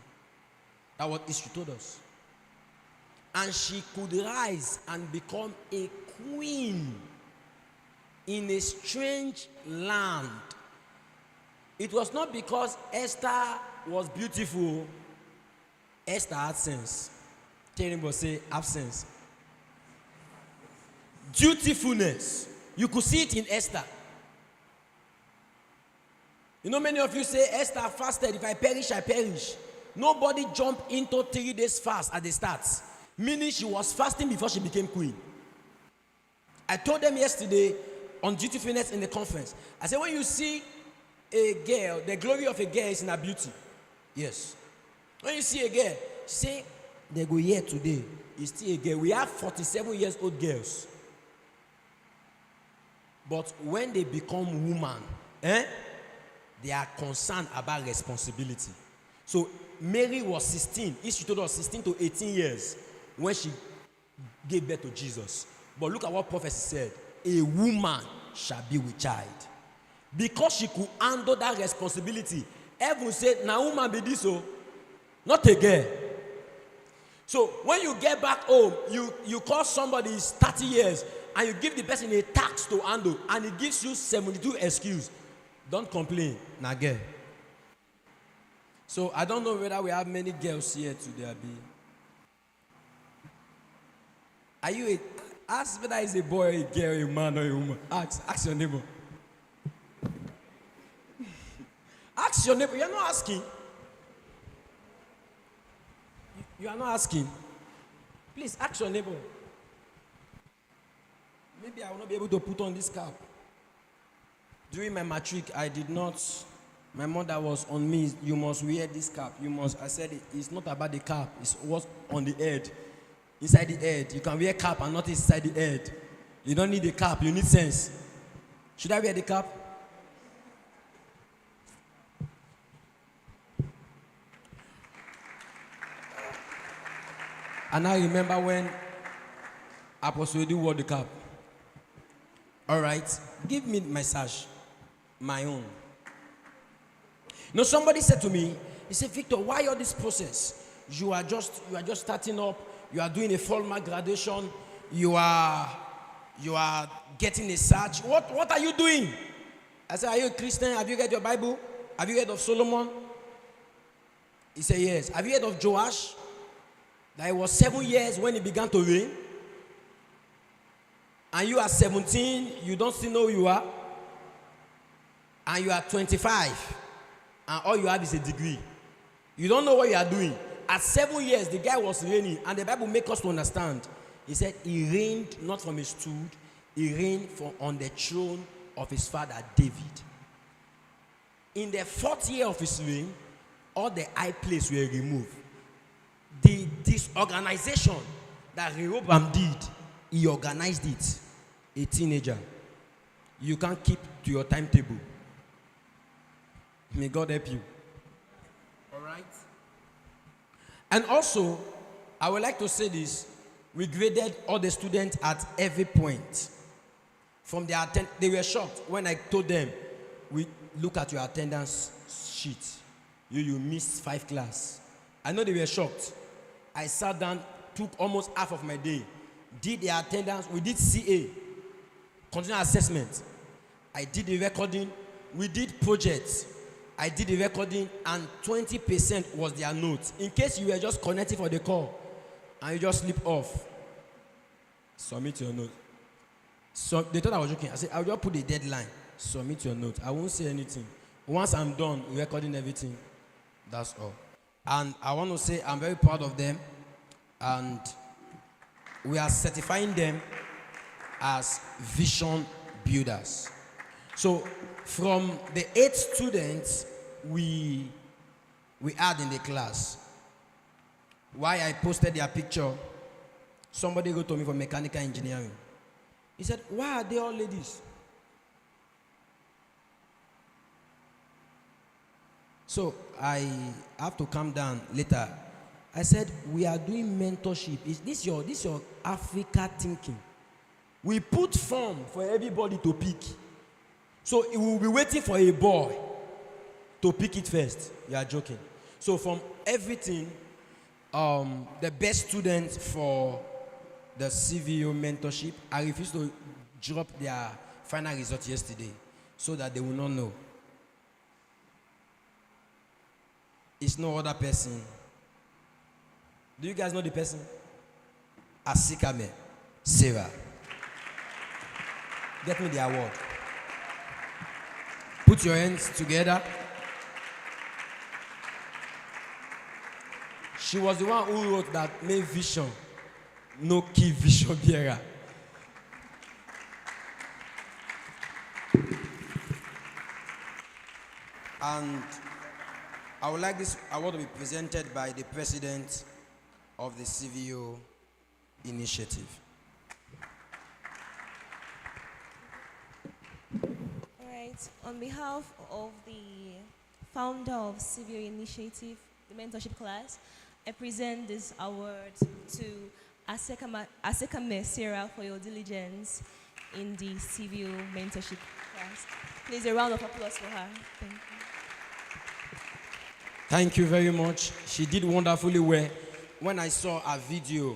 That's what history told us. And she could rise and become a queen in a strange land. It was not because Esther was beautiful. Esther had sense. Terrible say absence. Dutifulness. You could see it in Esther. You know, many of you say, Esther fasted, if I perish, I perish. Nobody jumped into 3 days fast at the start. Meaning she was fasting before she became queen. I told them yesterday on dutifulness in the conference. I said, when you see a girl, the glory of a girl is in her beauty. Yes. When you see a girl, say, they go here today, it's still a girl. We have 47 years old girls. But when they become woman, they are concerned about responsibility. So Mary was 16. History told us 16 to 18 years when she gave birth to Jesus. But look at what prophecy said. A woman shall be with child. Because she could handle that responsibility. Heaven said, now woman be this, oh, not a girl. So when you get back home, you call somebody is 30 years and you give the person a tax to handle and he gives you 72 excuse. Don't complain. Now girl. So I don't know whether we have many girls here today. Are you a, ask whether it's a boy, a girl, a man, or a woman. Ask your neighbor. Ask your neighbor. You're not asking. You are not asking. Please ask your neighbor. Maybe I will not be able to put on this cap. During my matric, I did not. My mother was on me. You must wear this cap. You must. I said it's not about the cap. It's what's on the head. Inside the head. You can wear cap and not inside the head. You don't need a cap. You need sense. Should I wear the cap? And I remember when Apostle Edu wore the cap. All right, give me my sash, my own. You know, somebody said to me, he said, Victor, why all this process? You are just starting up. You are doing a formal graduation. You are getting a sash. What are you doing? I said, are you a Christian? Have you read your Bible? Have you heard of Solomon? He said, yes. Have you heard of Joash? That it was 7 years when it began to rain. And you are 17, you don't still know who you are. And you are 25. And all you have is a degree. You don't know what you are doing. At 7 years, the guy was reigning. And the Bible makes us to understand. He said he reigned not from his stool. He reigned on the throne of his father David. In the 4th year of his reign, all the high places were removed. The disorganization that Rehoboam did, he organized it. A teenager. You can't keep to your timetable. May God help you. All right? And also, I would like to say this. We graded all the students at every point. From their they were shocked when I told them, we look at your attendance sheet. You missed 5 classes. I know they were shocked. I sat down, took almost half of my day, did the attendance, we did CA, continual assessment. I did the recording, we did projects, I did the recording, and 20% was their notes. In case you were just connecting for the call, and you just slip off, submit your note. So they thought I was joking. I said, I'll just put the deadline, submit your note. I won't say anything. Once I'm done recording everything, that's all. And I want to say I'm very proud of them, and we are certifying them as vision builders. So from the 8 students we had in the class, why I posted their picture, somebody wrote to me from mechanical engineering. He said, why are they all ladies? So I have to calm down later. I said, we are doing mentorship. Is this your Africa thinking? We put form for everybody to pick. So it will be waiting for a boy to pick it first. You are joking. So from everything, the best students for the CVO mentorship, I refused to drop their final result yesterday so that they will not know. It's no other person. Do you guys know the person? Asikame, Sarah. Get me the award. Put your hands together. She was the one who wrote that made vision, no key vision bearer. And I would like this award to be presented by the president of the CVO Initiative. All right. On behalf of the founder of CVO Initiative, the mentorship class, I present this award to Asekame Sarah for your diligence in the CVO mentorship class. Please, a round of applause for her. Thank you. Thank you very much. She did wonderfully well. when I saw a video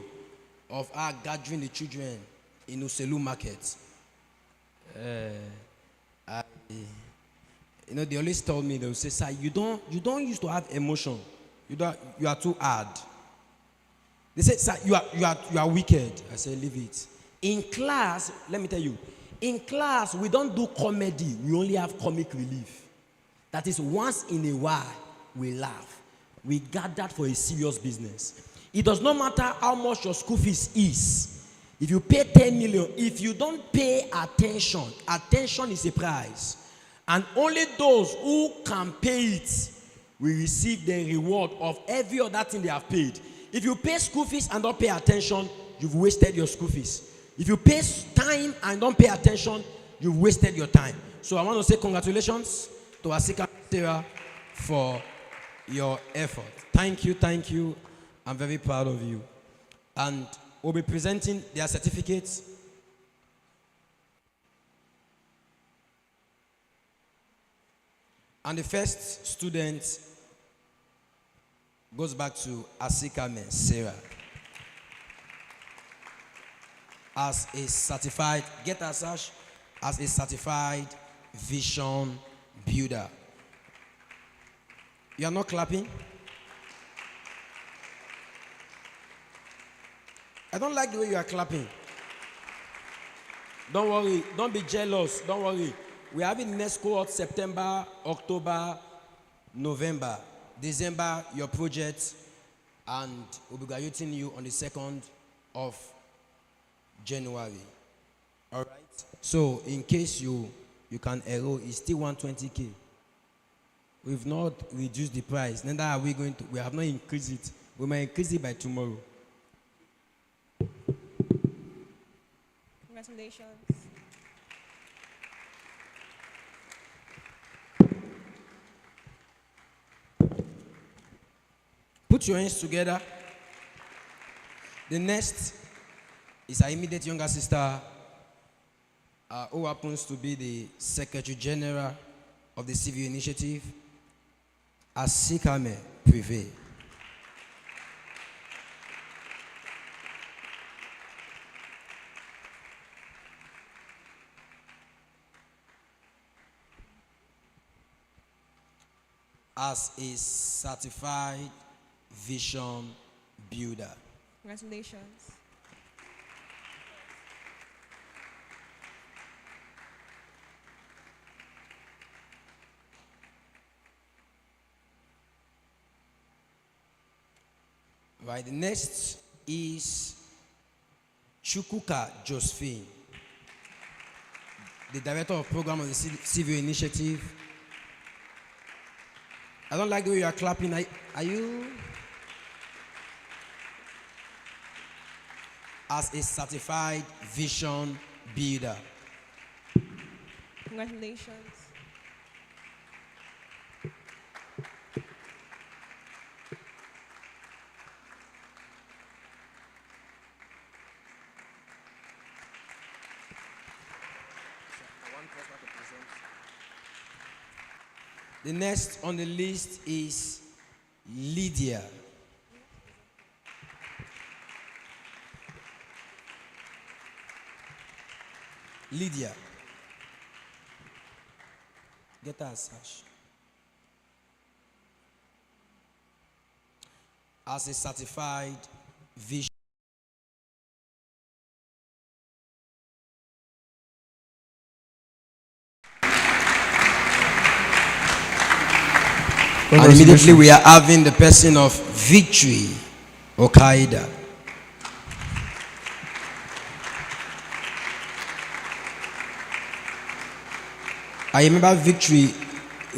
of her gathering the children in Uselu Market, they always told me, they would say, sir, you don't used to have emotion. You are too hard. They said, sir, you are wicked. I said, leave it. In class, let me tell you, in class, we don't do comedy. We only have comic relief. That is, once in a while, we laugh. We gathered for a serious business. It does not matter how much your school fees is. If you pay 10 million, if you don't pay attention, attention is a prize. And only those who can pay it will receive the reward of every other thing they have paid. If you pay school fees and don't pay attention, you've wasted your school fees. If you pay time and don't pay attention, you've wasted your time. So I want to say congratulations to Asika Sarah for your effort. Thank you. I'm very proud of you. And we'll be presenting their certificates. And the first student goes back to Asika Sarah as a certified, as a certified vision builder. You are not clapping? I don't like the way you are clapping. Don't worry, don't be jealous, don't worry. We have in next cohort September, October, November, December, your project, and we'll be graduating you on the 2nd of January. All right? So, in case you can enroll, it's still 120K. We've not reduced the price. Neither are we going to. We have not increased it. We might increase it by tomorrow. Congratulations. Put your hands together. The next is our immediate younger sister, who happens to be the Secretary General of the CVO Initiative, Asikame Privé. As a certified vision builder. Congratulations. Right, the next is Chukuka Josephine, the Director of Program of the CVO Initiative. I don't like the way you are clapping. Are you? As a certified vision builder. Congratulations. The next on the list is Lydia. Lydia. Get her a sash. As a certified vision. And immediately we are having the person of Victory Okaida. I remember Victory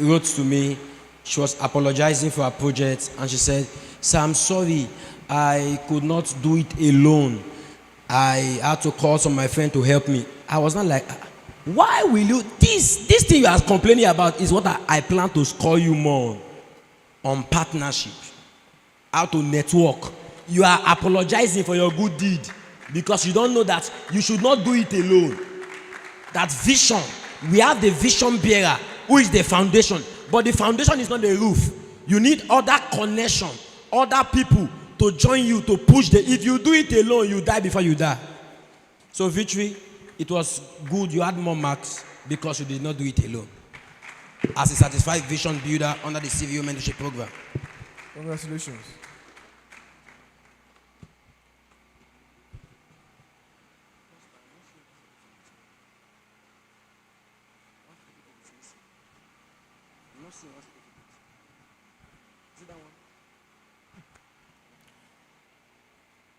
wrote to me. She was apologizing for her project and she said, "Sir, I'm sorry, I could not do it alone. I had to call some of my friends to help me." I was not like, why will you, this thing you are complaining about is what I plan to score you more on partnership, how to network. You are apologizing for your good deed because you don't know that you should not do it alone. That vision, we have the vision bearer who is the foundation, but the foundation is not the roof. You need other connection, other people to join you to push the. If you do it alone, you die before you die. So Victory, it was good. You had more marks because you did not do it alone. As a certified vision builder under the CVO mentorship program. Congratulations.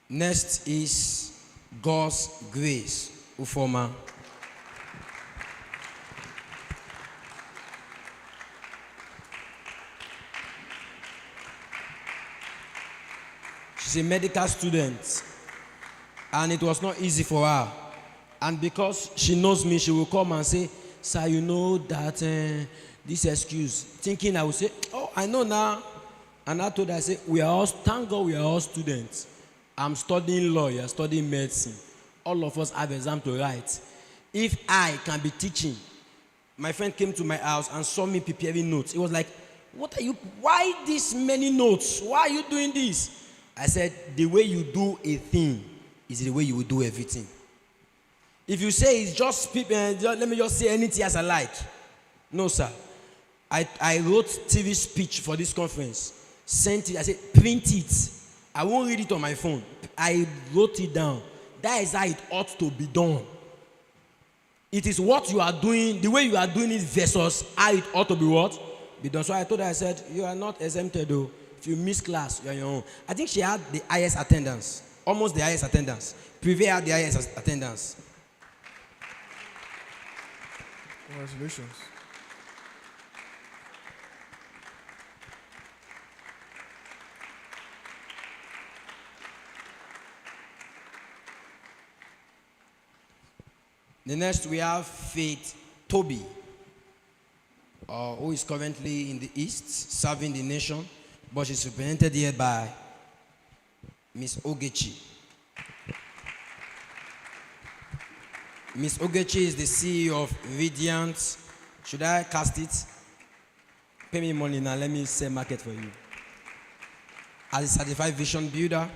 Next is God's grace, Ufoma. She's a medical student, and it was not easy for her. And because she knows me, she will come and say, "Sir, you know that this excuse," thinking I will say, "Oh, I know now." And I told her, I said, "We are all, thank God, we are all students. I'm studying law, you are studying medicine. All of us have exam to write. If I can be teaching," my friend came to my house and saw me preparing notes. He was like, "What are you? Why this many notes? Why are you doing this?" I said, "The way you do a thing is the way you will do everything. If you say it's just people, let me just say anything as I like. No, sir. I wrote TV speech for this conference, sent it. I said, print it. I won't read it on my phone. I wrote it down. That is how it ought to be done. It is what you are doing, the way you are doing it versus how it ought to be what? Be done." So I told her, I said, "You are not exempted though. If you miss class, you are your own." I think she had the highest attendance, almost the highest attendance. Privé had the highest attendance. Congratulations. The next we have Faith Toby, who is currently in the East serving the nation, but she's represented here by Miss Ogechi. Miss Ogechi is the CEO of Radiant. Should I cast it? Pay me money now, let me sell market for you. As a certified vision builder,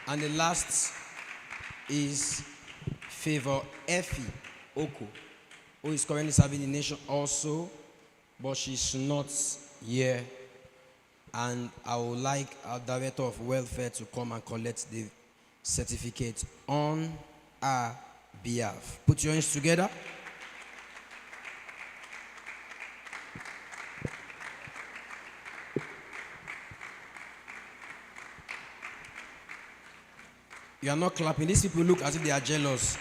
and the last is Favor Effie Oko, who is currently serving the nation also, but she's not here. And I would like our Director of Welfare to come and collect the certificate on our behalf. Put your hands together. You are not clapping. These people look as if they are jealous.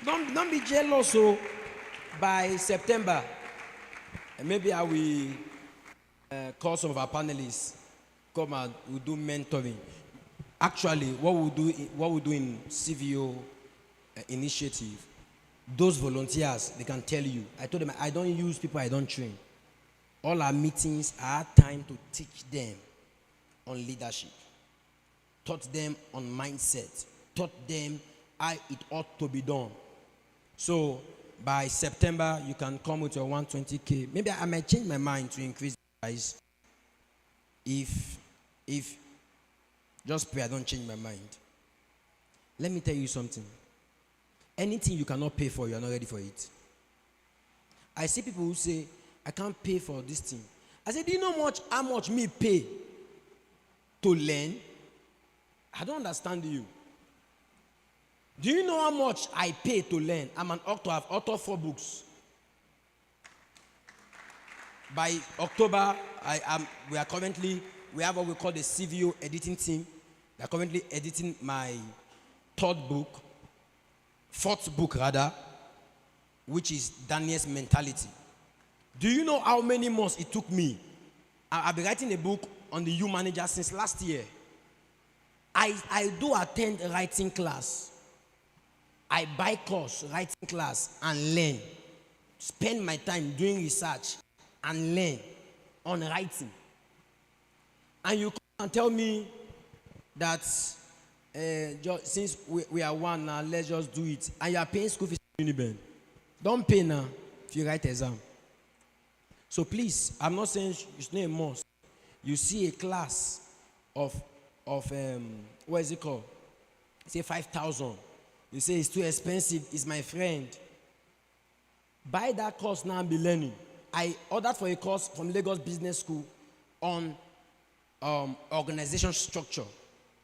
Don't be jealous. So by September, maybe I will call some of our panelists, come and we'll do mentoring. Actually, what we do in CVO Initiative, those volunteers, they can tell you. I told them, I don't use people I don't train. All our meetings are time to teach them on leadership, taught them on mindset, taught them how it ought to be done. So by September, you can come with your 120K. Maybe I might change my mind to increase the price. If just pray I don't change my mind. Let me tell you something. Anything you cannot pay for, you are not ready for it. I see people who say, I can't pay for this thing. I say, do you know how much me pay to learn? I don't understand you. Do you know how much I pay to learn? I'm an author. I've authored 4 books. By October, we have what we call the CVO editing team. They are currently editing my 4th book rather, which is Daniel's Mentality. Do you know how many months it took me? I've been writing a book on the U manager since last year. I do attend a writing class. I buy course, writing class, and learn. Spend my time doing research and learn on writing. And you come and tell me that since we are one now, let's just do it. And you are paying school fees Uniben. Don't pay now if you write exam. So please, I'm not saying it's not a must. You see a class of what is it called? Say 5,000. You say it's too expensive. It's my friend. Buy that course now and be learning. I ordered for a course from Lagos Business School on organization structure.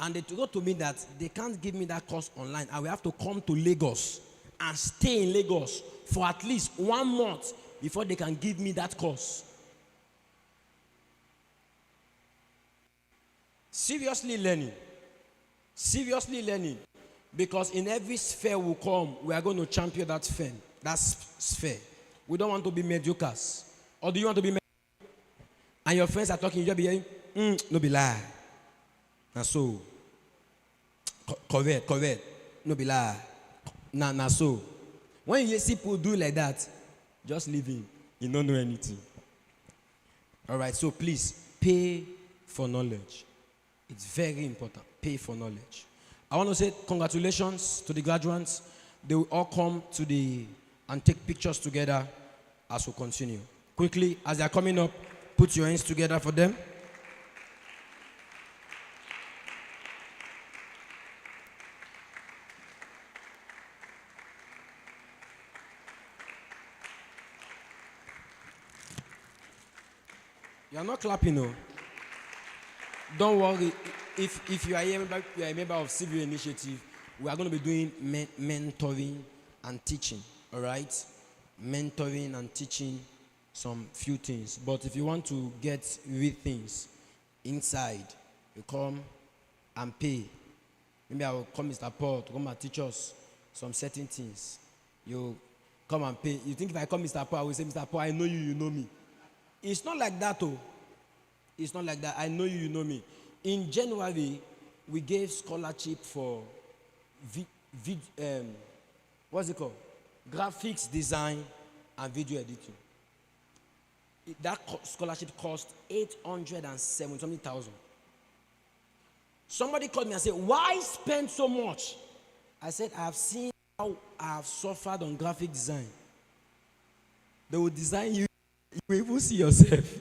And they told to me that they can't give me that course online. I will have to come to Lagos and stay in Lagos for at least 1 month before they can give me that course. Seriously learning. Seriously learning. Because in every sphere we come, we are going to champion that sphere. That sphere. We don't want to be mediocres. Or do you want to be and your friends are talking, you just be hearing, no be lie. Na so. Correct. No be lie. Na so. When you see people do like that, just leave him. You don't know anything. All right, so please, pay for knowledge. It's very important. Pay for knowledge. I want to say congratulations to the graduates. They will all come and take pictures together as we continue. Quickly, as they are coming up, put your hands together for them. You are not clapping, no. Don't worry. If you are a member of CVO Initiative, we are going to be doing mentoring and teaching. All right, mentoring and teaching some few things. But if you want to get real things inside, you come and pay. Maybe I will call Mr. Paul to come and teach us some certain things. You come and pay. You think if I call Mr. Paul, I will say, Mr. Paul, I know you, you know me. It's not like that, oh. It's not like that. I know you, you know me. In January, we gave scholarship for what's it called? Graphics design and video editing. That scholarship cost 870,000. Somebody called me and said, why spend so much? I said, I have seen how I have suffered on graphic design. They will design you, you will even see yourself.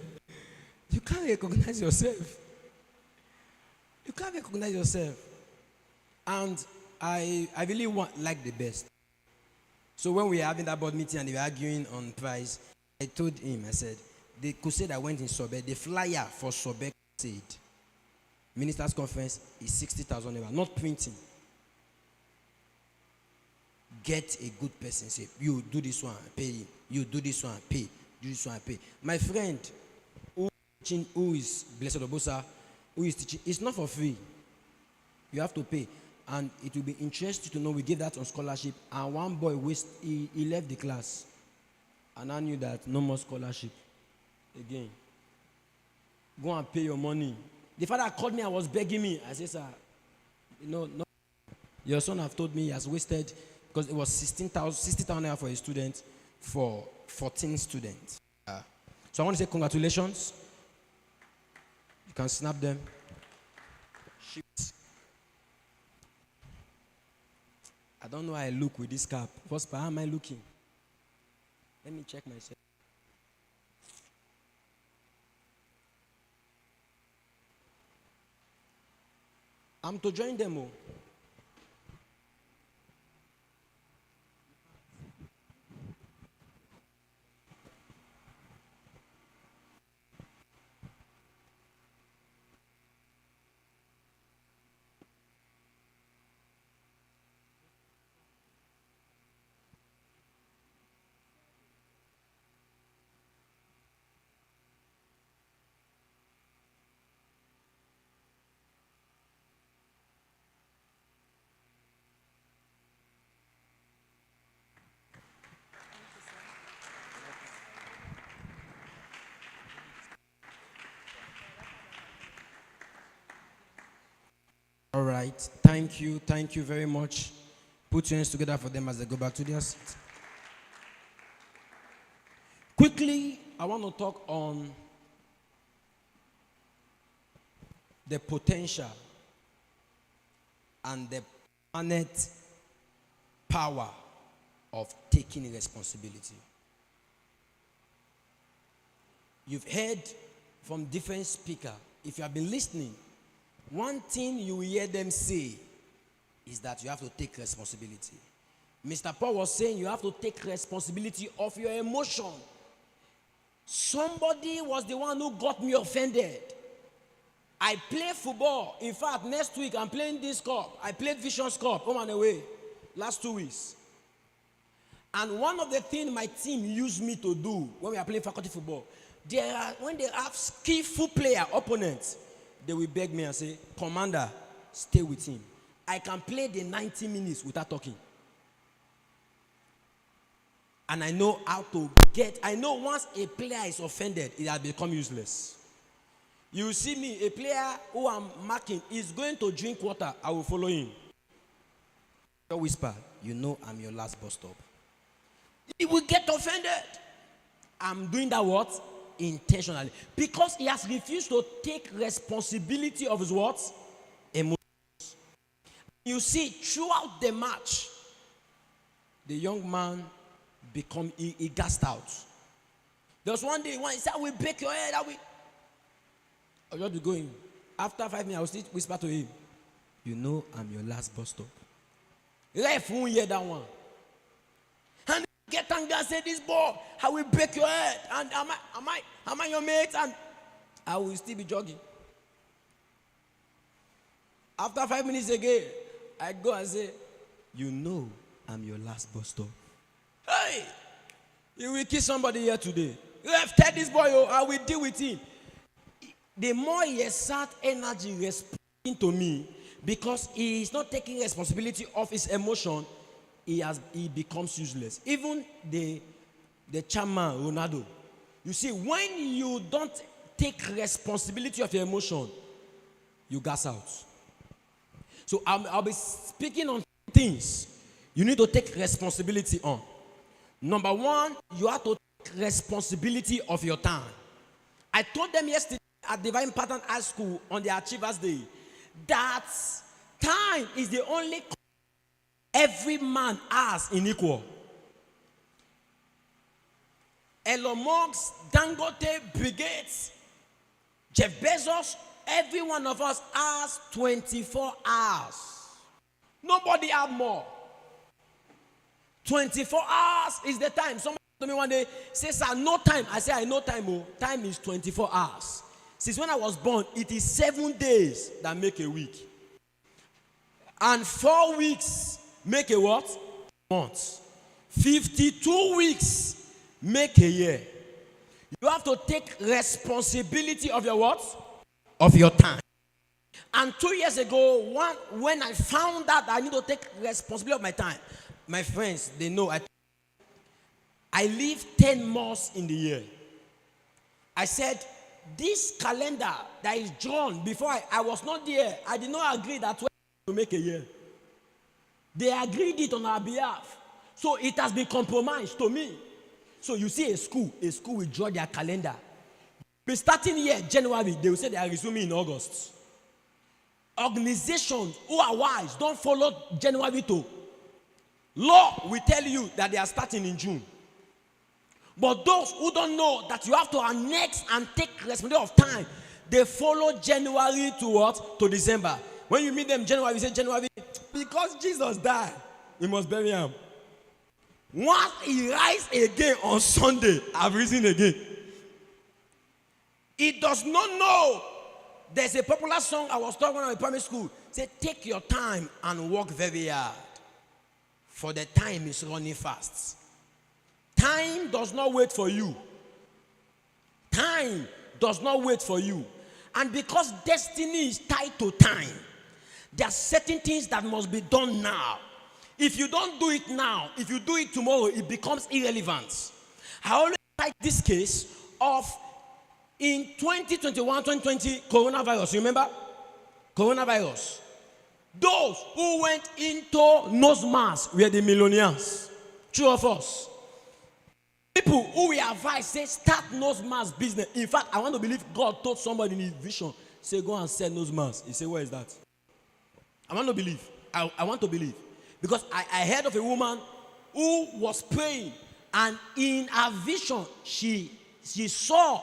You can't recognize yourself. You can't recognize yourself. And I really like the best. So when we were having that board meeting and they were arguing on price, I told him, I said, the crusade I went in Sobe, the flyer for Sobe crusade, Ministers' Conference is 60,000 naira, not printing. Get a good person, say, you do this one, pay him. You do this one, pay. Do this one, pay. My friend, who is Blessed Obosa, who is teaching, it's not for free. You have to pay. And it will be interesting to know we gave that on scholarship. And one boy, he left the class. And I knew that no more scholarship. Again. Go and pay your money. The father called me and was begging me. I said, sir, no. Your son have told me he has wasted, because it was 60,000 naira for a student for 14 students. So I want to say congratulations. You can snap them. Shoot. I don't know how I look with this cap. First, how am I looking? Let me check myself. I'm to join them all. All right. Thank you very much. Put your hands together for them as they go back to their seat. Quickly, I want to talk on the potential and the planet power of taking responsibility. You've heard from different speakers. If you have been listening, one thing you will hear them say is that you have to take responsibility. Mr. Paul was saying you have to take responsibility of your emotion. Somebody was the one who got me offended. I play football. In fact, next week I'm playing this cup. I played Visions Cup home and away last 2 weeks. And one of the things my team used me to do when we are playing faculty football, when they have skillful player opponents, they will beg me and say, Commander, stay with him. I can play the 90 minutes without talking. And I know how to I know once a player is offended, it has become useless. You see me, a player who I'm marking is going to drink water, I will follow him. So whisper, you know I'm your last bus stop. He will get offended. I'm doing that what? Intentionally. Because he has refused to take responsibility of his what? Emotions. You see, throughout the match, the young man he gassed out. There was one day when he said, I will break your head. I'll just be going. After 5 minutes, I will still whisper to him, you know I'm your last bus stop. Ref won't hear that one. And get angry and say, this ball, I will break your head. And am I your mate? And I will still be jogging. After 5 minutes again, I go and say, you know I'm your last bus stop. Hey, you will kill somebody here today. Ref, tell this boy, oh, I will deal with him. The more he exerts energy responding to me, because he is not taking responsibility of his emotion, he becomes useless. Even the chairman, Ronaldo. You see, when you don't take responsibility of your emotion, you gas out. So I'll be speaking on things you need to take responsibility on. Number one, you have to take responsibility of your time. I told them yesterday at Divine Pattern High School on the Achievers Day that time is the only every man has in equal. Elon Musk, Dangote, Bill Gates, Jeff Bezos, every one of us has 24 hours. Nobody has more. 24 hours is the time. Someone told me one day, say, sir, no time. I say, I know time. Oh. Time is 24 hours. Since when I was born, it is 7 days that make a week. And 4 weeks make a what? Month. 52 weeks make a year. You have to take responsibility of your what? Of your time. And 2 years ago, when I found out I need to take responsibility of my time, my friends, they know I live 10 months in the year. I said, this calendar that is drawn before I was not there, I did not agree that to make a year. They agreed it on our behalf. So it has been compromised to me. So you see a school will draw their calendar. But starting here, January, they will say they are resuming in August. Organizations who are wise don't follow January to. Law will tell you that they are starting in June. But those who don't know that you have to annex and take responsibility of time, they follow January to what? To December. When you meet them January, you say January, because Jesus died, we must bury him. Once he rise again on Sunday, I've risen again. He does not know. There's a popular song I was talking about in primary school. Say, take your time and work very hard. For the time is running fast. Time does not wait for you. Time does not wait for you. And because destiny is tied to time, there are certain things that must be done now. If you don't do it now, if you do it tomorrow, it becomes irrelevant. I always cite this case of in 2021, 2020, coronavirus. You remember? Coronavirus. Those who went into nose mask were the millionaires. True of us. People who we advise say start nose mask business. In fact, I want to believe God told somebody in his vision, say go and sell nose mask. He said, where is that? I want to believe. I want to believe. Because I heard of a woman who was praying, and in her vision, she saw,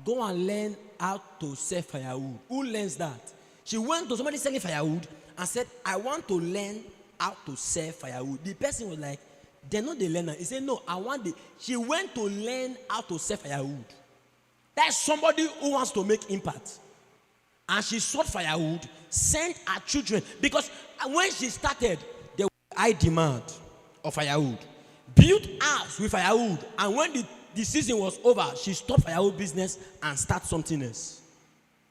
go and learn how to sell firewood. Who learns that? She went to somebody selling firewood and said, I want to learn how to sell firewood. The person was like, they're not the learner. He said, no, I want the. She went to learn how to sell firewood. That's somebody who wants to make impact. And she sold firewood, sent her children, because when she started, there was high demand of firewood. Built house with firewood, and when the season was over, she stopped firewood business and started something else.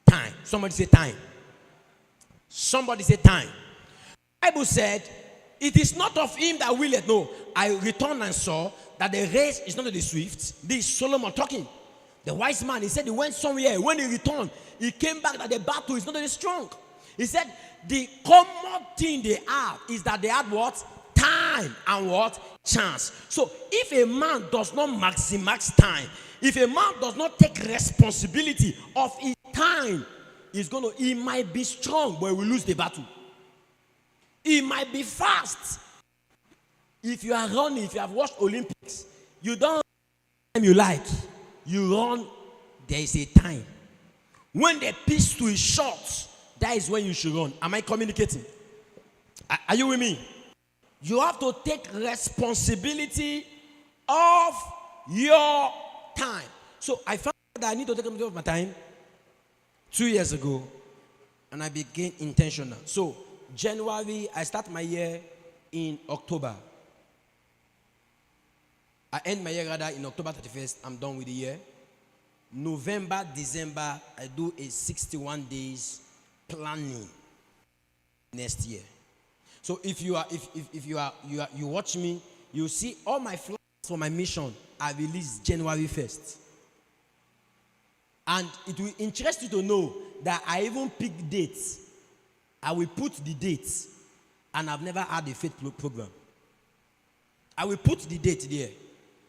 Time. Somebody say time. Somebody say time. The Bible said, it is not of him that willeth. No, I returned and saw that the race is not of the swift. This is Solomon talking. The wise man, he said he went somewhere. When he returned, he came back that the battle is not very strong. He said the common thing they have is that they had what? Time and what? Chance. So if a man does not maximize time, if a man does not take responsibility of his time, he might be strong, but he will lose the battle. He might be fast. If you are running, if you have watched Olympics, you don't time you like. You run, there is a time. When the pistol is short, that is when you should run. Am I communicating? Are you with me? You have to take responsibility of your time. So I found that I need to take control of my time 2 years ago, and I became intentional. So January, I start my year in October. I end my year rather in October 31st. I'm done with the year. November, December, I do a 61 days planning next year. So if you watch me, you see all my flights for my mission are released January 1st. And it will interest you to know that I even pick dates. I will put the dates, and I've never had a faith program. I will put the date there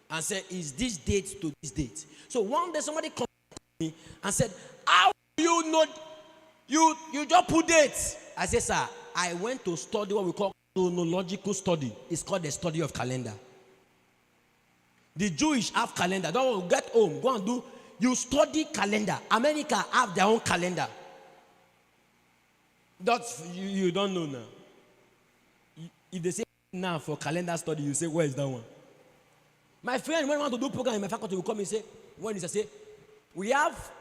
and say, is this date to this date? So one day somebody contacted me and said, how do you know you just put dates? I said, sir, I went to study what we call chronological study. It's called the study of calendar. The Jewish have calendar. Don't get home, go and do. You study calendar. America have their own calendar. That's you don't know now. If they say now for calendar study, you say, where is that one? My friend, when I want to do program in my faculty, will come and say, when is I say, we have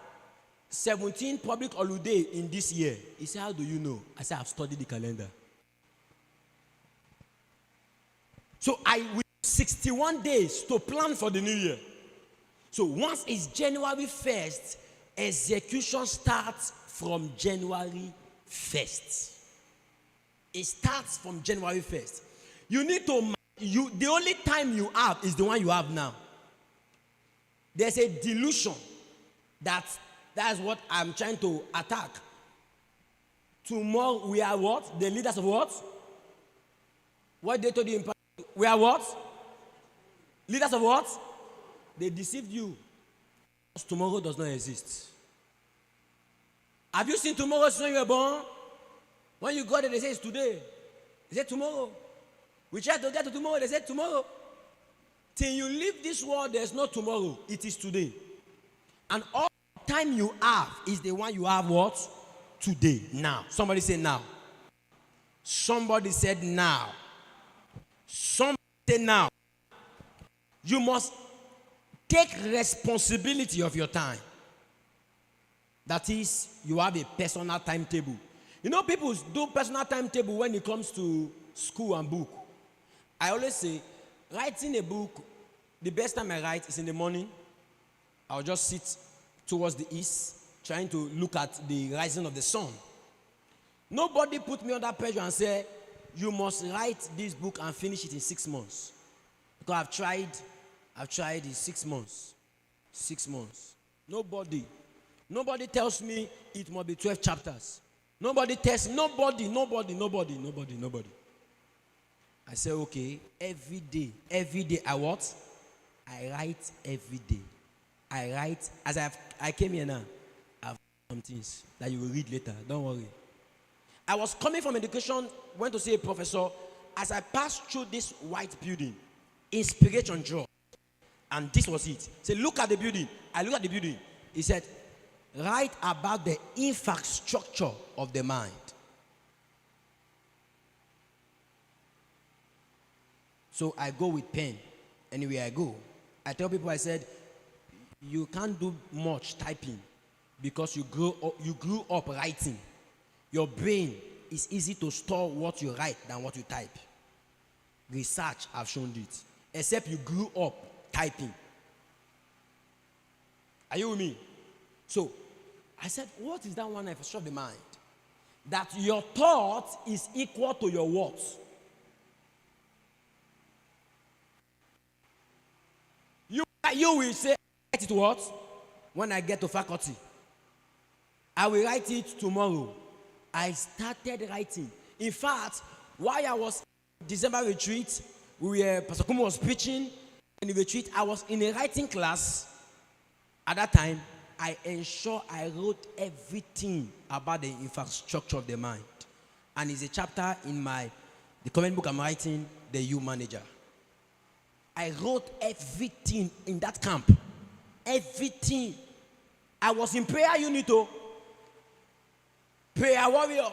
17 public holiday in this year. He said, how do you know? I said, I've studied the calendar. So I will 61 days to plan for the new year. So once it's January 1st, execution starts from January 1st. It starts from January 1st. You need to, the only time you have is the one you have now. There's a delusion that's what I'm trying to attack. Tomorrow we are what? The leaders of what? What they told you in Paris? We are what? Leaders of what? They deceived you. Because tomorrow does not exist. Have you seen tomorrow since you were born? When you got it, they say it's today. They say tomorrow. We try to get to tomorrow, they say tomorrow. Till you leave this world, there's no tomorrow. It is today. And all the time you have is the one you have what? Today. Now. Somebody say now. Somebody said now. Somebody say now. You must take responsibility of your time. That is, you have a personal timetable. You know, people do personal timetable when it comes to school and book. I always say, writing a book, the best time I write is in the morning. I'll just sit towards the east, trying to look at the rising of the sun. Nobody put me under pressure and say, you must write this book and finish it in 6 months. Because I've tried in 6 months. 6 months. Nobody tells me it must be 12 chapters. Nobody tells, nobody. I say, okay, every day I what? I write every day. I write, as I came here now, I've some things that you will read later, don't worry. I was coming from education, went to see a professor. As I passed through this white building, Inspiration draw. And this was it. Say, look at the building. I look at the building. He said, write about the infrastructure of the mind. So I go with pen. Anywhere I go, I tell people, I said, you can't do much typing because you grew up writing. Your brain is easy to store what you write than what you type. Research have shown it. Except you grew up typing. Are you with me? So I said, what is that one infrastructure of the mind? That your thought is equal to your words. You will say, write it what? When I get to faculty. I will write it tomorrow. I started writing. In fact, while I was in December retreat, Pastor Kumo was preaching in the retreat. I was in a writing class. At that time, I ensured I wrote everything about the infrastructure of the mind. And it's a chapter in the comment book I'm writing, The You Manager. I wrote everything in that camp. Everything. I was in prayer unit, prayer warrior.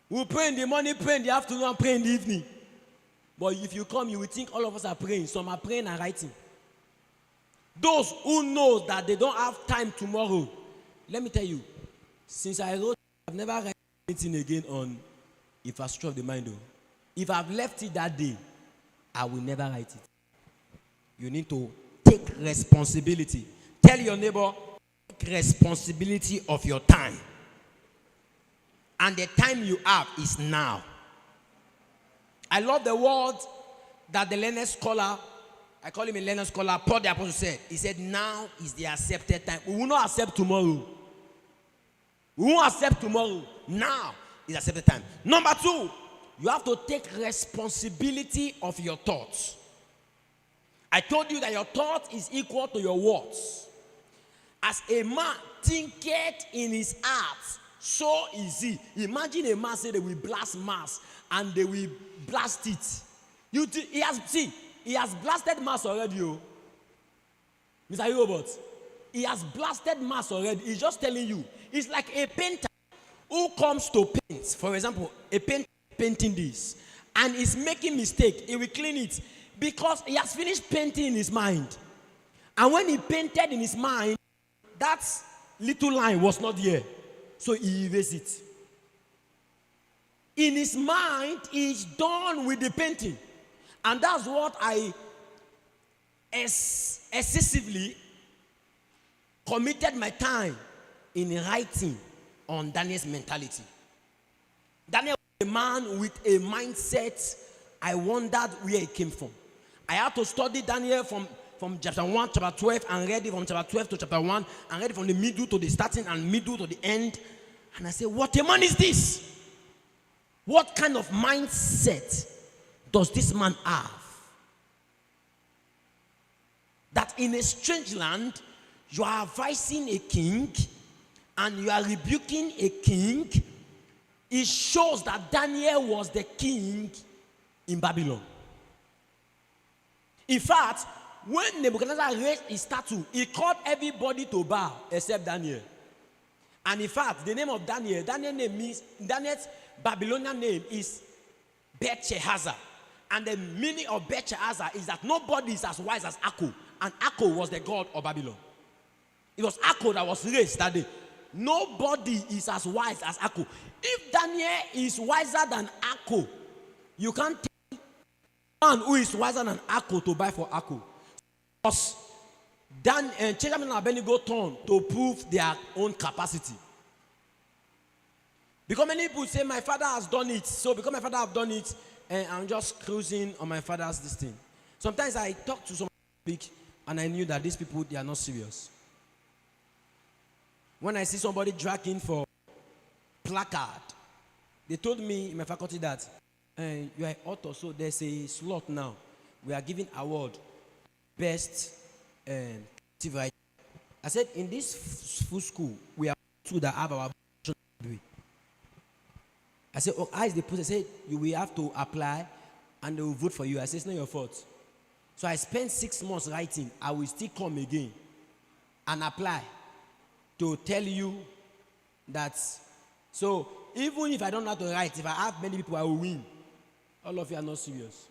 We pray in the morning, pray in the afternoon, and pray in the evening. But if you come, you will think all of us are praying. Some are praying and writing. Those who know that they don't have time tomorrow, let me tell you, since I wrote, I've never written anything again on infrastructure of the mind. If I've left it that day, I will never write it. You need to take responsibility. Tell your neighbor, take responsibility of your time. And the time you have is now. I love the word that the learned scholar, I call him a learned scholar, Paul the Apostle said. He said, now is the accepted time. We will not accept tomorrow. We won't accept tomorrow. Now is accepted time. Number 2, you have to take responsibility of your thoughts. I told you that your thought is equal to your words. As a man thinketh in his heart, so is he. Imagine a man say they will blast Mars and they will blast it. He has blasted Mars already, Mr. Robot. He has blasted Mars already. He's just telling you. It's like a painter who comes to paint. For example, a painter painting this and is making mistake. He will clean it because he has finished painting in his mind. And when he painted in his mind, that little line was not there. So he erased it. In his mind, he's done with the painting. And that's what I excessively committed my time in writing on Daniel's mentality. Daniel was a man with a mindset. I wondered where it came from. I had to study Daniel from chapter 1, chapter 12, and read it from chapter 12 to chapter 1, and read it from the middle to the starting and middle to the end. And I said, what a man is this? What kind of mindset does this man have? That in a strange land, you are advising a king and you are rebuking a king. It shows that Daniel was the king in Babylon. In fact, when Nebuchadnezzar raised his statue, he called everybody to bow except Daniel. And in fact, the name of Daniel's Babylonian name is Belshazzar. And the meaning of Belshazzar is that nobody is as wise as Akko. And Akko was the god of Babylon. It was Akko that was raised that day. Nobody is as wise as Akko. If Daniel is wiser than Akko, you can't tell one who is wiser than Akko to buy for Akko. Because Shadrach and Abednego turned to prove their own capacity. Because many people say, my father has done it. So because my father has done it, I'm just cruising on my father's this thing. Sometimes I talk to someone big and I knew that these people, they are not serious. When I see somebody dragging for placard, they told me in my faculty that you are an author, so there's a slot now. We are giving award best creative writer. I said, in this full school, we are two that have our degree. I said, oh, how is the process? I said, you will have to apply and they will vote for you. I say, it's not your fault. So I spent 6 months writing. I will still come again and apply to tell you that. So even if I don't know how to write, if I have many people, I will win. All of you are not serious.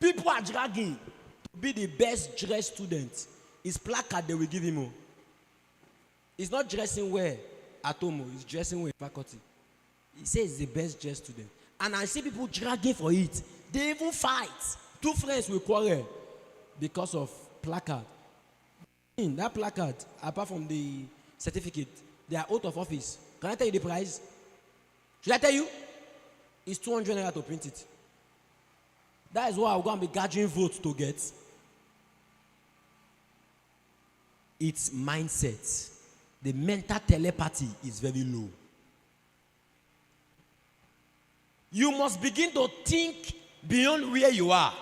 People are dragging to be the best dressed student. His placard they will give him. It's not dressing well at home. It's dressing well in faculty. He says he's the best dressed student. And I see people dragging for it. They even fight. 2 friends will quarrel because of placard. In that placard, apart from the certificate, they are out of office. Can I tell you the price? Should I tell you? It's 200 naira to print it. That is why I'm going to be gathering votes to get. It's mindset. The mental telepathy is very low. You must begin to think beyond where you are.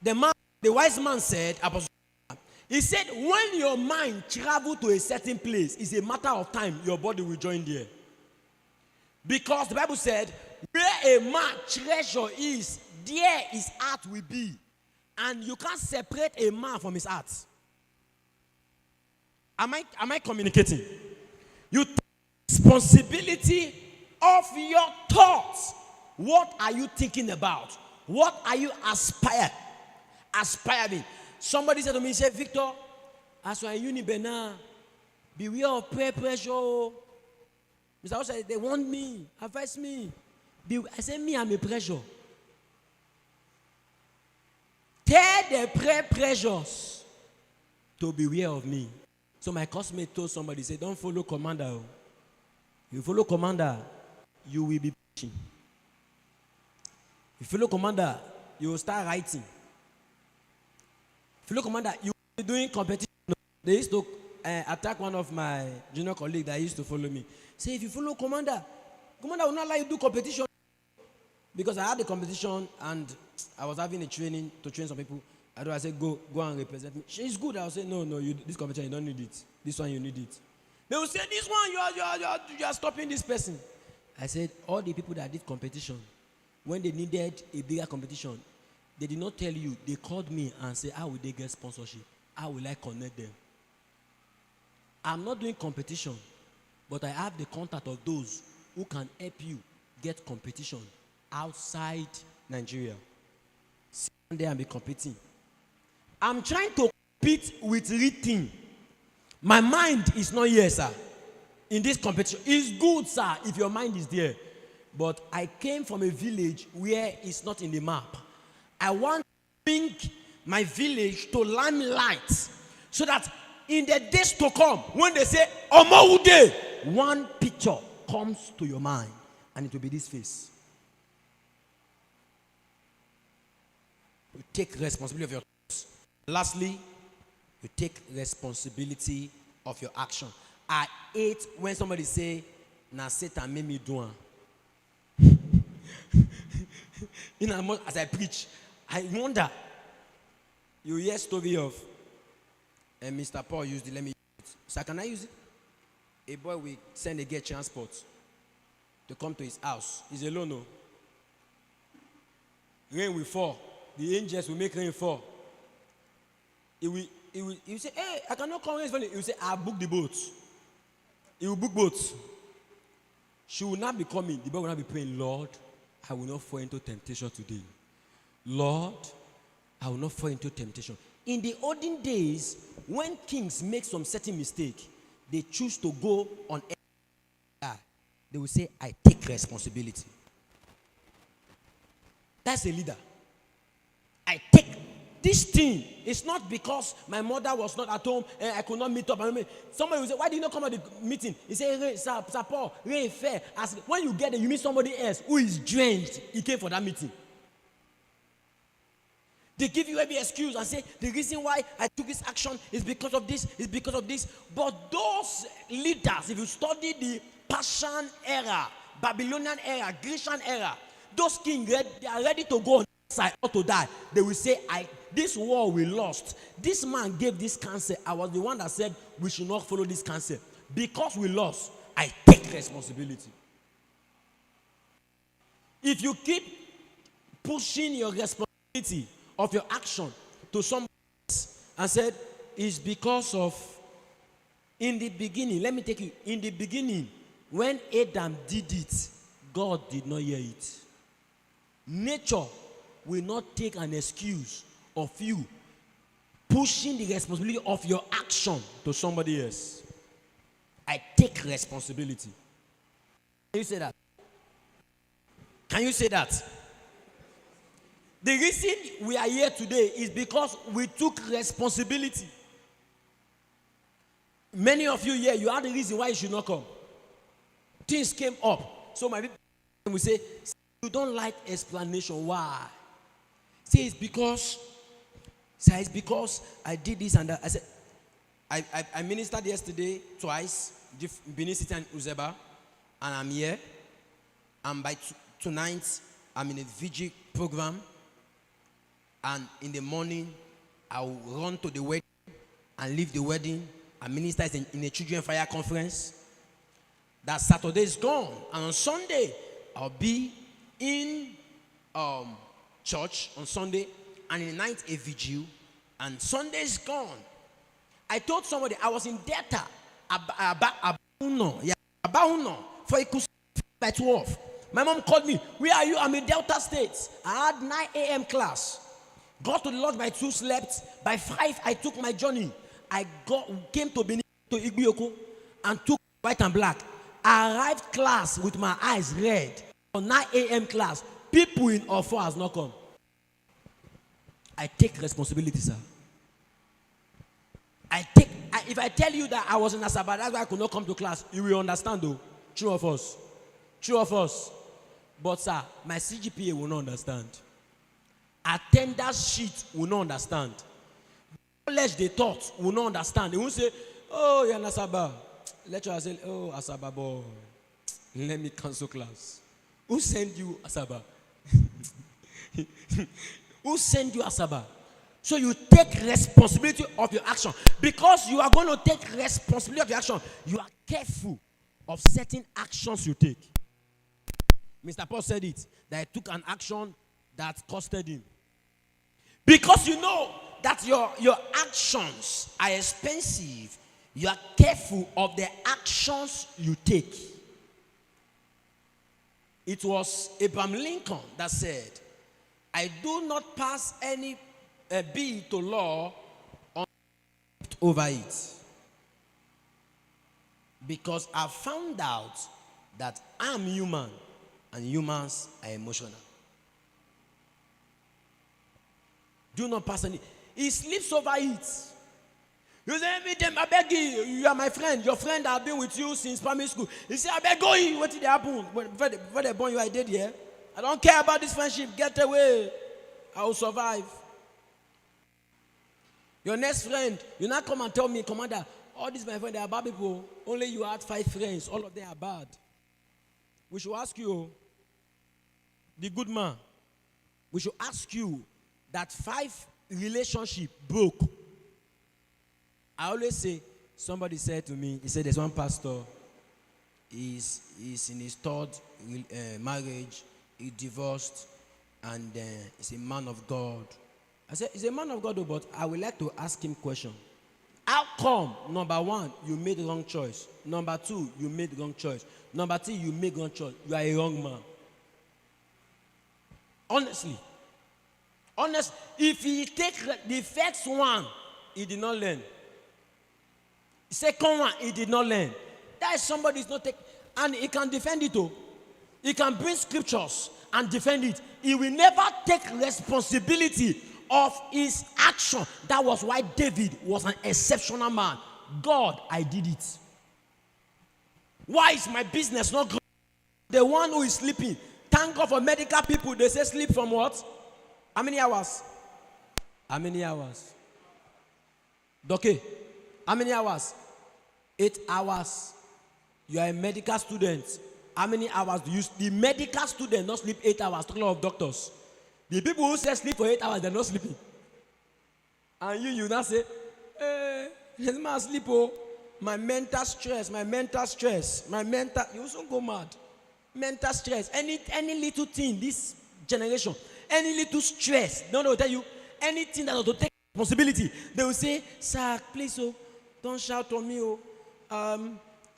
The wise man said, he said, when your mind travels to a certain place, it's a matter of time your body will join there. Because the Bible said, where a man treasure is, there his heart will be. And you can't separate a man from his heart. Am I communicating? You take responsibility of your thoughts. What are you thinking about? What are you aspiring? Somebody said to me, he said, Victor, as we're in uni now, beware of peer pressure. Mr. House said, they want me, advise me. I said, me, I'm a pressure. Tell the peer pressures to beware of me. So my classmate told somebody, say, don't follow commander. You follow commander, you will be preaching. You follow commander, you will start writing. If you look, commander, you will be doing competition. They used to attack one of my junior colleagues that used to follow me. Say, if you follow commander will not allow you to do competition. Because I had a competition and I was having a training to train some people. I said, go and represent me. She's good. I will say, no, this competition, you don't need it. This one, you need it. They will say, this one, you are stopping this person. I said, all the people that did competition, when they needed a bigger competition, they did not tell you. They called me and said, how will they get sponsorship? How will I connect them? I'm not doing competition, but I have the contact of those who can help you get competition outside Nigeria. Sit there and be competing. I'm trying to compete with written. My mind is not here, sir. In this competition, it's good, sir, if your mind is there. But I came from a village where it's not in the map. I want to bring my village to limelight so that in the days to come, when they say Omoude, one picture comes to your mind and it will be this face. You take responsibility of your thoughts. Lastly, you take responsibility of your action. I hate when somebody say, "Na Satan made me do it." As I preach, I wonder. You hear story of Mr. Paul used it. Let me use it. Sir, can I use it? A boy will send a get transport to come to his house. He's alone. No. Rain will fall. The angels will make rain fall. He will say, "Hey, I cannot come." He will say, "I book the boat." He will book boats. She will not be coming. The boy will not be praying, "Lord, I will not fall into temptation today. Lord, I will not fall into temptation." In the olden days, when kings make some certain mistake, they choose to go on air. They will say, "I take responsibility." That's a leader. I take this thing. It's not because my mother was not at home and I could not meet up. Somebody will say, "Why did you not come at the meeting?" He said, Sir Paul, rain fair. When you get there, you meet somebody else who is drenched. He came for that meeting. They give you every excuse and say, "The reason why I took this action is because of this, is because of this." But those leaders, if you study the Persian era, Babylonian era, Grecian era, those kings, they are ready to go on the side or to die. They will say, "This war we lost. This man gave this counsel. I was the one that said we should not follow this counsel. Because we lost, I take responsibility." If you keep pushing your responsibility of your action to someone else and said, it's because of, in the beginning, let me take you, in the beginning, when Adam did it, God did not hear it. Nature will not take an excuse of you pushing the responsibility of your action to somebody else. I take responsibility. Can you say that? Can you say that? The reason we are here today is because we took responsibility. Many of you here, you had the reason why you should not come. Things came up. So my people will say, you don't like explanation. Why? Say it's because I did this and that. I said, I ministered yesterday twice, Benin City and Uzeba, and I'm here. And by tonight, I'm in a VG program. And in the morning, I'll run to the wedding and leave the wedding and minister in a children fire conference. That Saturday is gone. And on Sunday, I'll be in church on Sunday, and in the night a vigil, and Sunday is gone. I told somebody I was in Delta, for a by 12. My mom called me, where are you? I'm in Delta State. I had 9 a.m. class. Got to the Lord by 2, slept. By 5, I took my journey. Came to Benin, to Igbioko, and took white and black. I arrived class with my eyes red. On 9 a.m. class, people in Ofo has not come. I take responsibility, sir. If I tell you that I was in Asaba, that's why I could not come to class, you will understand though. True of us. True of us. But sir, my CGPA will not understand. Attendance sheet will not understand. Knowledge they taught will not understand. They won't say, oh, you're in Asaba. Lecturer say, oh, Asaba boy. Let me cancel class. Who sent you Asaba? Who sent you Asaba? So you take responsibility of your action. Because you are going to take responsibility of your action, you are careful of certain actions you take. Mr. Paul said it, that he took an action that costed him. Because you know that your actions are expensive, you are careful of the actions you take. It was Abraham Lincoln that said, I do not pass any bill to law over it. Because I found out that I'm human and humans are emotional. Do not pass any. He sleeps over it. You say, every time, I beg you are my friend. Your friend I've been with you since primary school. He said, I beg you, what did happen? Before they born you, I did here. I don't care about this friendship. Get away. I will survive. Your next friend, you not come and tell me, Commander, all these my friends, they are bad people. Only you had 5 friends. All of them are bad. We should ask you, the good man, we should ask you that 5 relationships broke. I always say, somebody said to me, he said there's one pastor, he's in his 3rd marriage, he divorced, and he's a man of God. I said, he's a man of God, but I would like to ask him a question. How come, number 1, you made the wrong choice? Number 2, you made the wrong choice. Number 3, you made the wrong choice. You are a wrong man. Honestly, if he take the first one, he did not learn. The second one, he did not learn. That is somebody is not taking, and he can defend it too. He can bring scriptures and defend it. He will never take responsibility of his action. That was why David was an exceptional man. God, I did it. Why is my business not growing? The one who is sleeping. Thank God for medical people. They say sleep from what? How many hours? How many hours? Okay. How many hours? 8 hours. You are a medical student. How many hours do you sleep? The medical student not sleep 8 hours. Talking of doctors. The people who say sleep for 8 hours, they're not sleeping. And you now say, let me sleep. Oh, my mental stress. You also go mad. Mental stress. Any little thing, this generation, any little stress, no, they'll tell you anything that will take responsibility. They will say, sir, please, oh, don't shout on me, oh.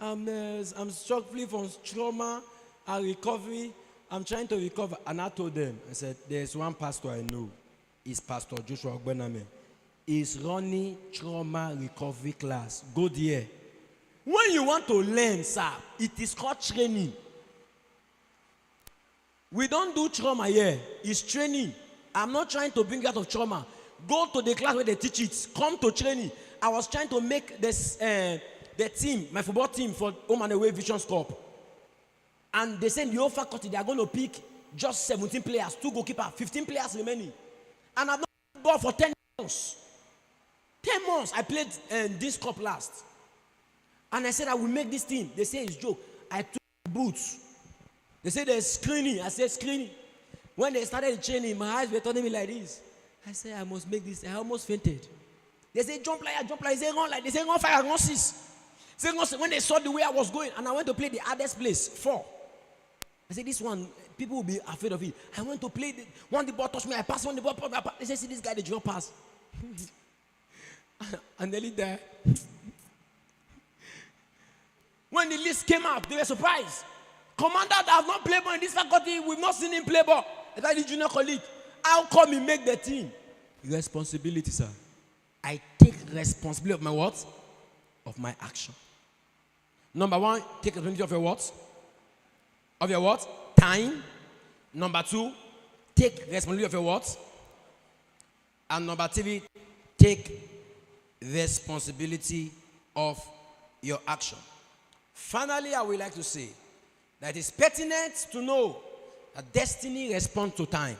I'm struggling from trauma and recovery. I'm trying to recover. And I told them, I said, there's one pastor I know. It's Pastor Joshua Ogbename. He's running trauma recovery class. Go there. When you want to learn, sir, it is called training. We don't do trauma here. It's training. I'm not trying to bring you out of trauma. Go to the class where they teach it. Come to training. I was trying to make this the team, my football team for Home and Away Visions Cup. And they said the whole faculty, they are going to pick just 17 players, 2 goalkeepers, 15 players remaining. And I've not played ball for 10 months. 10 months I played this cup last. And I said I will make this team. They say it's joke. I took boots. They said there's screening. I said screening. When they started the training, my eyes were turning me like this. I said I must make this. I almost fainted. They say jump like. They say run like. They say run 5, run 6. When they saw the way I was going, and I went to play the hardest place, 4. I said, this one, people will be afraid of it. I went to play, when the ball touched me, I passed, when the ball touched me, I passed. They said, see this guy, they don't pass. And nearly there. When the list came out, they were surprised. Commander that have not played ball in this faculty, we've not seen him play ball. I got the junior colleague. How come he make the team? Responsibility, sir. I take responsibility of my what? Of my action. Number 1, take responsibility of your what? Of your what? Time. Number 2, take responsibility of your what? And number 3, take responsibility of your action. Finally, I would like to say that it's pertinent to know that destiny responds to time.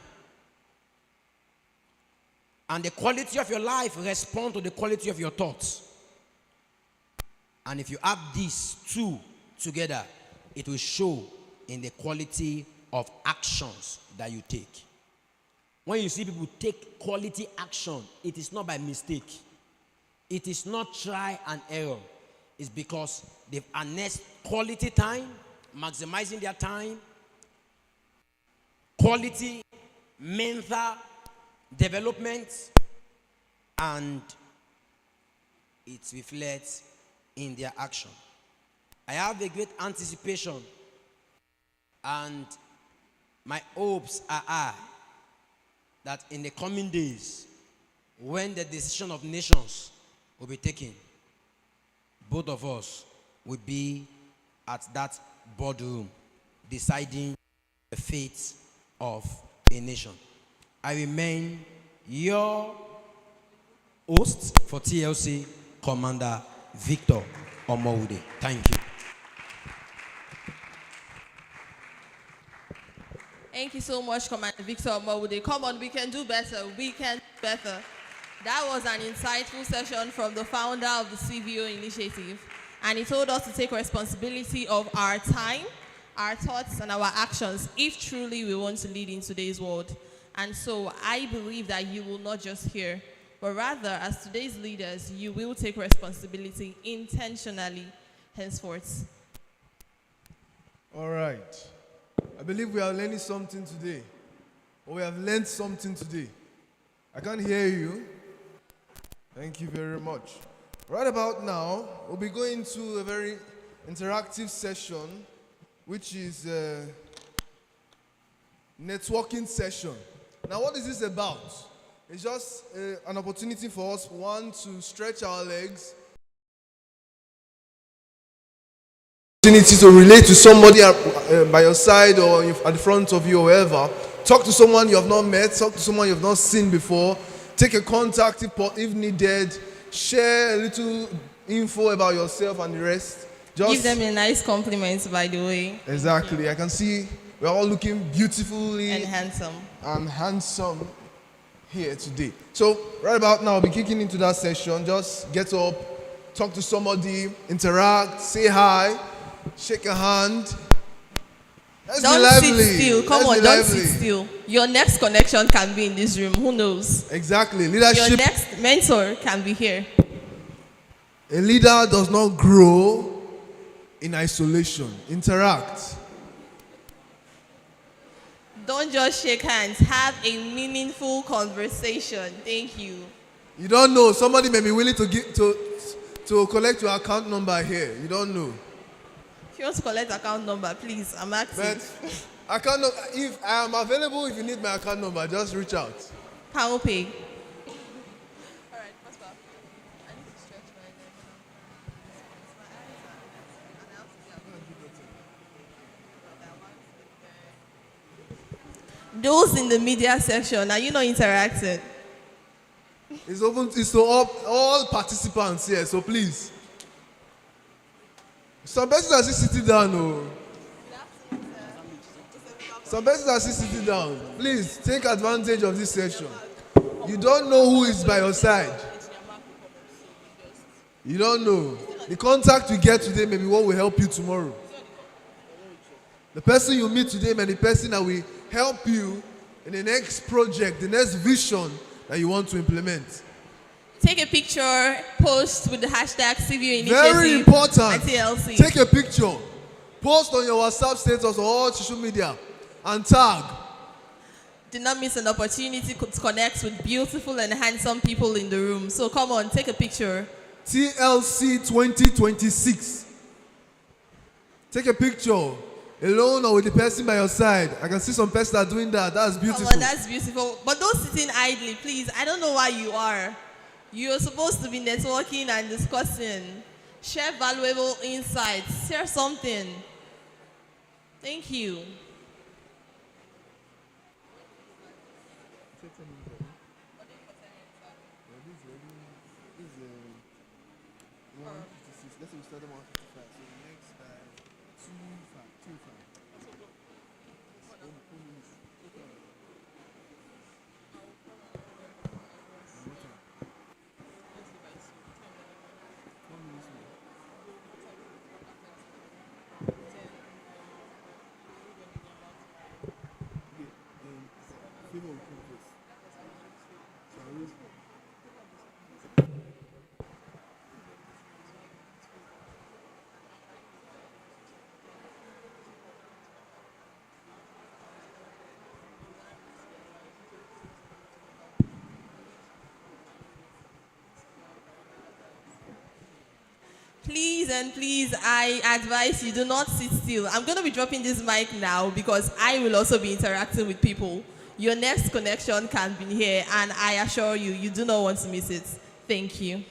And the quality of your life responds to the quality of your thoughts. And if you have these 2 together, it will show in the quality of actions that you take. When you see people take quality action, it is not by mistake. It is not try and error. It's because they've harnessed quality time, maximizing their time, quality mental development, and it reflects in their action. I have a great anticipation, and my hopes are high that in the coming days, when the decision of nations will be taken, both of us will be at that boardroom deciding the fate of a nation. I remain your host for TLC, Commander Victor Omowude. Thank you. Thank you so much, Commander Victor Omowude. Come on, we can do better. We can do better. That was an insightful session from the founder of the CVO Initiative. And he told us to take responsibility of our time, our thoughts, and our actions if truly we want to lead in today's world. And so I believe that you will not just hear, but rather, as today's leaders, you will take responsibility intentionally henceforth. All right. I believe we are learning something today. Or we have learned something today. I can't hear you. Thank you very much. Right about now, we'll be going to a very interactive session, which is a networking session. Now, what is this about? It's just an opportunity for us, one, to stretch our legs, opportunity to relate to somebody by your side or at the front of you or wherever. Talk to someone you have not met, talk to someone you have not seen before, take a contact if needed, share a little info about yourself and the rest. Just give them a nice compliment, by the way. Exactly. I can see we're all looking beautifully and handsome here today. So right about now, I'll be kicking into that session. Just get up, talk to somebody, interact, say hi, shake a hand. Don't sit still. Come on, don't sit still. Your next connection can be in this room. Who knows? Exactly. Leadership. Your next mentor can be here. A leader does not grow in isolation. Interact. Don't just shake hands. Have a meaningful conversation. Thank you. You don't know. Somebody may be willing to collect your account number here. You don't know. If you want to collect account number, please, I'm active. But account number, if I am available, if you need my account number, just reach out. How pay? Those in the media section, are you not interacting? It's open. It's to all participants here. So please. Some persons are still sitting down. Oh. Some persons are still sitting down. Please take advantage of this session. You don't know who is by your side. You don't know. The contact you get today may be what will help you tomorrow. The person you meet today may be the person that will help you in the next project, the next vision that you want to implement. Take a picture, post with the hashtag CVO Initiatives. Very important. And TLC. Take a picture, post on your WhatsApp status or all social media, and tag. Do not miss an opportunity to connect with beautiful and handsome people in the room. So come on, take a picture. TLC 2026. Take a picture, alone or with the person by your side. I can see some persons are doing that. That's beautiful. Come on, that's beautiful. But don't sit in idly, please. I don't know why you are. You're supposed to be networking and discussing. Share valuable insights. Share something. Thank you. Please and please, I advise you do not sit still. I'm going to be dropping this mic now because I will also be interacting with people. Your next connection can be here, and I assure you, you do not want to miss it. Thank you.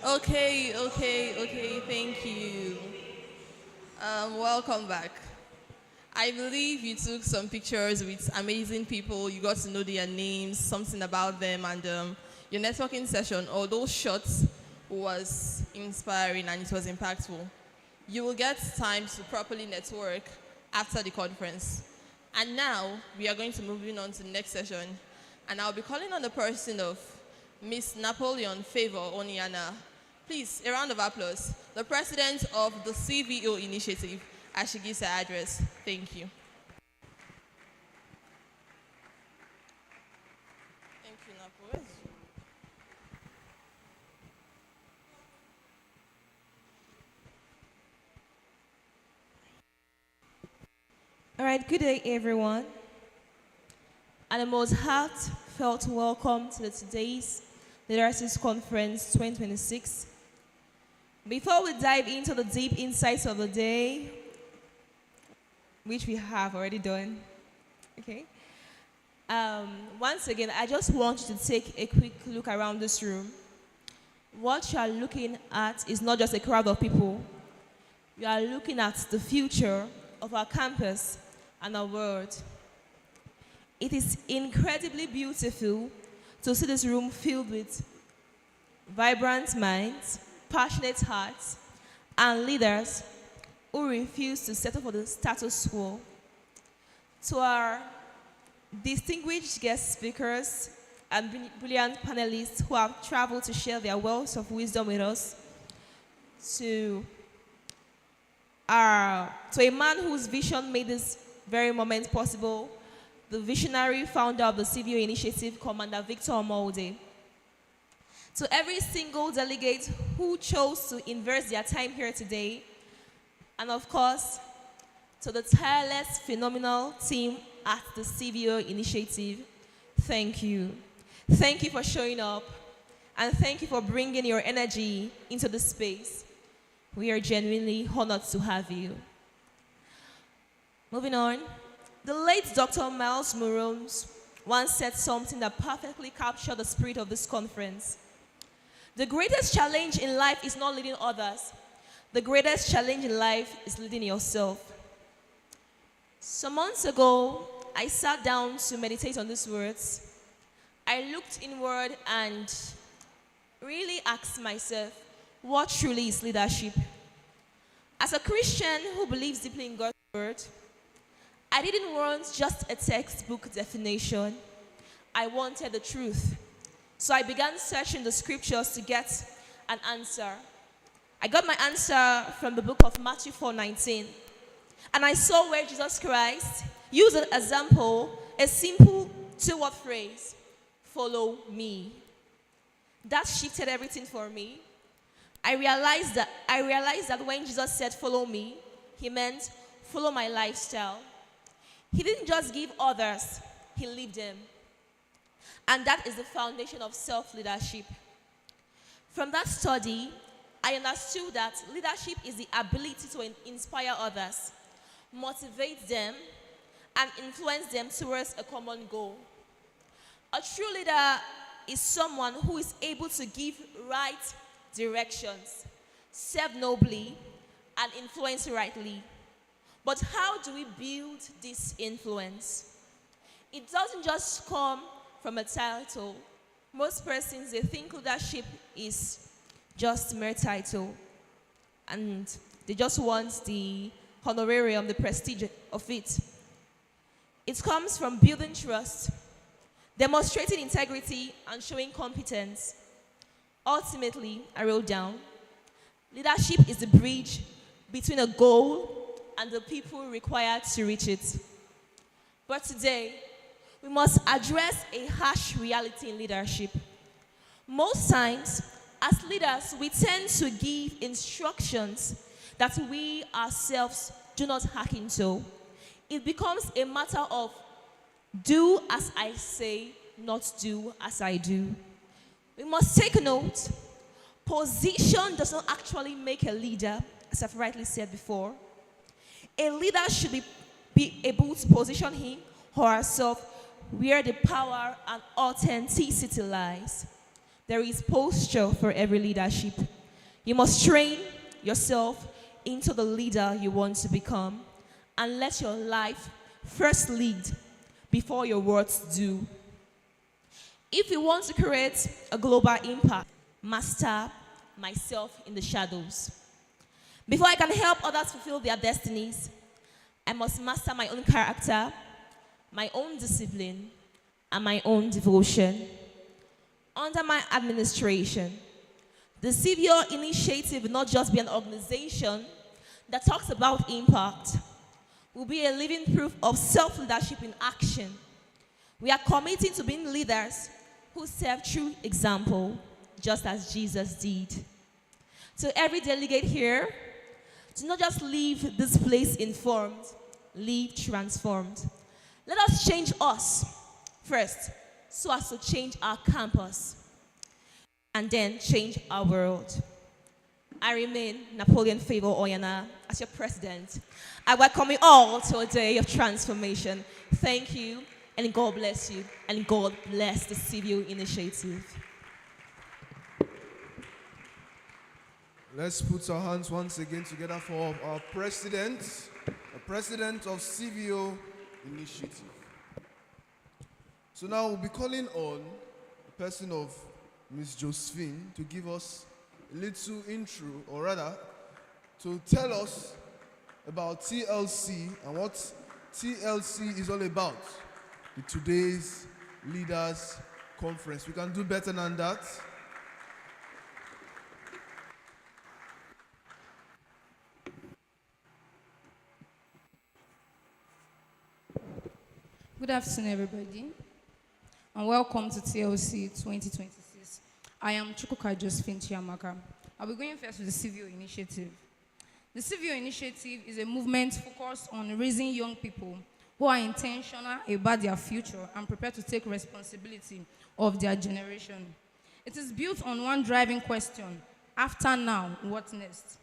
Okay, thank you. Welcome back. I believe you took some pictures with amazing people. You got to know their names, something about them, and your networking session, although short, was inspiring and it was impactful. You will get time to properly network after the conference. And now, we are going to move on to the next session. And I'll be calling on the person of Miss Napoleon Favor Oniana. Please, a round of applause. The president of the CVO Initiative, as she gives her address. Thank you. Thank you, Napo. All right, good day, everyone. And a most heartfelt welcome to today's Literacy Conference 2026. Before we dive into the deep insights of the day, which we have already done, okay? Once again, I just want you to take a quick look around this room. What you are looking at is not just a crowd of people. You are looking at the future of our campus and our world. It is incredibly beautiful to see this room filled with vibrant minds, passionate hearts, and leaders who refuse to settle for the status quo. To our distinguished guest speakers and brilliant panelists who have traveled to share their wealth of wisdom with us, to a man whose vision made this very moment possible, the visionary founder of the CVO Initiative, Commander Victor Omolde. To every single delegate who chose to invest their time here today, and of course, to the tireless, phenomenal team at the CVO Initiative, thank you. Thank you for showing up, and thank you for bringing your energy into the space. We are genuinely honored to have you. Moving on, the late Dr. Miles Muroms once said something that perfectly captured the spirit of this conference. The greatest challenge in life is not leading others. The greatest challenge in life is leading yourself. Some months ago, I sat down to meditate on these words. I looked inward and really asked myself, what truly is leadership? As a Christian who believes deeply in God's word, I didn't want just a textbook definition. I wanted the truth. So I began searching the scriptures to get an answer. I got my answer from the book of Matthew 4:19. And I saw where Jesus Christ used an example, a simple two-word phrase, follow me. That shifted everything for me. I realized that when Jesus said follow me, he meant follow my lifestyle. He didn't just give others, he lived them. And that is the foundation of self-leadership. From that study, I understood that leadership is the ability to inspire others, motivate them, and influence them towards a common goal. A true leader is someone who is able to give right directions, serve nobly, and influence rightly. But how do we build this influence? It doesn't just come from a title. Most persons, they think leadership is just mere title, and they just want the honorarium, the prestige of it. It comes from building trust, demonstrating integrity, and showing competence. Ultimately, I wrote down, leadership is the bridge between a goal and the people required to reach it. But today, we must address a harsh reality in leadership. Most times, as leaders, we tend to give instructions that we ourselves do not hack into. It becomes a matter of do as I say, not do as I do. We must take note. Position does not actually make a leader, as I've rightly said before. A leader should be able to position him or herself where the power and authenticity lies. There is posture for every leadership. You must train yourself into the leader you want to become and let your life first lead before your words do. If you want to create a global impact, master myself in the shadows. Before I can help others fulfill their destinies, I must master my own character, my own discipline, and my own devotion. Under my administration, the CVO Initiative will not just be an organization that talks about impact, will be a living proof of self-leadership in action. We are committing to being leaders who serve through example, just as Jesus did. To every delegate here, do not just leave this place informed, leave transformed. Let us change us first, so as to change our campus, and then change our world. I remain Napoleon Favor Oyana as your president. I welcome you all to a day of transformation. Thank you, and God bless you, and God bless the CVO Initiative. Let's put our hands once again together for our president, the president of CVO Initiative. So now we'll be calling on the person of Ms. Josephine to give us a little intro, or rather, to tell us about TLC and what TLC is all about in today's Leaders Conference. We can do better than that. Good afternoon, everybody, and welcome to TLC 2026. I am Chukwuka Josephine Chiamaka. I'll be going first with the CVO Initiative. The CVO Initiative is a movement focused on raising young people who are intentional about their future and prepared to take responsibility of their generation. It is built on one driving question: after now, what next?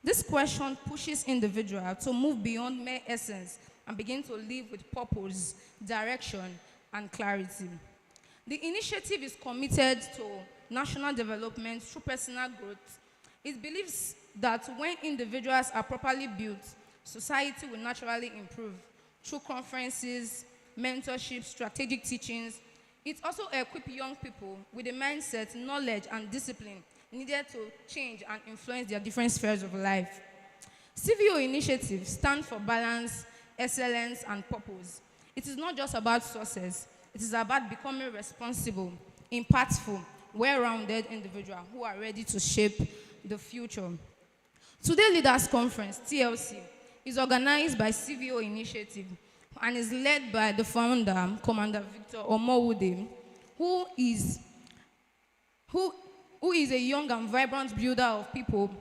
This question pushes individuals to move beyond mere essence and begin to live with purpose, direction, and clarity. The initiative is committed to national development through personal growth. It believes that when individuals are properly built, society will naturally improve through conferences, mentorship, strategic teachings. It also equips young people with the mindset, knowledge, and discipline needed to change and influence their different spheres of life. CVO Initiative stands for balance, excellence, and purpose. It is not just about success. It is about becoming responsible, impactful, well-rounded individuals who are ready to shape the future. Today Leaders Conference, TLC, is organized by CVO Initiative and is led by the founder, Commander Victor Omowude, who is a young and vibrant builder of people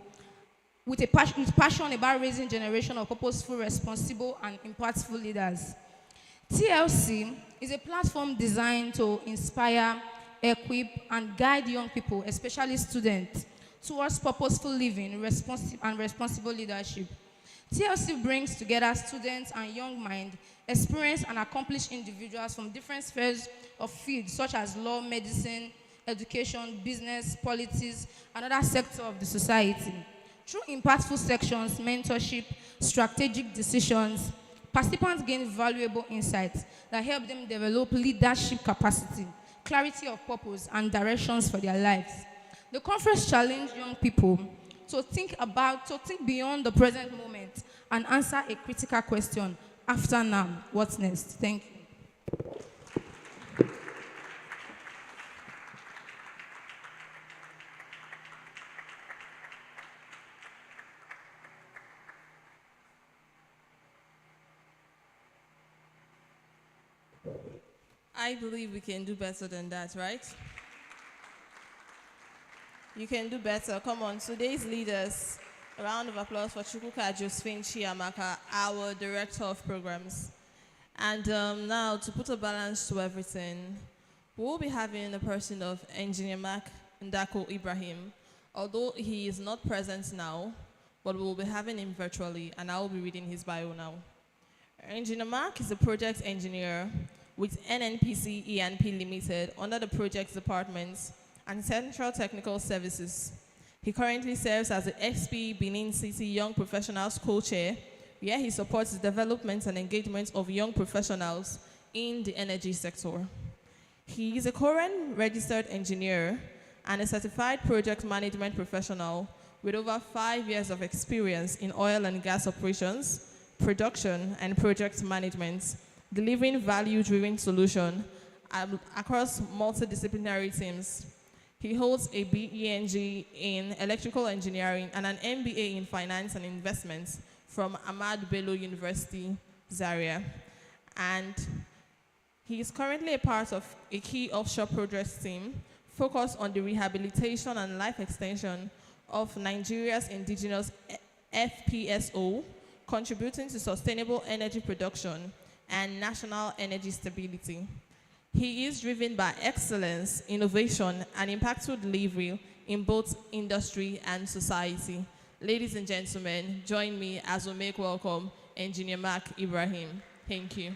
with passion about raising a generation of purposeful, responsible, and impactful leaders. TLC is a platform designed to inspire, equip, and guide young people, especially students, towards purposeful living and responsible leadership. TLC brings together students and young minds, experienced and accomplished individuals from different spheres of fields such as law, medicine, education, business, politics, and other sectors of the society. Through impactful sections, mentorship, strategic decisions, participants gain valuable insights that help them develop leadership capacity, clarity of purpose, and directions for their lives. The conference challenged young people to think beyond the present moment and answer a critical question: after now, what's next? Thank you. I believe we can do better than that, right? You can do better. Come on, today's leaders. A round of applause for Chukwuka Josephine Chiamaka, our Director of Programs. And now, to put a balance to everything, we'll be having the person of Engineer Mark Ndako Ibrahim, although he is not present now, but we'll be having him virtually, and I will be reading his bio now. Engineer Mark is a project engineer with NNPC ENP Limited under the Projects Department and Central Technical Services. He currently serves as the XP Benin City Young Professionals Co-Chair, where he supports the development and engagement of young professionals in the energy sector. He is a current registered engineer and a certified project management professional with over 5 years of experience in oil and gas operations, production, and project management, delivering value-driven solutions across multidisciplinary teams. He holds a BEng in electrical engineering and an MBA in finance and investments from Ahmad Bello University, Zaria. And he is currently a part of a key offshore projects team focused on the rehabilitation and life extension of Nigeria's indigenous FPSO, contributing to sustainable energy production and national energy stability. He is driven by excellence, innovation, and impactful delivery in both industry and society. Ladies and gentlemen, join me as we make welcome Engineer Mark Ibrahim. Thank you.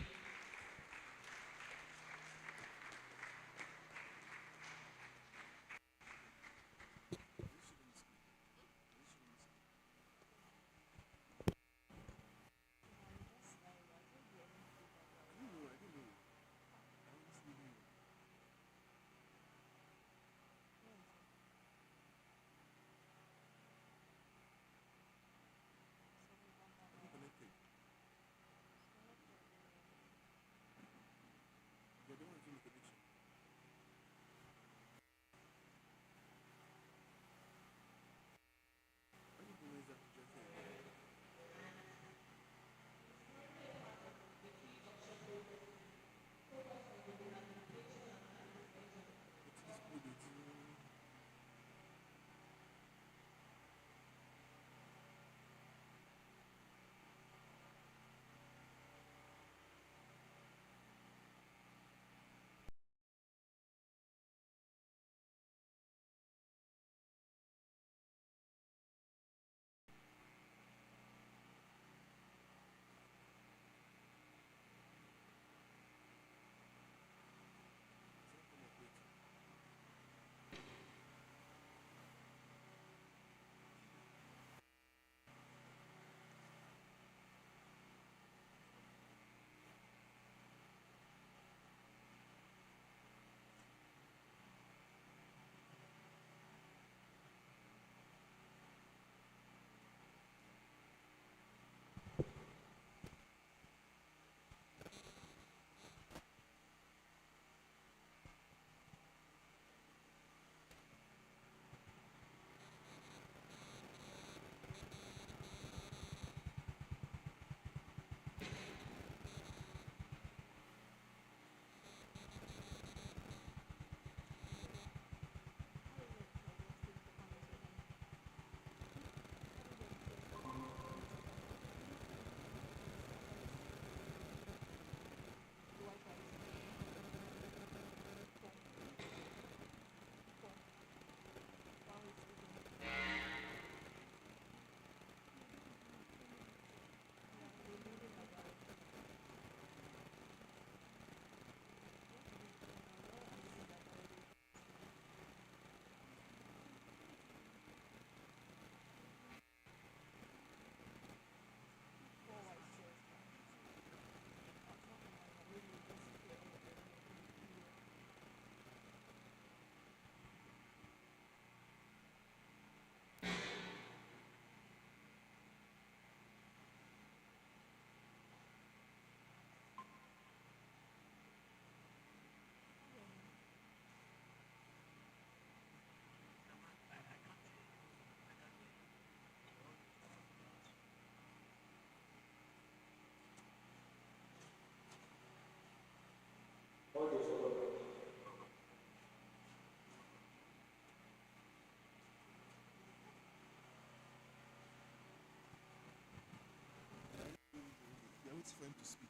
For him to speak.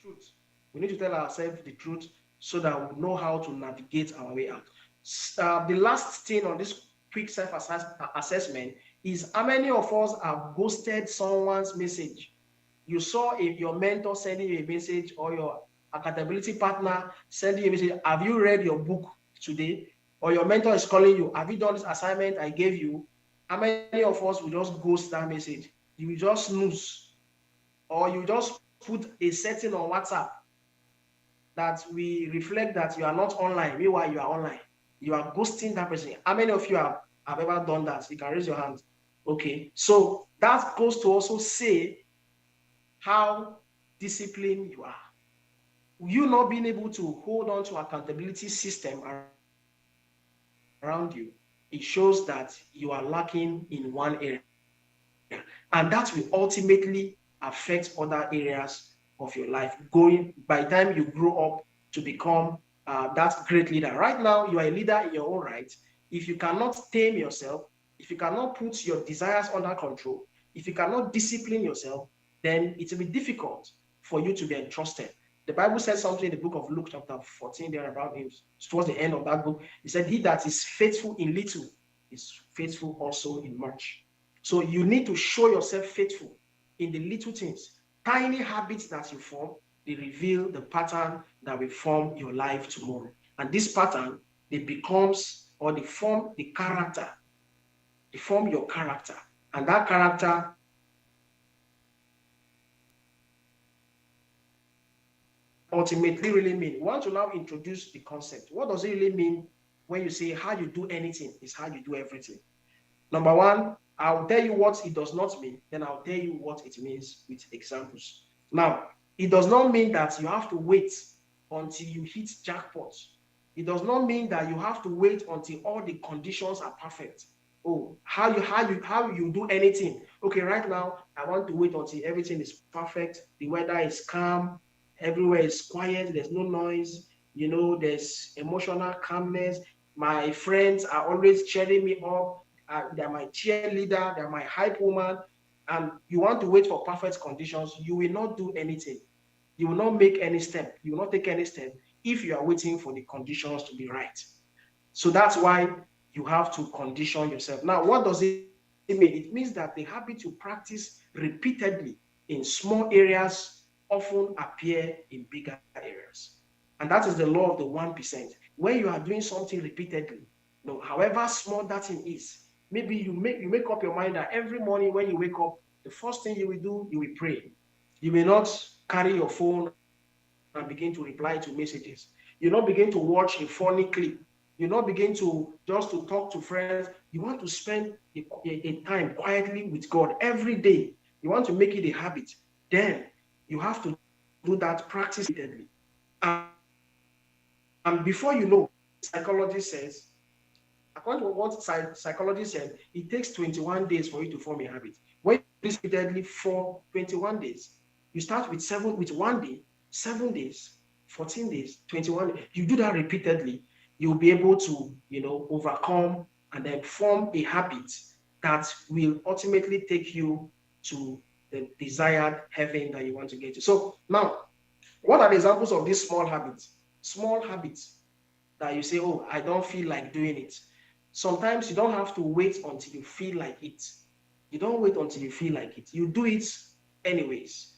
truth. We need to tell ourselves the truth so that we know how to navigate our way out. The last thing on this quick self-assessment is how many of us have ghosted someone's message. You saw if your mentor sending you a message or your accountability partner sending you a message, have you read your book today? Or your mentor is calling you, have you done this assignment I gave you? How many of us will just ghost that message? You will just snooze, or you just put a setting on WhatsApp that we reflect that you are not online, meanwhile you are online. You are ghosting that person. How many of you have ever done that? You can raise your hand. Okay, so that goes to also say how disciplined you are. You not being able to hold on to accountability system around you, it shows that you are lacking in one area. And that will ultimately affect other areas of your life. Going by the time you grow up to become that great leader. Right now, you are a leader in your own right. If you cannot tame yourself, if you cannot put your desires under control, if you cannot discipline yourself, then it will be difficult for you to be entrusted. The Bible says something in the book of Luke, chapter 14, there about him. Towards the end of that book, he said, he that is faithful in little is faithful also in much. So you need to show yourself faithful in the little things. Tiny habits that you form, they reveal the pattern that will form your life tomorrow. And this pattern, it becomes, or they form the character. They form your character. And that character ultimately really mean. We want to now introduce the concept. What does it really mean when you say how you do anything is how you do everything? Number one, I'll tell you what it does not mean, then I'll tell you what it means with examples. Now, it does not mean that you have to wait until you hit jackpot. It does not mean that you have to wait until all the conditions are perfect. Oh, how you do anything? Okay, right now I want to wait until everything is perfect. The weather is calm, everywhere is quiet, there's no noise, there's emotional calmness. My friends are always cheering me up. They're my cheerleader, they're my hype woman. And you want to wait for perfect conditions, you will not do anything. You will not make any step. You will not take any step if you are waiting for the conditions to be right. So that's why you have to condition yourself. Now, what does it mean? It means that the habit you practice repeatedly in small areas often appear in bigger areas. And that is the law of the 1%. When you are doing something repeatedly, however small that thing is, maybe you make up your mind that every morning when you wake up, the first thing you will do, you will pray. You may not carry your phone and begin to reply to messages. You not begin to watch a funny clip. You not begin to just to talk to friends. You want to spend a time quietly with God every day. You want to make it a habit. Then you have to do that practice repeatedly. And before you know, psychology says, according to what psychology said, it takes 21 days for you to form a habit. When you do this repeatedly for 21 days, you start with 1 day, 7 days, 14 days, 21 days. You do that repeatedly, you'll be able to, overcome and then form a habit that will ultimately take you to the desired heaven that you want to get to. So now, what are the examples of these small habits? Small habits that you say, oh, I don't feel like doing it. Sometimes you don't have to wait until you feel like it. You don't wait until you feel like it. You do it anyways.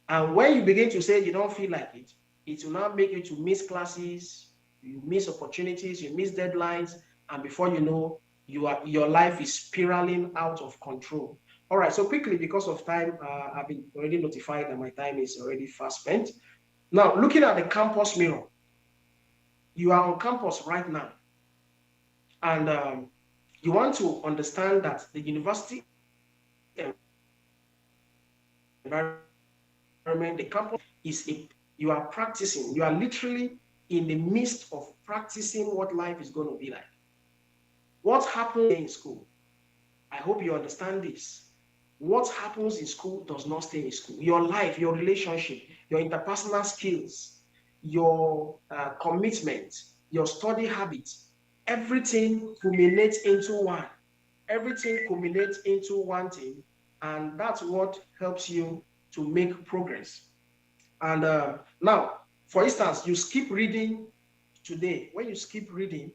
And when you begin to say you don't feel like it, it will now make you to miss classes, you miss opportunities, you miss deadlines, and before you know, your life is spiraling out of control. All right, so quickly, because of time, I've been already notified that my time is already fast spent. Now, looking at the campus mirror, you are on campus right now, and you want to understand that the university environment, the campus you are practicing, you are literally in the midst of practicing what life is going to be like. What happens in school? I hope you understand this. What happens in school does not stay in school. Your life, your relationship, your interpersonal skills, your commitment, your study habits, everything culminates into one. Everything culminates into one thing, and that's what helps you to make progress. And now, for instance, you skip reading today. When you skip reading,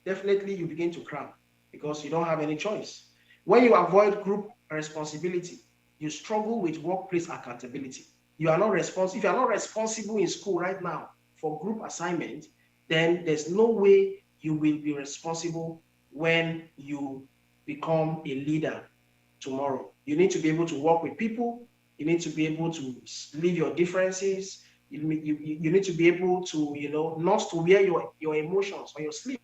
definitely you begin to cram because you don't have any choice. When you avoid group responsibility, you struggle with workplace accountability. You are not responsible. If you are not responsible in school right now for group assignment, then there's no way you will be responsible when you become a leader tomorrow. You need to be able to work with people. You need to be able to leave your differences. You need to be able to, not to wear your emotions on your sleeve.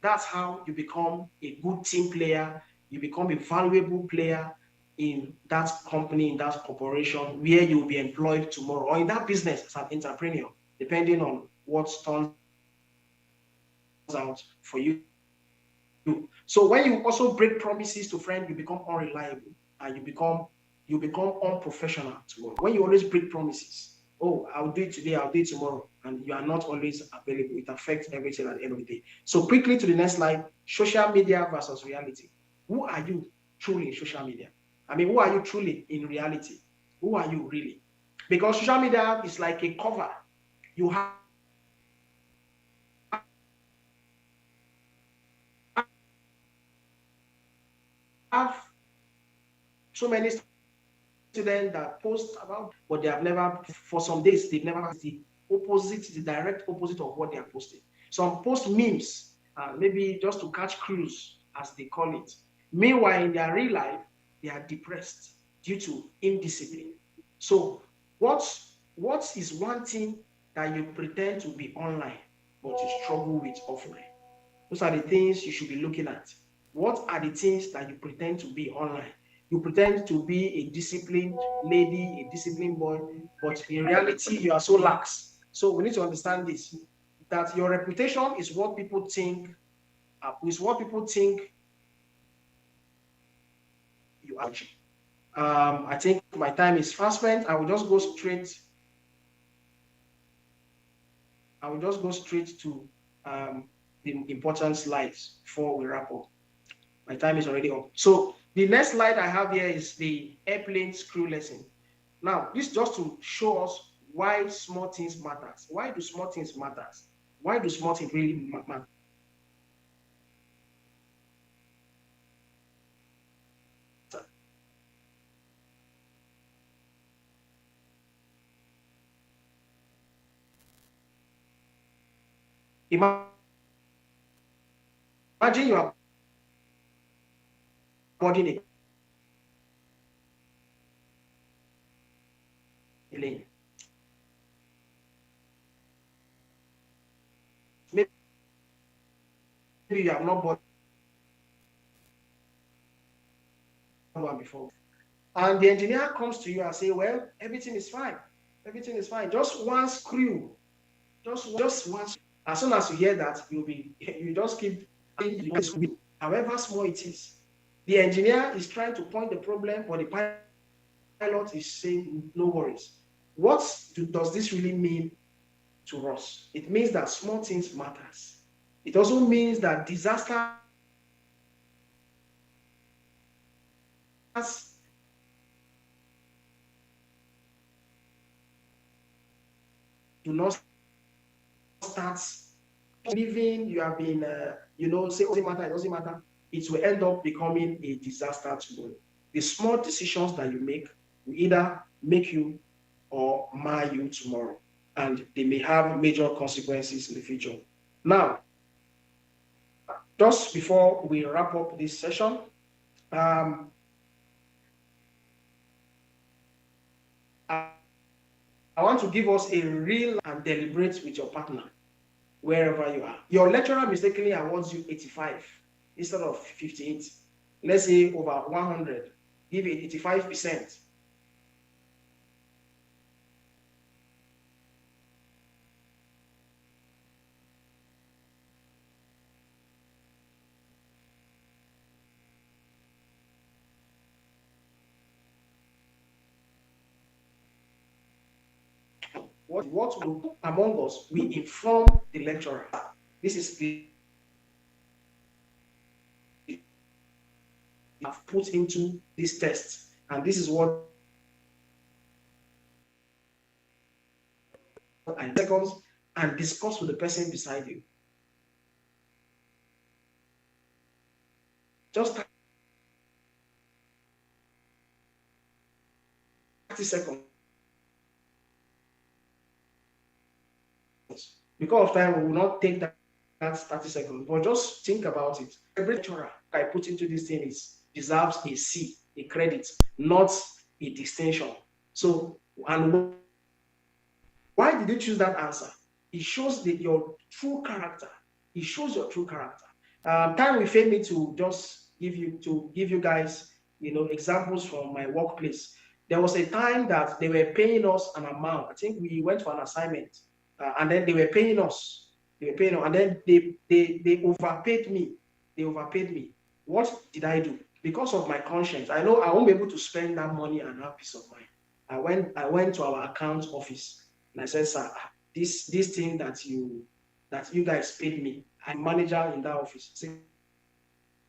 That's how you become a good team player. You become a valuable player in that company, in that corporation where you'll be employed tomorrow, or in that business as an entrepreneur, depending on what turns out for you. So when you also break promises to friends, you become unreliable and you become unprofessional tomorrow. When you always break promises, oh, I'll do it today, I'll do it tomorrow, and you are not always available, it affects everything at the end of the day. So quickly to the next slide: social media versus reality. Who are you truly in social media? I mean, who are you truly in reality? Who are you really? Because social media is like a cover. You have so many students that post about, but they have never, for some days, they've never the direct opposite of what they are posting. Some post memes, maybe just to catch crews, as they call it. Meanwhile, in their real life, they are depressed due to indiscipline. So, what is one thing that you pretend to be online, but you struggle with offline? Those are the things you should be looking at. What are the things that you pretend to be online? You pretend to be a disciplined lady, a disciplined boy, but in reality, you are so lax. So we need to understand this, that your reputation is what people think you are. I think my time is fast spent. I will just go straight to the important slides before we wrap up. My time is already up. So the next slide I have here is the airplane screw lesson. Now, this just to show us why small things matters. Why do small things matters? Why do small things really matter? Imagine you are boarding a plane. Maybe you have not bought one before. And the engineer comes to you and say, well, everything is fine. Everything is fine. Just one screw. Just one. As soon as you hear that, you just keep, however small it is. The engineer is trying to point the problem, but the pilot is saying, no worries. What does this really mean to us? It means that small things matters. It also means that disasters do not start living. You have been, say, oh, it doesn't matter. It will end up becoming a disaster tomorrow. The small decisions that you make will either make you or mar you tomorrow, and they may have major consequences in the future. Now, just before we wrap up this session, um, I want to give us a real and deliberate with your partner, wherever you are. Your lecturer mistakenly awards you 85 instead of 58. Let's say over 100. Give it 85%. What will among us, we inform the lecturer. This is the have put into this test, and this is what and seconds and discuss with the person beside you. Just 30 seconds. Because of time, we will not take that 30 seconds, but just think about it. Every lecturer I put into this thing deserves a C, a credit, not a distinction. So, and why did you choose that answer? It shows your true character. It shows your true character. Time will fail me to just give you guys, examples from my workplace. There was a time that they were paying us an amount. I think we went for an assignment, and then they were paying us. And then they overpaid me. They overpaid me. What did I do? Because of my conscience, I know I won't be able to spend that money and have peace of mind. I went to our account office and I said, sir, this thing that you guys paid me, I'm manager in that office. Say,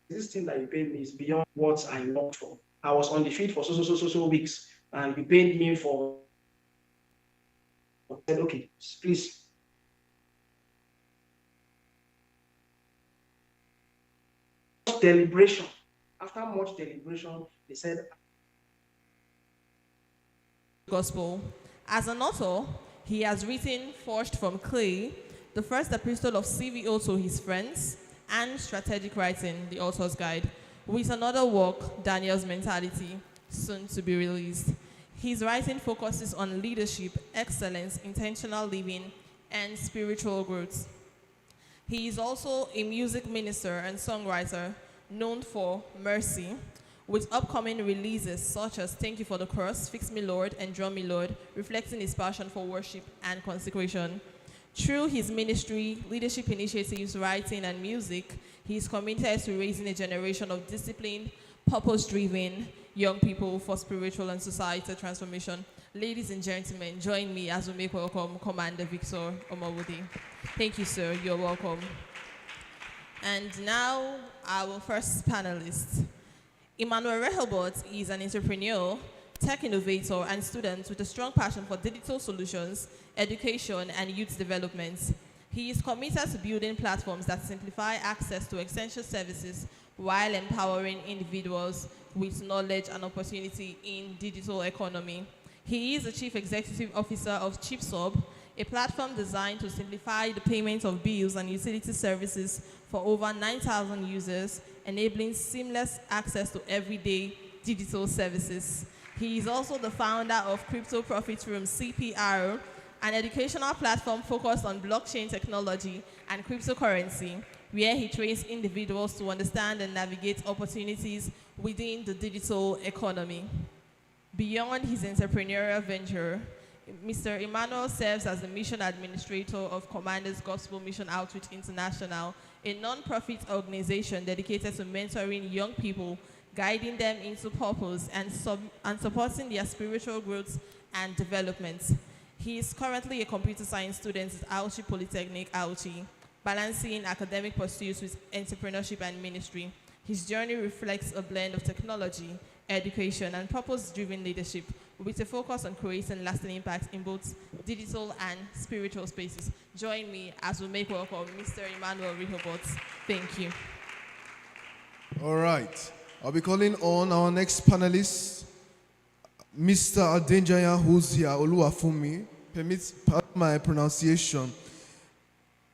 this thing that you paid me is beyond what I worked for. I was on the field for so weeks, and you paid me for. I said, okay, please. Deliberation. After much deliberation, they said, Gospel. As an author, he has written Forged from Clay, the first epistle of CVO to his friends, and Strategic Writing, the author's guide, with another work, Daniel's Mentality, soon to be released. His writing focuses on leadership, excellence, intentional living, and spiritual growth. He is also a music minister and songwriter known for Mercy, with upcoming releases such as Thank You for the Cross, Fix Me Lord, and Draw Me Lord, reflecting his passion for worship and consecration. Through his ministry, leadership initiatives, writing, and music, he is committed to raising a generation of disciplined, purpose-driven young people for spiritual and societal transformation. Ladies and gentlemen, join me as we make welcome Commander Victor Omowodi. Thank you, sir. You're welcome. And now, our first panelist. Emmanuel Rehoboth is an entrepreneur, tech innovator, and student with a strong passion for digital solutions, education, and youth development. He is committed to building platforms that simplify access to essential services while empowering individuals with knowledge and opportunity in digital economy. He is the Chief Executive Officer of ChipSub, a platform designed to simplify the payment of bills and utility services for over 9,000 users, enabling seamless access to everyday digital services. He is also the founder of Crypto Profit Room CPR, an educational platform focused on blockchain technology and cryptocurrency, where he trains individuals to understand and navigate opportunities within the digital economy. Beyond his entrepreneurial venture, Mr. Emmanuel serves as the mission administrator of Commanders Gospel Mission Outreach International, a non-profit organization dedicated to mentoring young people, guiding them into purpose, and supporting their spiritual growth and development. He is currently a computer science student at Auchi Polytechnic, Auchi, balancing academic pursuits with entrepreneurship and ministry. His journey reflects a blend of technology, education, and purpose-driven leadership, with a focus on creating lasting impact in both digital and spiritual spaces. Join me as we make welcome Mr. Emmanuel Rehoboth. Thank you. All right. I'll be calling on our next panelist, Mr. Adenjaya Hosea Oluwafumi. Permit my pronunciation.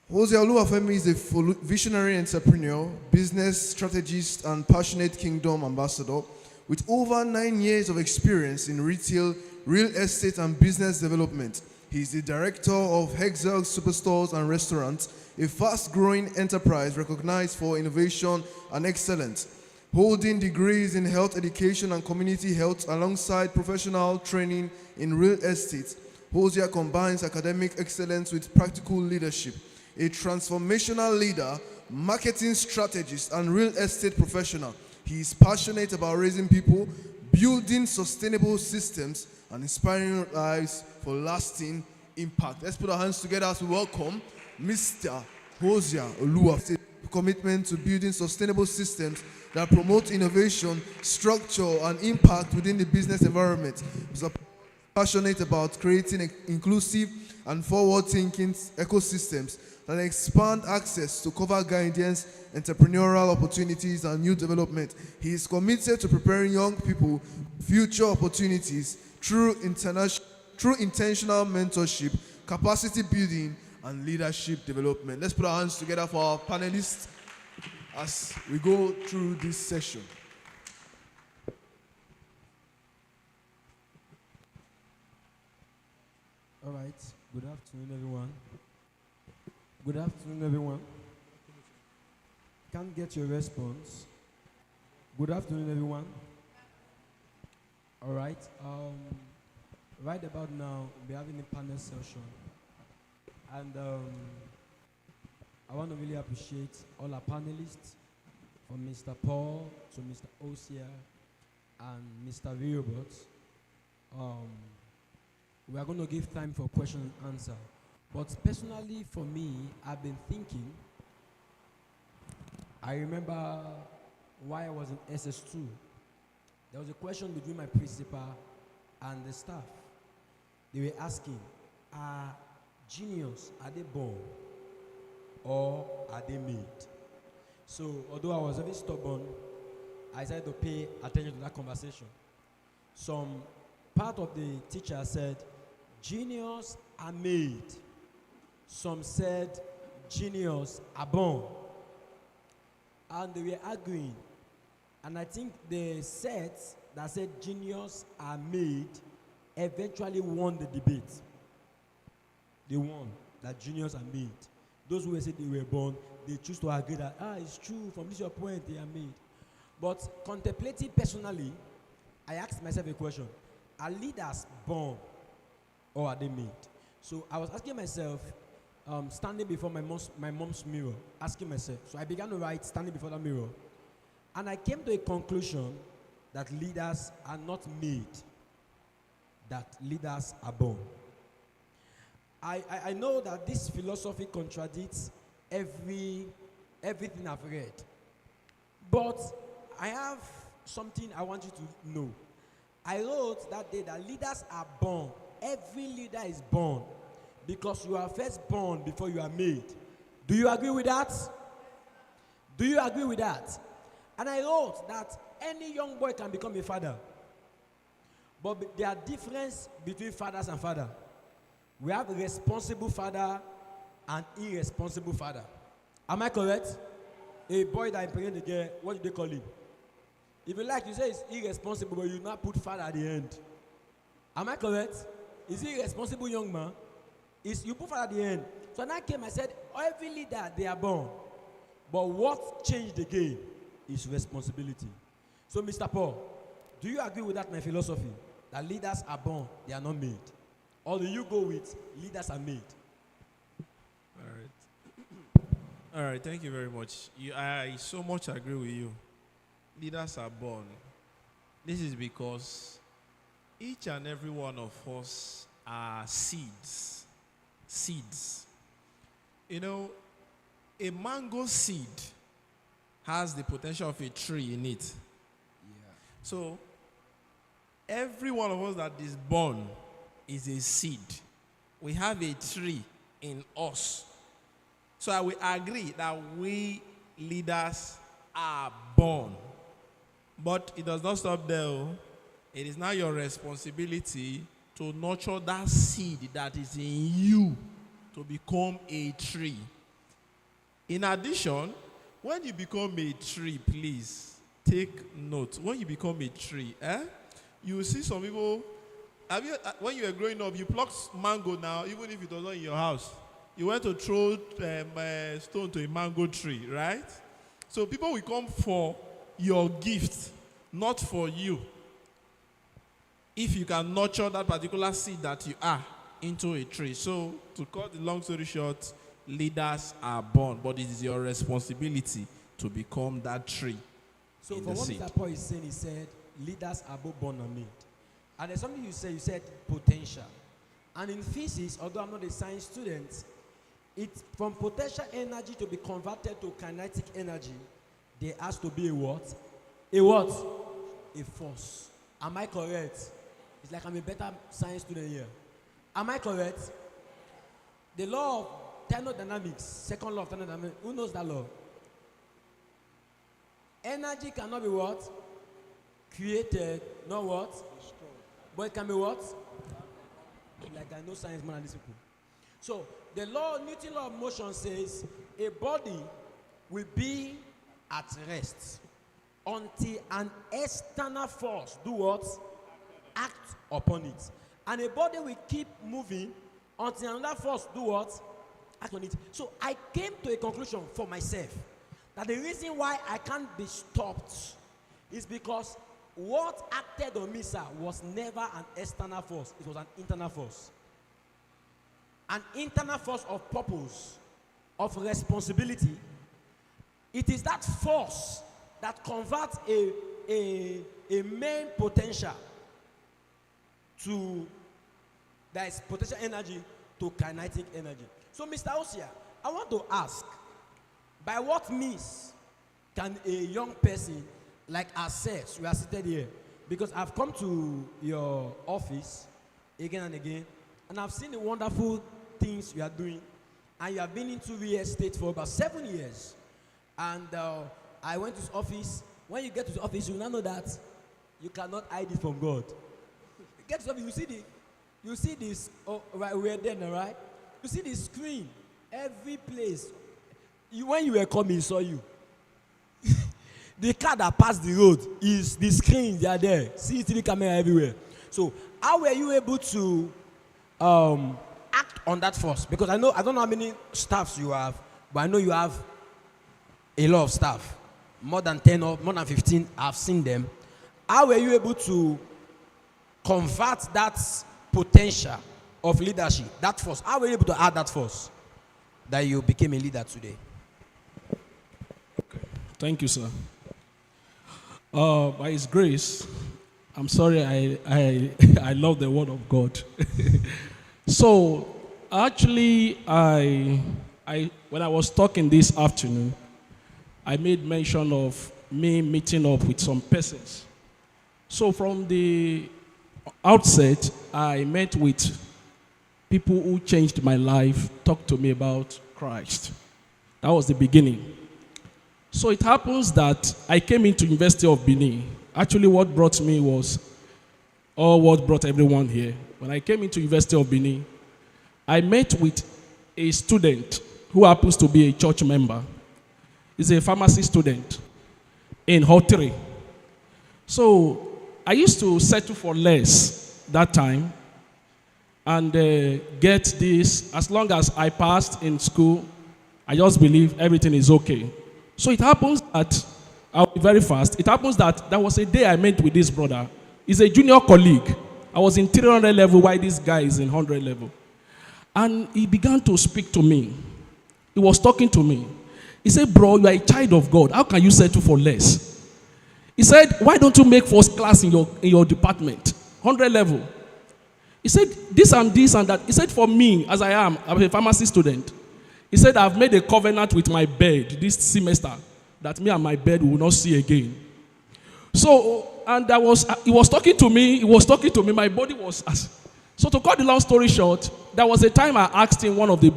Hosea Oluwafumi is a visionary entrepreneur, business strategist, and passionate kingdom ambassador with over 9 years of experience in retail, real estate, and business development. He is the director of Hexel Superstores and Restaurants, a fast-growing enterprise recognized for innovation and excellence. Holding degrees in health education and community health alongside professional training in real estate, Hosea combines academic excellence with practical leadership. A transformational leader, marketing strategist, and real estate professional, he is passionate about raising people, building sustainable systems, and inspiring lives for lasting impact. Let's put our hands together as we welcome Mr. Hosea Oluwafumi. Commitment to building sustainable systems that promote innovation, structure, and impact within the business environment. passionate about creating inclusive and forward-thinking ecosystems that expand access to cover guidance, entrepreneurial opportunities, and new development. He is committed to preparing young people for future opportunities through intentional mentorship, capacity building, and leadership development. Let's put our hands together for our panelists as we go through this session. All right. Good afternoon, everyone. Good afternoon, everyone. Can't get your response. Good afternoon, everyone. All right. Right about now, we're having a panel session. And I want to really appreciate all our panelists, from Mr. Paul to Mr. Osia and Mr. V. Robert. We are going to give time for question and answer. But personally, for me, I've been thinking, I remember why I was in SS2. There was a question between my principal and the staff. They were asking, are genius, are they born or are they made? So, although I was very stubborn, I decided to pay attention to that conversation. Some part of the teacher said, genius are made. Some said, genius are born. And they were arguing. And I think the set that said genius are made eventually won the debate. They won that genius are made. Those who said they were born, they choose to agree that, it's true, from this your point, they are made. But contemplating personally, I asked myself a question. Are leaders born or are they made? So I was asking myself, standing before my mom's mirror, asking myself. So I began to write standing before the mirror. And I came to a conclusion that leaders are not made, that leaders are born. I know that this philosophy contradicts everything I've read. But I have something I want you to know. I wrote that day that leaders are born. Every leader is born because you are first born before you are made. Do you agree with that? Do you agree with that? And I wrote that any young boy can become a father. But there are differences between fathers and father. We have a responsible father and irresponsible father. Am I correct? A boy that impregnated the girl, what do they call him? If you like, you say it's irresponsible, but you not put father at the end. Am I correct? Is he a responsible young man? You put father at the end. So when I came, I said, every leader, they are born. But what changed the game is responsibility. So, Mr. Paul, do you agree with that, my philosophy? That leaders are born, they are not made? Or do you go with leaders are made? All right, thank you very much. I so much agree with you. Leaders are born. This is because each and every one of us are seeds. Seeds. You know, a mango seed has the potential of a tree in it. Yeah. So, every one of us that is born is a seed. We have a tree in us. So I will agree that we leaders are born. But it does not stop there. It is now your responsibility to nurture that seed that is in you to become a tree. In addition, when you become a tree, please take note. When you become a tree, you will see some people. When you were growing up, you plucked mango now, even if it was not in your house. You went to throw a stone to a mango tree, right? So people will come for your gift, not for you. If you can nurture that particular seed that you are into a tree. So to cut the long story short, leaders are born, but it is your responsibility to become that tree. So for what Mr. Paul is saying, he said, leaders are both born and made. And there's something you said potential. And in physics, although I'm not a science student, it's from potential energy to be converted to kinetic energy, there has to be a what? A what? A force. Am I correct? It's like I'm a better science student here. Am I correct? The law of thermodynamics, second law of thermodynamics, who knows that law? Energy cannot be what? Created, not what? But it can be what? Like I know science more than these people. So the law, Newton law of motion says a body will be at rest until an external force do what? Act upon it. And a body will keep moving until another force do what? Act on it. So I came to a conclusion for myself that the reason why I can't be stopped is because what acted on me, sir, was never an external force. It was an internal force. An internal force of purpose, of responsibility. It is that force that converts a main potential to, that is potential energy to kinetic energy. So, Mr. Osia, I want to ask, by what means can a young person like ourselves, we are seated here, because I've come to your office again and again, and I've seen the wonderful things you are doing, and you have been into real estate for about 7 years. And I went to his office. When you get to the office, you will now know that you cannot hide it from God. You get to the office, you see this, oh, right, we're there now, right? You see the screen, every place. When you were coming, he saw you. The car that passed the road is the screen, they are there. CCTV camera everywhere. So how were you able to act on that force? Because I don't know how many staffs you have, but I know you have a lot of staff. More than 10 or more than 15, I've seen them. How were you able to convert that potential of leadership, that force? How were you able to add that force that you became a leader today? Thank you, sir. By His grace, I'm sorry, I love the Word of God. So, actually, when I was talking this afternoon, I made mention of me meeting up with some persons. So, from the outset, I met with people who changed my life, talked to me about Christ. That was the beginning. So it happens that I came into University of Benin. Actually, what brought me was, or what brought everyone here. When I came into University of Benin, I met with a student who happens to be a church member. He's a pharmacy student in Hotere. So I used to settle for less that time and get this. As long as I passed in school, I just believe everything is okay. So it happens that, I'll be very fast, it happens that there was a day I met with this brother. He's a junior colleague. I was in 300 level while this guy is in 100 level. And he began to speak to me. He was talking to me. He said, bro, you are a child of God. How can you settle for less? He said, why don't you make first class in your department? 100 level. He said, this and that. He said, for me, as I'm a pharmacy student. He said, I've made a covenant with my bed this semester that me and my bed will not see again. So, and he was talking to me, my body was, so to cut the long story short, there was a time I asked him one of the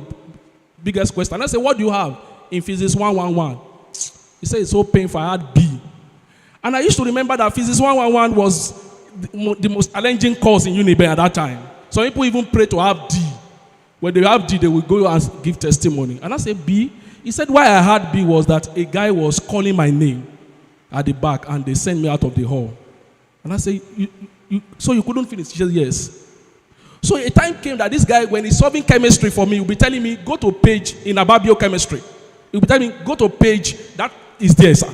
biggest questions. I said, what do you have in physics 111? He said, it's so painful, I had B. And I used to remember that physics 111 was the most challenging course in Uniben at that time. Some people even pray to have D. When they have D, they will go and give testimony. And I said, B. He said, why I had B was that a guy was calling my name at the back and they sent me out of the hall. And I said, so you couldn't finish? He said, yes. So a time came that this guy, when he's solving chemistry for me, he'll be telling me, go to a page in Ababio chemistry. He'll be telling me, go to a page that is there, sir.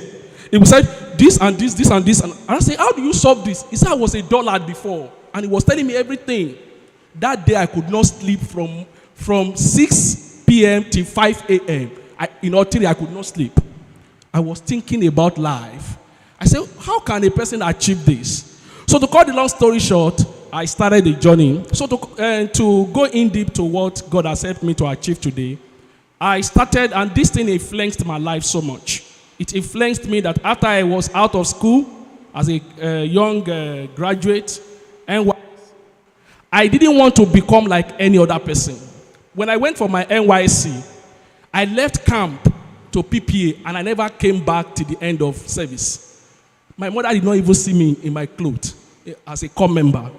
He will say, this and this, this and this. And I said, how do you solve this? He said, I was a dull lad before. And he was telling me everything. That day I could not sleep from 6 p.m. till 5 a.m. In Otiri, I could not sleep. I was thinking about life. I said, how can a person achieve this? So to cut the long story short, I started the journey. So to go in deep to what God has helped me to achieve today, I started, and this thing influenced my life so much. It influenced me that after I was out of school, as a young graduate, NYSC I didn't want to become like any other person. When I went for my NYC, I left camp to PPA and I never came back to the end of service. My mother did not even see me in my clothes as a corps member.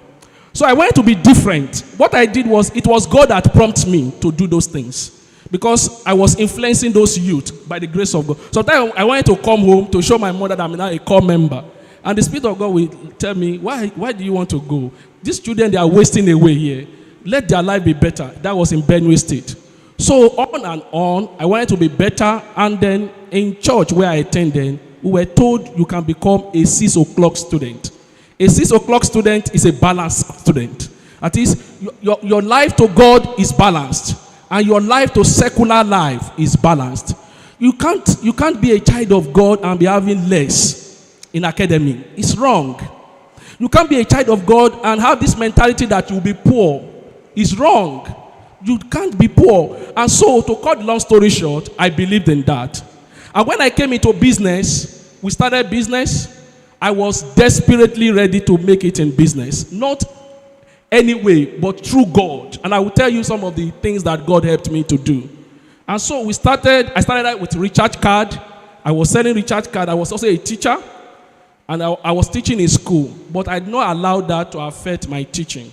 So I wanted to be different. What I did was, it was God that prompted me to do those things. Because I was influencing those youth by the grace of God. Sometimes I wanted to come home to show my mother that I'm now a corps member. And the Spirit of God will tell me, why do you want to go? These children, they are wasting away here. Let their life be better. That was in Benue State. So on and on, I wanted to be better. And then in church where I attended, we were told you can become a 6 o'clock student. A 6 o'clock student is a balanced student. That is, your life to God is balanced. And your life to secular life is balanced. You can't be a child of God and be having less in academy. It's wrong. You can't be a child of God and have this mentality that you'll be poor. It's wrong. You can't be poor. And so, to cut the long story short, I believed in that. And when I came into business, we started business, I was desperately ready to make it in business. Not anyway, but through God. And I will tell you some of the things that God helped me to do. And so I started out with recharge card. I was selling recharge card. I was also a teacher. And I was teaching in school. But I did not allow that to affect my teaching.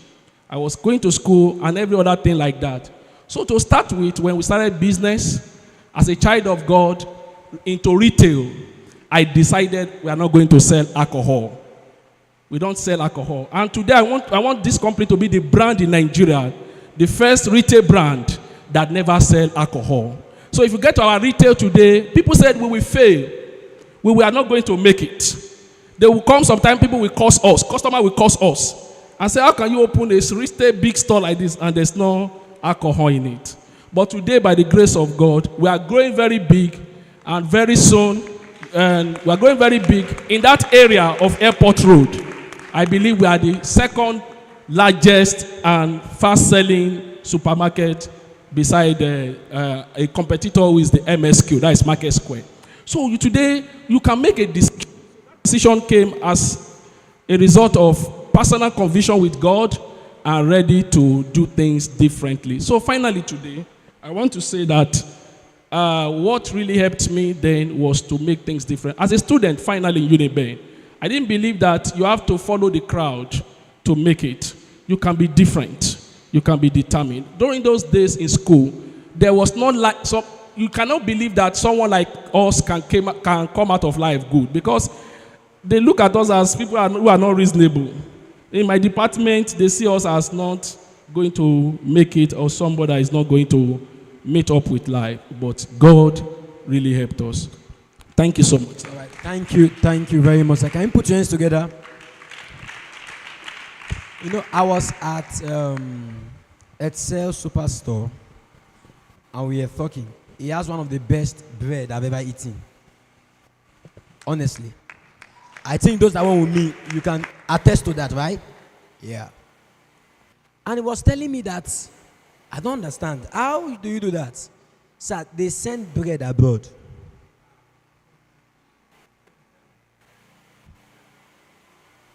I was going to school and every other thing like that. So to start with, when we started business, as a child of God, into retail, I decided we are not going to sell alcohol. We don't sell alcohol. And today I want this company to be the brand in Nigeria, the first retail brand that never sell alcohol. So if you get to our retail today, people said we will fail. We are not going to make it. They will come sometime, people will curse us. Customer will curse us. And say, how can you open a retail big store like this and there's no alcohol in it? But today, by the grace of God, we are growing very big, and very soon, and we are growing very big in that area of Airport Road. I believe we are the second largest and fast-selling supermarket beside a competitor who is the MSQ, that is Market Square. So today, you can make a decision. Decision came as a result of personal conviction with God and ready to do things differently. So finally today, I want to say that what really helped me then was to make things different. As a student, finally in Uniben, I didn't believe that you have to follow the crowd to make it. You can be different. You can be determined. During those days in school, there was not like, so you cannot believe that someone like us can come out of life good, because they look at us as people who are not reasonable. In my department, they see us as not going to make it, or somebody that is not going to meet up with life. But God really helped us. Thank you so much. All right. Thank you very much. Can you put your hands together? You know, I was at Excel Superstore, and we were talking. He has one of the best bread I've ever eaten. Honestly. I think those that were with me, you can attest to that, right? Yeah. And he was telling me that, I don't understand. How do you do that? Sir, they send bread abroad.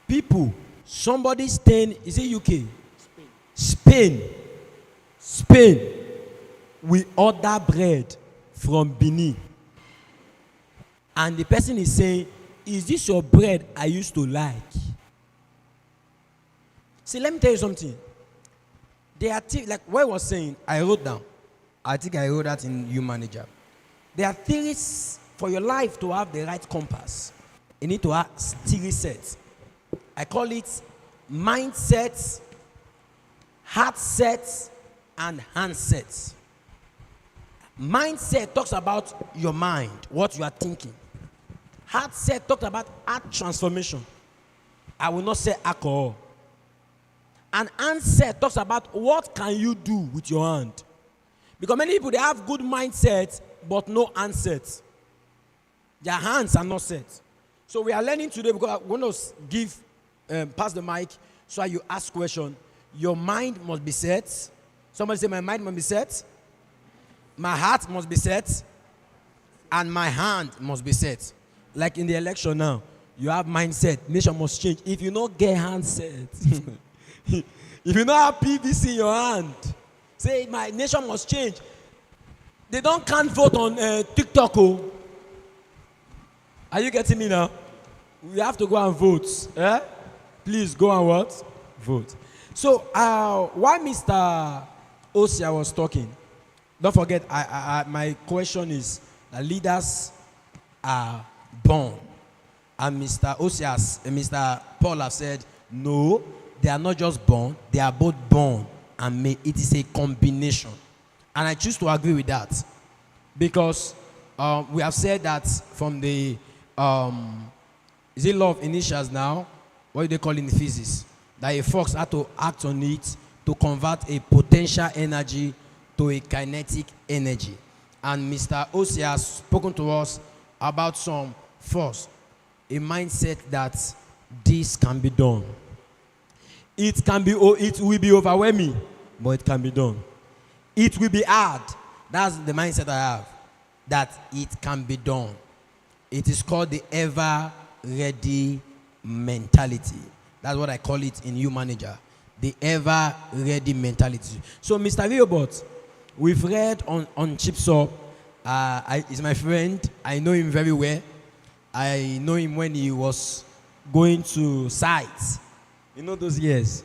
People, somebody staying, is it UK? Spain. We order bread from Benin. And the person is saying, is this your bread I used to like? See, let me tell you something. There are like what I was saying, I wrote down. I think I wrote that in U Manager. There are theories for your life to have the right compass. You need to have theory sets. I call it mindsets, heart sets, and hand sets. Mindset talks about your mind, what you are thinking. Heart set talked about heart transformation. I will not say alcohol. And hand set talks about what can you do with your hand. Because many people, they have good mindset, but no hand set. Their hands are not set. So we are learning today, because I'm going to give, pass the mic, so you ask question. Your mind must be set. Somebody say, my mind must be set. My heart must be set. And my hand must be set. Like in the election now, you have mindset. Nation must change. If you don't get hand set, If you don't have PVC in your hand, say my nation must change. They can't vote on TikTok. Oh. Are you getting me now? We have to go and vote. Eh? Please go and what? Vote. So while Mr. Osia was talking, don't forget, my question is that leaders are born. And Mr. Osias and Mr. Paul have said, no, they are not just born, they are both born. And it is a combination. And I choose to agree with that. Because we have said that from the, is it law of inertia now? What do they call it in physics? That a force had to act on it to convert a potential energy to a kinetic energy. And Mr. Osia has spoken to us about some force, a mindset that this can be done. It will be overwhelming, but it can be done. It will be hard. That's the mindset I have, that it can be done. It is called the ever-ready mentality. That's what I call it in U Manager, the ever-ready mentality. So, Mr. Riobot, we've read on Chipsop. He's my friend. I know him very well. I know him when he was going to sites. You know those years.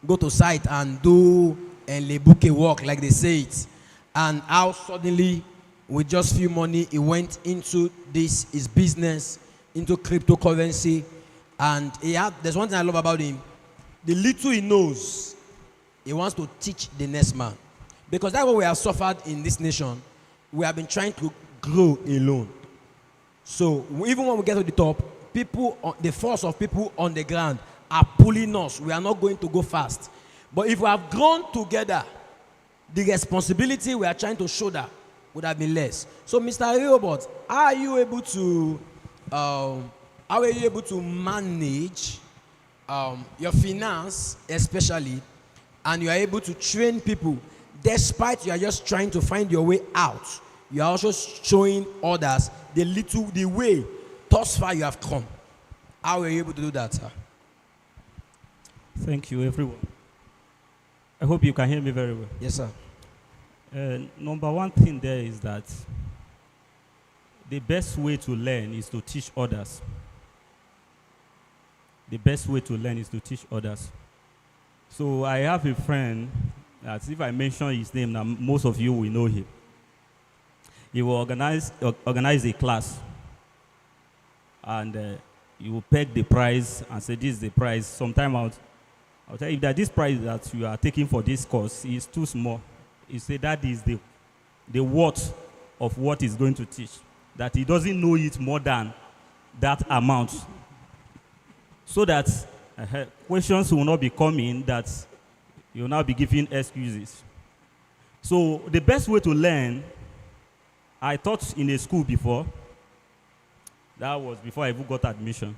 Go to site and do a bouquet work, like they say it. And how suddenly, with just few money, he went into his business, into cryptocurrency. And there's one thing I love about him. The little he knows, he wants to teach the next man. Because that's what we have suffered in this nation. We have been trying to grow alone. So even when we get to the top, the force of people on the ground are pulling us. We are not going to go fast. But if we have grown together, the responsibility we are trying to shoulder would have been less. So, Mr. Robert, how are you able to manage your finance, especially, and you are able to train people, despite you are just trying to find your way out? You are also showing others the way thus far you have come. How are you able to do that, sir? Thank you, everyone. I hope you can hear me very well. Yes, sir. Number one thing there is that the best way to learn is to teach others. The best way to learn is to teach others. So I have a friend, as if I mention his name, now most of you will know him. He will organize a class, and he will peg the price and say, this is the price. Sometime I'll tell you that this price that you are taking for this course is too small. He said that is the worth of what he's going to teach. That he doesn't know it more than that amount. So that questions will not be coming, that you will not be giving excuses. So the best way to learn, I taught in a school before. That was before I even got admission.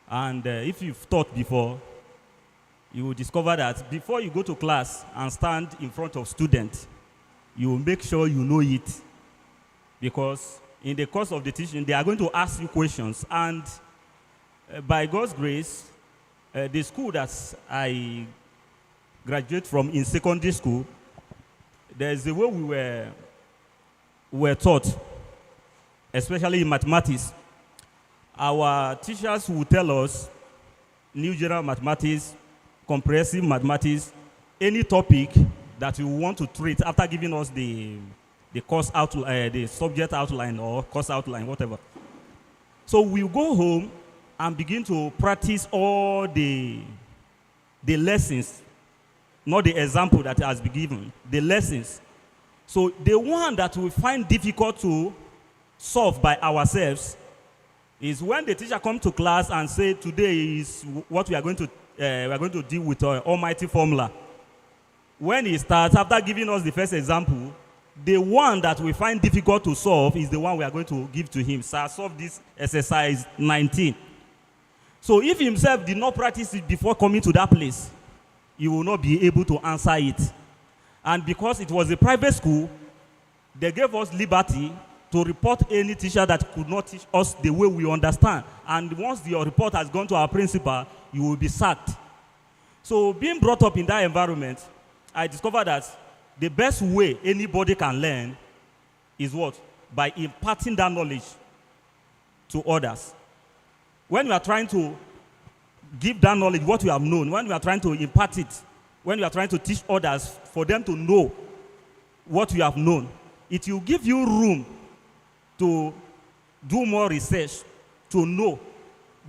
And if you've taught before, you will discover that before you go to class and stand in front of students, you will make sure you know it. Because in the course of the teaching, they are going to ask you questions. And by God's grace, the school that I graduated from in secondary school, there's a way we were taught, especially in mathematics. Our teachers will tell us new general mathematics, comprehensive mathematics, any topic that you want to treat after giving us the course outline, the subject outline or course outline, whatever. So we'll go home and begin to practice all the lessons, not the example that has been given, the lessons. So the one that we find difficult to solve by ourselves is when the teacher comes to class and say, today is what we are going to deal with almighty formula. When he starts, after giving us the first example, the one that we find difficult to solve is the one we are going to give to him. Sir, solve this exercise 19. So if himself did not practice it before coming to that place, he will not be able to answer it. And because it was a private school, they gave us liberty to report any teacher that could not teach us the way we understand. And once your report has gone to our principal, you will be sacked. So being brought up in that environment, I discovered that the best way anybody can learn is what? By imparting that knowledge to others. When you are trying to give that knowledge, what you have known, when you are trying to impart it, when you are trying to teach others for them to know what you have known, it will give you room to do more research, to know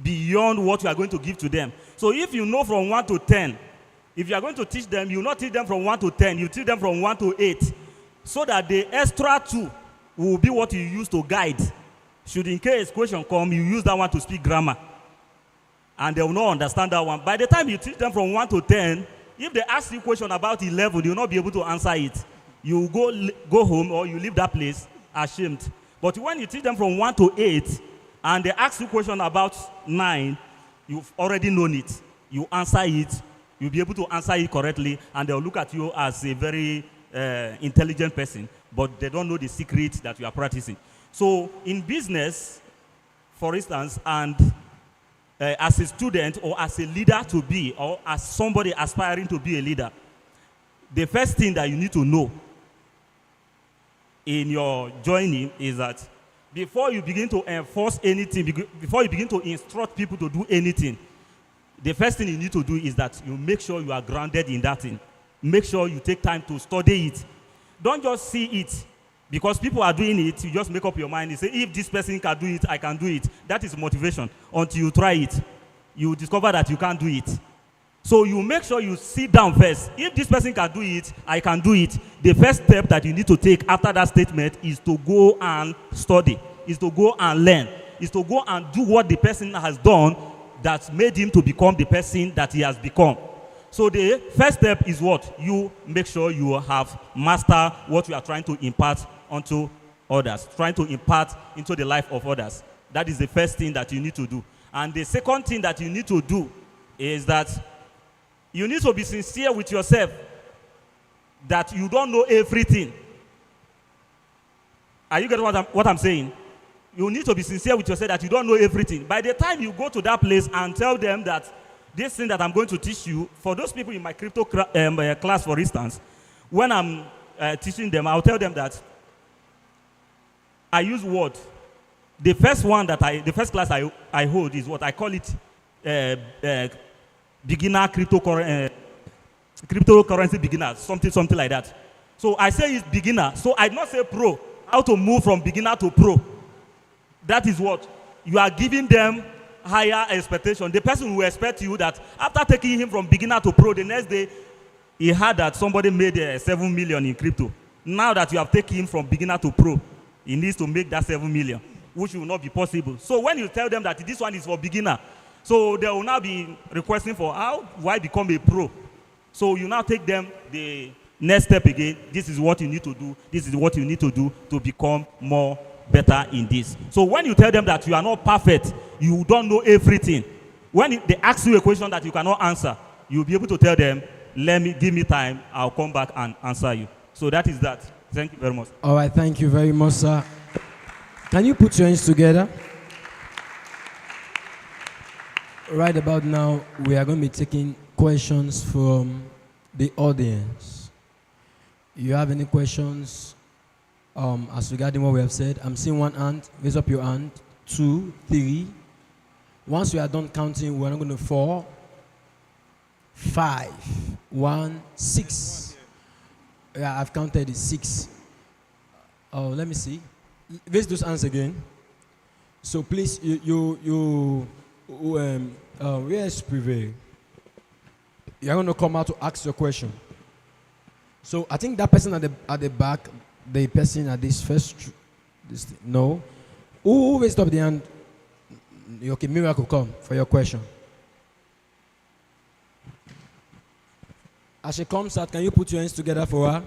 beyond what you are going to give to them. So if you know from 1 to 10, if you are going to teach them, you will not teach them from 1 to 10, you teach them from 1 to 8, so that the extra 2 will be what you use to guide. Should in case question come, you use that one to speak grammar. And they will not understand that one. By the time you teach them from 1 to 10, if they ask you a question about 11, you will not be able to answer it. You go home or you leave that place ashamed. But when you teach them from 1 to 8, and they ask you a question about 9, you've already known it. You answer it, you'll be able to answer it correctly, and they'll look at you as a very intelligent person, but they don't know the secret that you are practicing. So in business, for instance, and as a student or as a leader to be, or as somebody aspiring to be a leader, the first thing that you need to know in your journey is that before you begin to enforce anything, before you begin to instruct people to do anything, the first thing you need to do is that you make sure you are grounded in that thing. Make sure you take time to study it. Don't just see it. Because people are doing it, you just make up your mind. You say, if this person can do it, I can do it. That is motivation. Until you try it, you discover that you can't do it. So you make sure you sit down first. If this person can do it, I can do it. The first step that you need to take after that statement is to go and study, is to go and learn, is to go and do what the person has done that made him to become the person that he has become. So the first step is what? You make sure you have mastered what you are trying to impart onto others, trying to impart into the life of others. That is the first thing that you need to do. And the second thing that you need to do is that you need to be sincere with yourself that you don't know everything. Are you getting what I'm saying? You need to be sincere with yourself that you don't know everything. By the time you go to that place and tell them that this thing that I'm going to teach you, for those people in my crypto class, for instance, when I'm teaching them, I'll tell them that I use Word. The first class I hold is what I call it beginner cryptocurrency beginner, something like that. So I say it's beginner. So I not say pro. How to move from beginner to pro. That is what you are giving them higher expectation. The person will expect you that after taking him from beginner to pro, the next day he heard that somebody made 7 million in crypto. Now that you have taken him from beginner to pro, he needs to make that 7 million, which will not be possible. So when you tell them that this one is for beginner, so they will now be requesting for how do I become a pro? So you now take them the next step again. This is what you need to do. This is what you need to do to become more better in this. So when you tell them that you are not perfect, you don't know everything, when they ask you a question that you cannot answer, you'll be able to tell them, give me time, I'll come back and answer you. So that is that. Thank you very much. All right, thank you very much, sir. Can you put your hands together? Right about now, we are going to be taking questions from the audience. You have any questions as regarding what we have said? I'm seeing one hand. Raise up your hand. 2, 3. Once we are done counting, we're not going to 4, 5, 1, 6. Yeah, I've counted it 6. Oh, let me see. Raise those hands again. So please, where is Privé? You're going to come out to ask your question. So I think that person at the back, the person at this first, no. Who raised up the hand? Okay, Miracle, come for your question. As she comes out, can you put your hands together for her?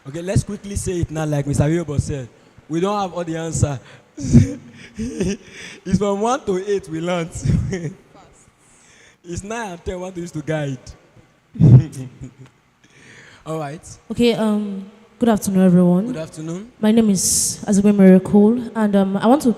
Okay, let's quickly say it now like Mr. Wilbur said. We don't have all the answer. It's from 1 to 8 we learned. It's 9 and 10 want to use to guide. All right. Okay, good afternoon, everyone. Good afternoon. My name is Azugbe Miracle, and I want to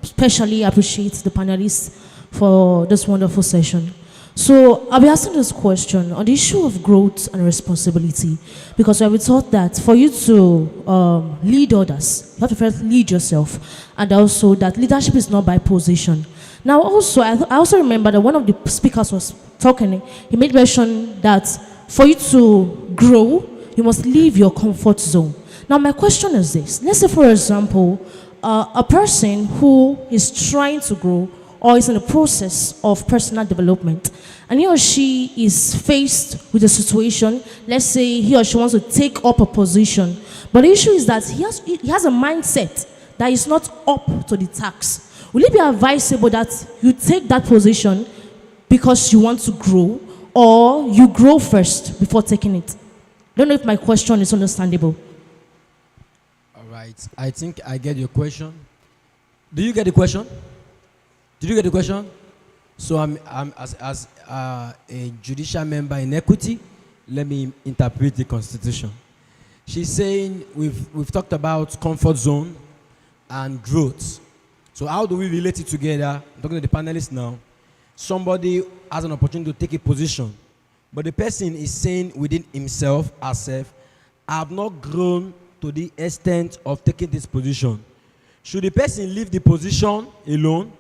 especially appreciate the panelists for this wonderful session. So I'll be asking this question on the issue of growth and responsibility, because we have been taught that for you to lead others, you have to first lead yourself, and also that leadership is not by position. Now, also, I also remember that one of the speakers was talking. He made mention that for you to grow, you must leave your comfort zone. Now, my question is this: let's say, for example, a person who is trying to grow or is in the process of personal development, and he or she is faced with a situation, let's say he or she wants to take up a position, but the issue is that he has a mindset that is not up to the task. Will it be advisable that you take that position because you want to grow, or you grow first before taking it? I don't know if my question is understandable. All right. I think I get your question. Do you get the question? Did you get the question? So I'm as a judicial member in equity, let me interpret the Constitution. She's saying we've talked about comfort zone and growth. So how do we relate it together? I'm talking to the panelists now. Somebody has an opportunity to take a position, but the person is saying within himself, herself, I have not grown to the extent of taking this position. Should the person leave the position alone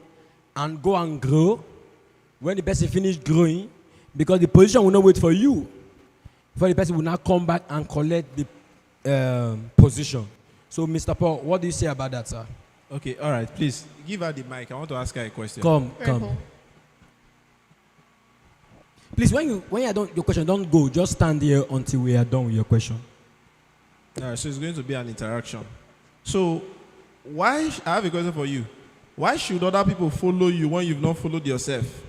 and go and grow when the person finished growing? Because the position will not wait for you. For the person will not come back and collect the position. So, Mr. Paul, what do you say about that, sir? Okay, all right, please give her the mic. I want to ask her a question. Come. Please, when you are done your question, don't go. Just stand here until we are done with your question. All right, so it's going to be an interaction. So, I have a question for you. Why should other people follow you when you've not followed yourself?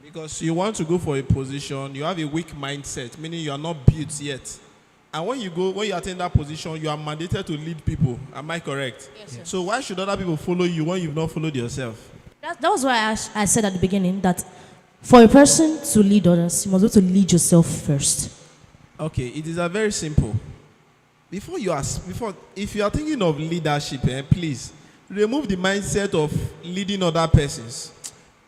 Because you want to go for a position, you have a weak mindset, meaning you are not built yet. And when you attain that position, you are mandated to lead people. Am I correct? Yes, sir. So why should other people follow you when you've not followed yourself? That was why I said at the beginning that for a person to lead others, you must be able to lead yourself first. Okay, it is a very simple. If you are thinking of leadership, please remove the mindset of leading other persons.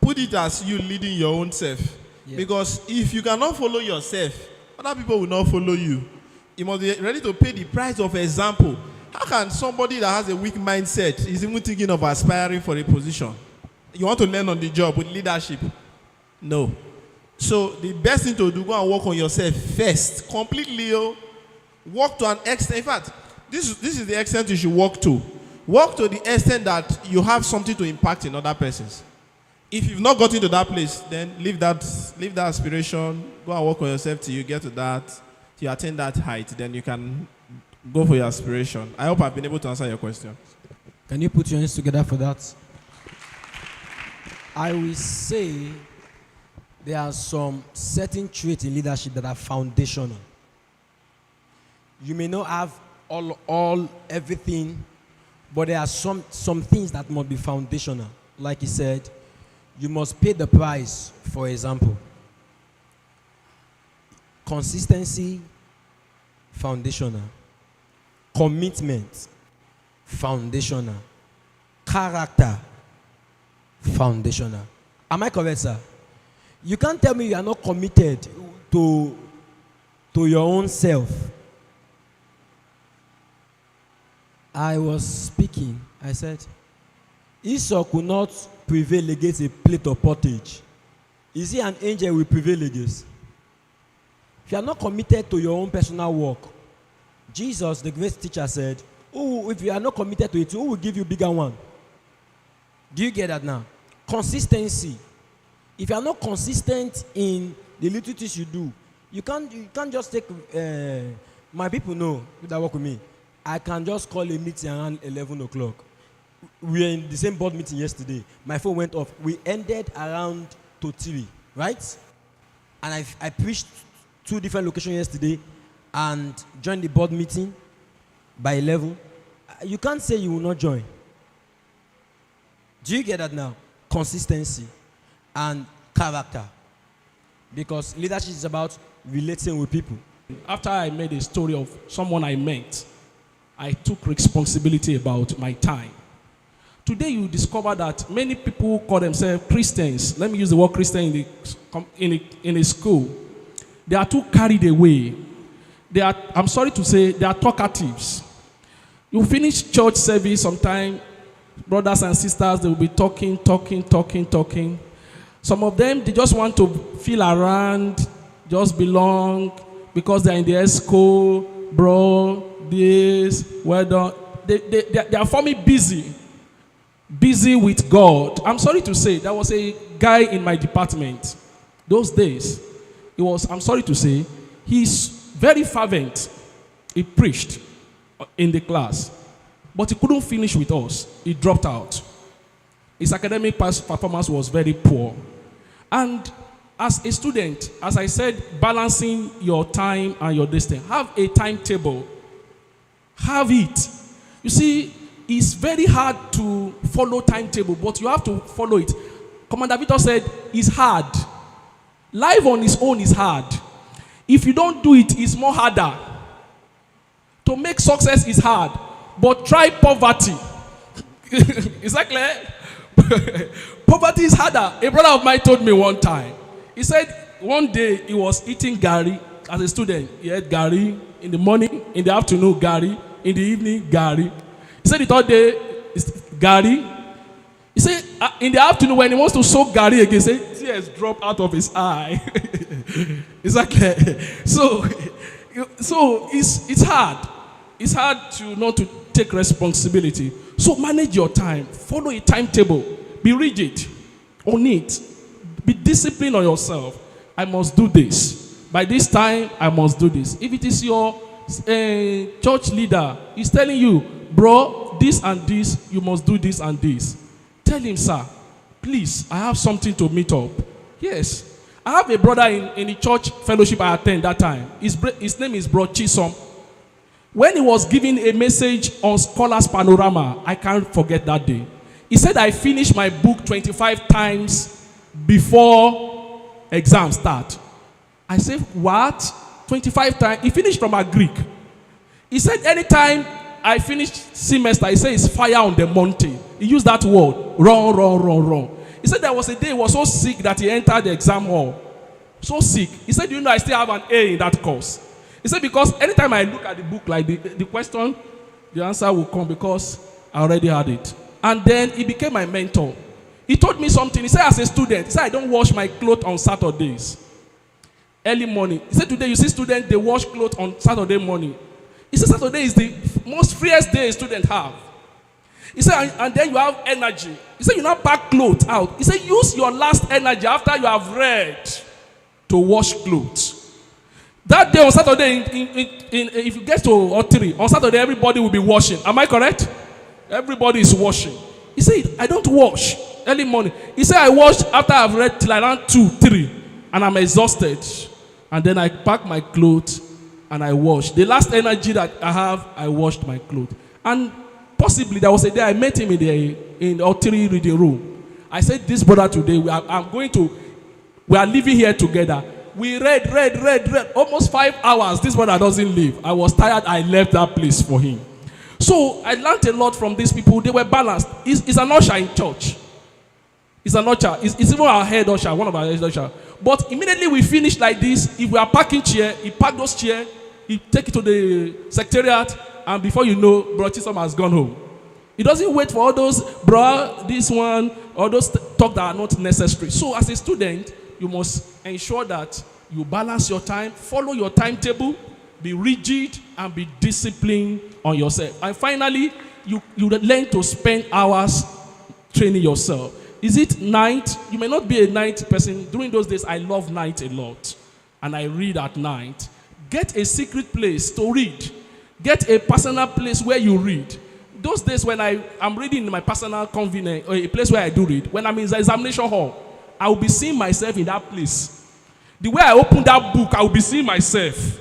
Put it as you leading your own self. Yeah. Because if you cannot follow yourself, other people will not follow you. You must be ready to pay the price of example. How can somebody that has a weak mindset is even thinking of aspiring for a position? You want to learn on the job with leadership? No. So the best thing to do, go and work on yourself first. Completely. Work to an extent. In fact, this is the extent you should work to. Work to the extent that you have something to impact in other persons. If you've not gotten to that place, then leave that aspiration. Go and work on yourself till you get to that. You attain that height, then you can go for your aspiration. I hope I've been able to answer your question. Can you put your hands together for that? I will say there are some certain traits in leadership that are foundational. You may not have everything, but there are some things that must be foundational. Like he said, you must pay the price, for example. Consistency, foundational. Commitment, foundational. Character, foundational. Am I correct, sir? You can't tell me you are not committed to your own self. I was speaking, I said, Esau could not prevail against a plate of pottage. Is he an angel will prevail against? If you are not committed to your own personal work, Jesus, the great teacher, said, if you are not committed to it, who will give you bigger one? Do you get that now? Consistency. If you are not consistent in the little things you do, you can't just take, my people know that work with me. I can just call a meeting around 11 o'clock. We were in the same board meeting yesterday. My phone went off. We ended around 3, right? And I preached 2 different locations yesterday and joined the board meeting by 11. You can't say you will not join. Do you get that now? Consistency and character. Because leadership is about relating with people. After I made a story of someone I met, I took responsibility about my time. Today you discover that many people call themselves Christians. Let me use the word Christian in a school. They are too carried away. I'm sorry to say, they are talkatives. You finish church service sometime, brothers and sisters, they will be talking. Some of them, they just want to feel around, just belong, because they're in the ESCO, bro, this, well done. They are forming busy with God. I'm sorry to say, there was a guy in my department. Those days, I'm sorry to say, he's very fervent. He preached in the class, but he couldn't finish with us. He dropped out. His academic performance was very poor. And as a student, as I said, balancing your time and your distance, have a timetable. Have it. You see, it's very hard to follow timetable, but you have to follow it. Commander Victor said, it's hard. Life on its own is hard. If you don't do it, it's more harder. To make success is hard, but try poverty. Is that clear? Poverty is harder. A brother of mine told me one time. He said one day he was eating gari as a student. He ate gari in the morning, in the afternoon, gari, in the evening, gari. He said the third day is gari. He said in the afternoon when he wants to soak gari again, he said tears drop out of his eye. Is that clear? So it's hard. It's hard to not to take responsibility. So manage your time. Follow a timetable. Be rigid on it. Be disciplined on yourself. I must do this. By this time, I must do this. If it is your church leader, he's telling you, bro, this and this, you must do this and this. Tell him, sir, please, I have something to meet up. Yes. I have a brother in the church fellowship I attend that time. His name is Bro Chisom. When he was giving a message on Scholars Panorama, I can't forget that day. He said, I finished my book 25 times before exam start. I said, what? 25 times? He finished from a Greek. He said, anytime I finished semester, he said, it's fire on the mountain. He used that word, wrong. He said there was a day he was so sick that he entered the exam hall. So sick. He said, you know, I still have an A in that course. He said, because anytime I look at the book, like the question, the answer will come because I already had it. And then he became my mentor. He told me something. He said, as a student, he said, I don't wash my clothes on Saturdays. Early morning. He said, today you see students, they wash clothes on Saturday morning. He said, Saturday is the most freest day a student have. He said, and then you have energy. He said, you now pack clothes out. He said, use your last energy after you have read to wash clothes. That day on Saturday, if you get to Otiri, on Saturday, everybody will be washing. Am I correct? Everybody is washing. He said, I don't wash early morning. He said, I wash after I've read till around 2, 3, and I'm exhausted. And then I pack my clothes and I wash. The last energy that I have, I washed my clothes. And possibly there was a day I met him in the Otiri reading room. I said, this brother today, we are living here together. We read, almost 5 hours. This brother doesn't leave. I was tired. I left that place for him. So I learned a lot from these people. They were balanced. He's an usher in church. He's an usher. He's even our head usher, one of our head usher. But immediately we finish like this, if we are packing chair, he pack those chairs, he take it to the secretariat, and before you know, Bro Chisom has gone home. He doesn't wait for all those, bro, this one, all those talk that are not necessary. So as a student, you must ensure that you balance your time, follow your timetable, be rigid, and be disciplined on yourself. And finally, you learn to spend hours training yourself. Is it night? You may not be a night person. During those days, I love night a lot. And I read at night. Get a secret place to read. Get a personal place where you read. Those days when I'm reading in my personal convenience, or a place where I do read, when I'm in the examination hall, I will be seeing myself in that place. The way I open that book, I will be seeing myself.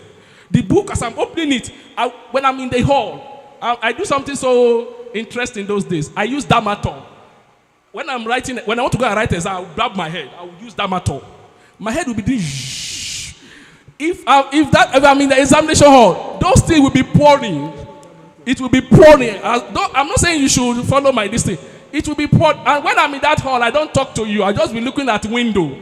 The book, as I'm opening it, when I'm in the hall, I do something so interesting those days. I use Damator. When I'm writing, when I want to go and write exam, I will grab my head. I will use Damator. My head will be doing shh. If I'm in the examination hall, those things will be pouring. It will be pouring. I'm not saying you should follow my this thing. It will be poured. And when I'm in that hall, I don't talk to you. I just be looking at the window.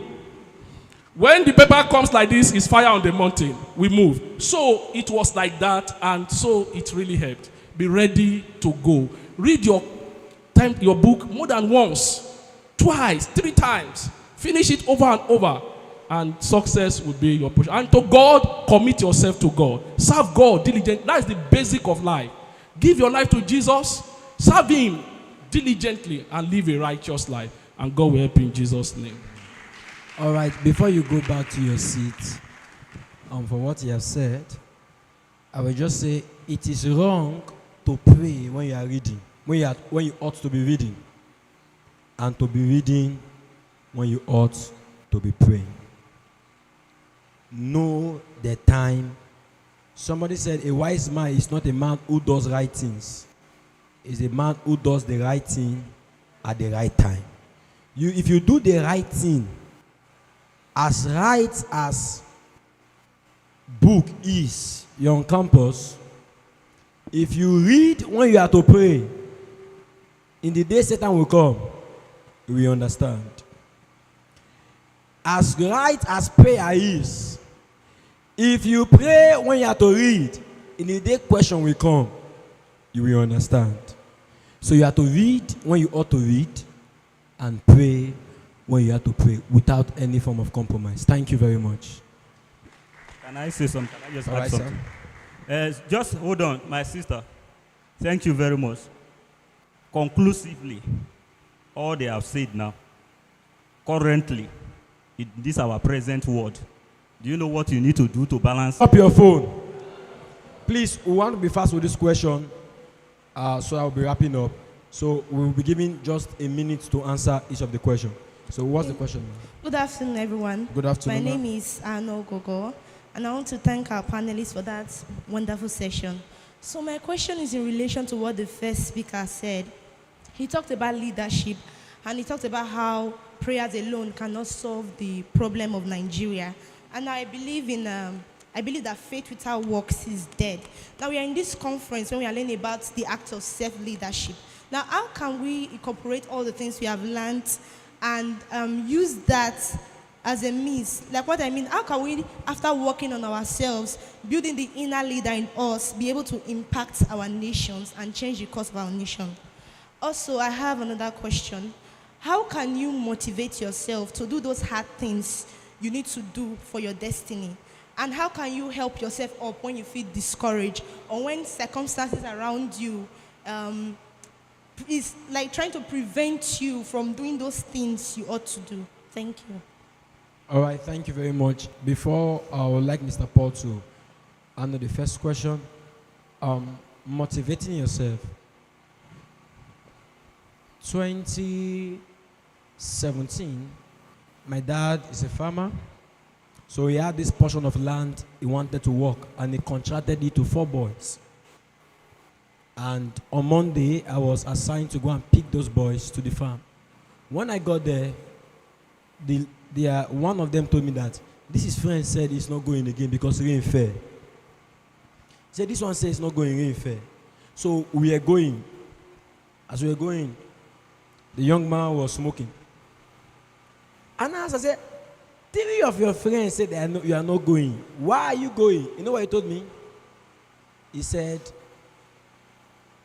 When the paper comes like this, it's fire on the mountain. We move. So it was like that, and so it really helped. Be ready to go. Read your book more than once, twice, 3 times. Finish it over and over, and success will be your portion. And to God, commit yourself to God. Serve God diligently. That is the basic of life. Give your life to Jesus. Serve Him diligently and live a righteous life. And God will help you in Jesus' name. All right, before you go back to your seat, for what you have said, I will just say it is wrong to pray when you are reading, when you ought to be reading, and to be reading when you ought to be praying. Know the time. Somebody said a wise man is not a man who does right things. It's a man who does the right thing at the right time. If you do the right thing, as right as book is, you're on campus, if you read when you are to pray, in the day Satan will come, you will understand. As right as prayer is, if you pray when you are to read, in the day question will come, you will understand. So you have to read when you ought to read, and pray when you have to pray without any form of compromise. Thank you very much. Can I say something? Can I just All add right, something? Just hold on, my sister. Thank you very much. Conclusively, all they have said now, currently, in this our present world, do you know what you need to do to balance? Up your phone. Please, we want to be fast with this question, so I'll be wrapping up. So we'll be giving just a minute to answer each of the questions. So what's the question? Good afternoon, everyone. Good afternoon. My name is Arno Gogo, and I want to thank our panelists for that wonderful session. So my question is in relation to what the first speaker said. He talked about leadership, and he talked about how prayers alone cannot solve the problem of Nigeria. And I believe that faith without works is dead. Now we are in this conference when we are learning about the act of self-leadership. Now, how can we incorporate all the things we have learned and use that as a means? Like what I mean, how can we, after working on ourselves, building the inner leader in us, be able to impact our nations and change the course of our nation? Also, I have another question. How can you motivate yourself to do those hard things you need to do for your destiny? And how can you help yourself up when you feel discouraged or when circumstances around you is like trying to prevent you from doing those things you ought to do? Thank you. All right, thank you very much. Before I would like Mr. Paul to answer the first question, motivating yourself. 2017, my dad is a farmer, so he had this portion of land he wanted to work, and he contracted it to 4 boys. And on Monday, I was assigned to go and pick those boys to the farm. When I got there, one of them told me that this his friend said he's not going again because rain fair. He said this one says it's not going rain fair. So we are going. As we were going, the young man was smoking. And as I said, 3 of your friends said that you are not going. Why are you going? You know what he told me? He said,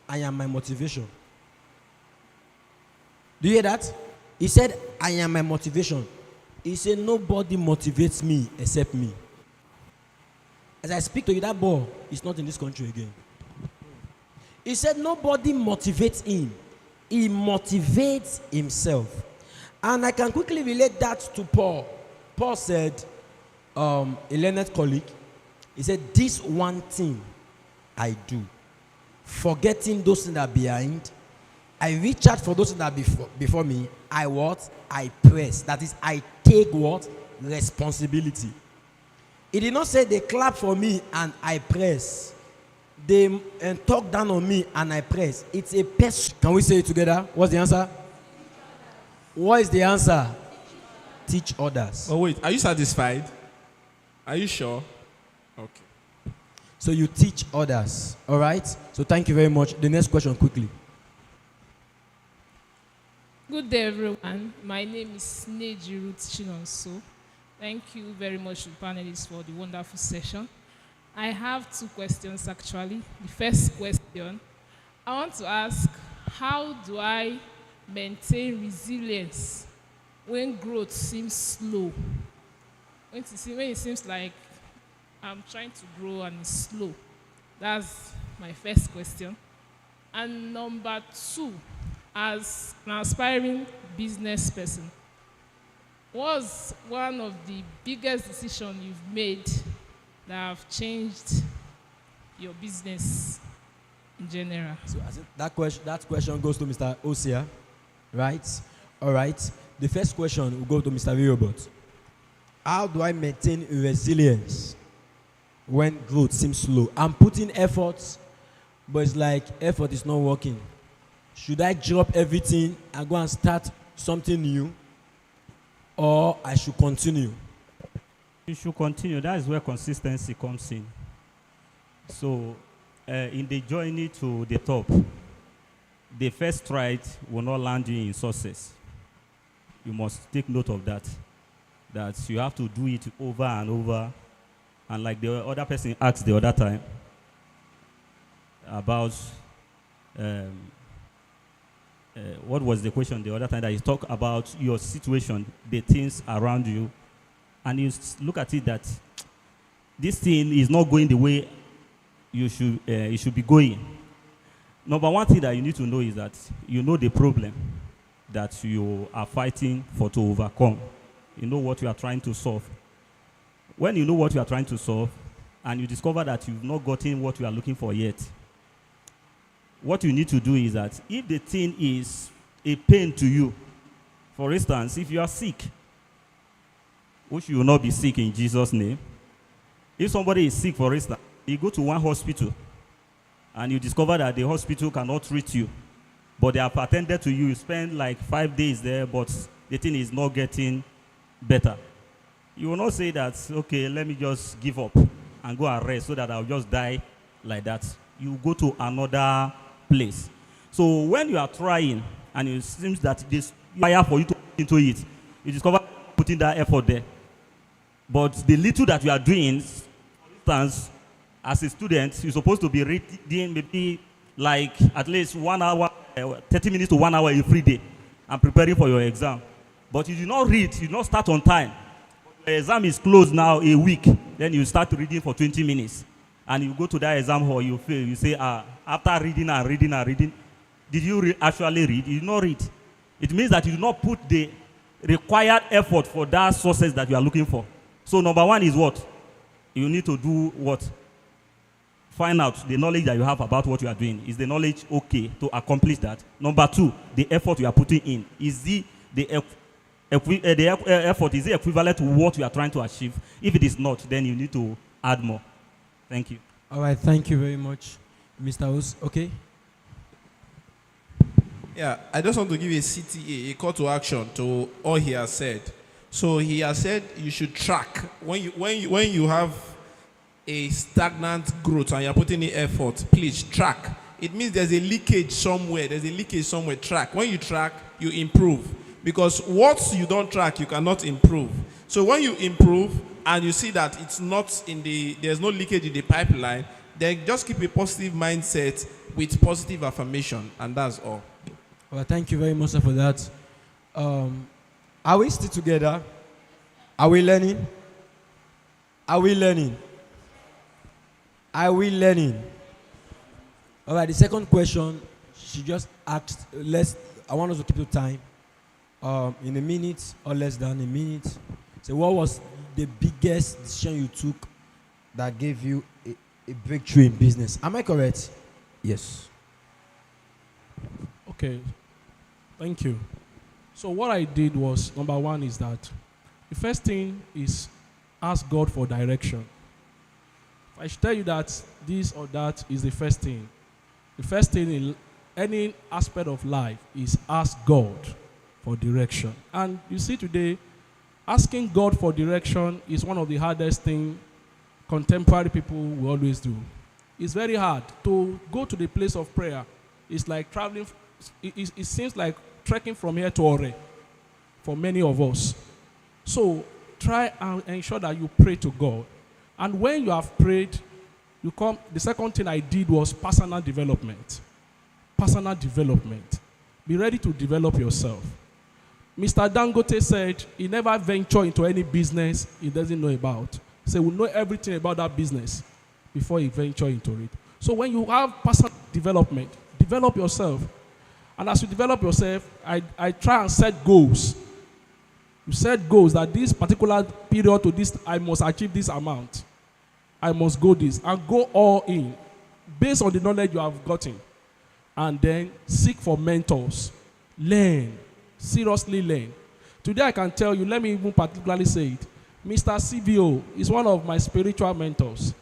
I am my motivation. Do you hear that? He said, I am my motivation. He said, nobody motivates me except me. As I speak to you, that boy is not in this country again. He said, nobody motivates him. He motivates himself. And I can quickly relate that to Paul. Paul said, a learned colleague, he said, this one thing I do, forgetting those things that are behind, I reach out for those things that are before me. I what? I press. That is, I take what? Responsibility. He did not say they clap for me and I press. They talk down on me and I press. It's a person. Can we say it together? What's the answer? What is the answer? Teach others. Oh wait, are you satisfied? Are you sure? Okay. So you teach others. All right? So thank you very much. The next question quickly. Good day, everyone. My name is Neji Ruth Chinonso. Thank you very much to the panelists for the wonderful session. I have two questions, actually. The first question, I want to ask, how do I maintain resilience when growth seems slow? When it seems like I'm trying to grow and it's slow. That's my first question. And number two, as an aspiring business person, what's one of the biggest decisions you've made that have changed your business in general? So that question goes to Mr. Osia, right? All right. The first question will go to Mr. Virobot. How do I maintain resilience when growth seems slow? I'm putting efforts, but it's like effort is not working. Should I drop everything and go and start something new, or I should continue? You should continue. That is where consistency comes in. So, in the journey to the top, the first stride will not land you in success. You must take note of that. That you have to do it over and over. And like the other person asked the other time about what was the question the other time, that you talk about your situation, the things around you, and you look at it that this thing is not going the way it should be going. Number one thing that you need to know is that you know the problem that you are fighting for to overcome. You know what you are trying to solve. When you know what you are trying to solve and you discover that you've not gotten what you are looking for yet, what you need to do is that if the thing is a pain to you, for instance, if you are sick, which you will not be sick in Jesus' name. If somebody is sick, for instance, you go to one hospital and you discover that the hospital cannot treat you, but they have attended to you, you spend like 5 days there, but the thing is not getting better. You will not say that, okay, let me just give up and go and rest so that I'll just die like that. You go to another place. So when you are trying and it seems that this fire for you to put into it, you discover putting that effort there. But the little that you are doing, for instance, as a student, you're supposed to be reading maybe like at least 1 hour, 30 minutes to 1 hour every day and preparing for your exam. But you do not read, you do not start on time. The exam is closed now a week, then you start reading for 20 minutes. And you go to that exam hall, you fail. You say, after reading and reading and reading, did you actually read? You did not read. It means that you do not put the required effort for that success that you are looking for. So number one is what? You need to do what? Find out the knowledge that you have about what you are doing. Is the knowledge okay to accomplish that? Number two, the effort you are putting in. Is the effort is it equivalent to what you are trying to achieve? If it is not, then you need to add more. Thank you. All right, thank you very much, Mr. Os. Okay. Yeah, I just want to give a CTA, a call to action to all he has said. So he has said you should track when you have a stagnant growth and you're putting in effort. Please track. It means there's a leakage somewhere. There's a leakage somewhere. Track. When you track, you improve. Because what you don't track, you cannot improve. So when you improve and you see that it's not there's no leakage in the pipeline, then just keep a positive mindset with positive affirmation, and that's all. Well, thank you very much for that. Are we still together? Are we learning? Are we learning? Are we learning? All right, the second question, she just asked, I want us to keep the time. In a minute or less than a minute. So what was the biggest decision you took that gave you a breakthrough in business? Am I correct? Yes. Okay. Thank you. So what I did was, number one is that the first thing is ask God for direction. If I should tell you that this or that is the first thing. The first thing in any aspect of life is ask God for direction. And you see today, asking God for direction is one of the hardest things contemporary people will always do. It's very hard to go to the place of prayer. It's like traveling. It seems like trekking from here to Ore for many of us. So try and ensure that you pray to God. And when you have prayed, you come. The second thing I did was personal development. Personal development. Be ready to develop yourself. Mr. Dangote said he never ventured into any business he doesn't know about. So we know everything about that business before he venture into it. So when you have personal development, develop yourself. And as you develop yourself, I try and set goals. You set goals that this particular period to this, I must achieve this amount. I must go this. And go all in based on the knowledge you have gotten. And then seek for mentors. Learn. Seriously learn. Today I can tell you, let me even particularly say it. Mr. CVO is one of my spiritual mentors.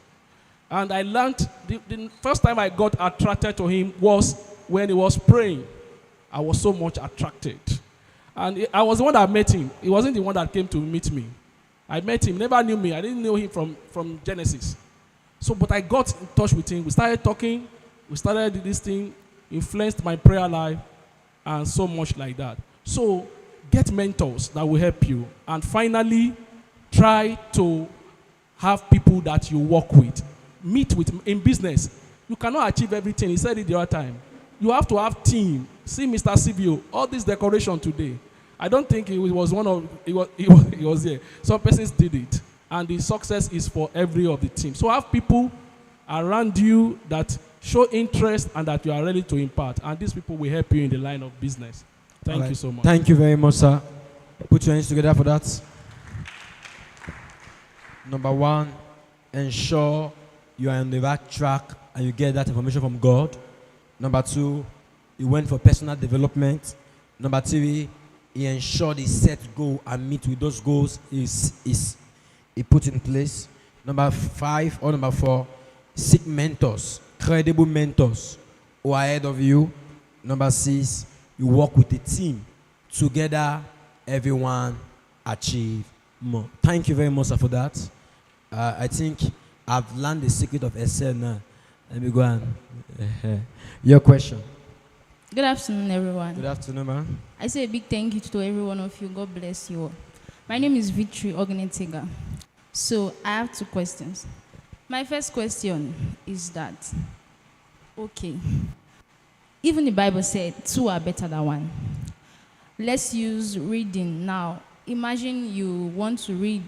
And I learned, the first time I got attracted to him was when he was praying. I was so much attracted. And I was the one that met him. He wasn't the one that came to meet me. I met him, never knew me. I didn't know him from Genesis. So, but I got in touch with him. We started talking. We started this thing, influenced my prayer life, and so much like that. So, get mentors that will help you. And finally, try to have people that you work with. Meet with in business. You cannot achieve everything. He said it the other time. You have to have team. See Mr. CVO, all this decoration today. I don't think he was one of, he was here. Some persons did it. And the success is for every of the team. So have people around you that show interest and that you are ready to impart. And these people will help you in the line of business. Thank you so much. Thank you very much, sir. Put your hands together for that. Number one, ensure you are on the right track and you get that information from God. Number two, you went for personal development. Number three, he ensured he set goal and meet with those goals he put in place. Number five or number four, seek mentors, credible mentors who are ahead of you. Number six, you work with a team. Together, everyone achieve more. Thank you very much, sir, for that. I think I've learned the secret of Excel now. Let me go on. Your question. Good afternoon, everyone. Good afternoon, ma'am. I say a big thank you to every one of you. God bless you all. My name is Victory Ognetiga. So I have two questions. My first question is that, okay, even the Bible said two are better than one. Let's use reading now. Imagine you want to read.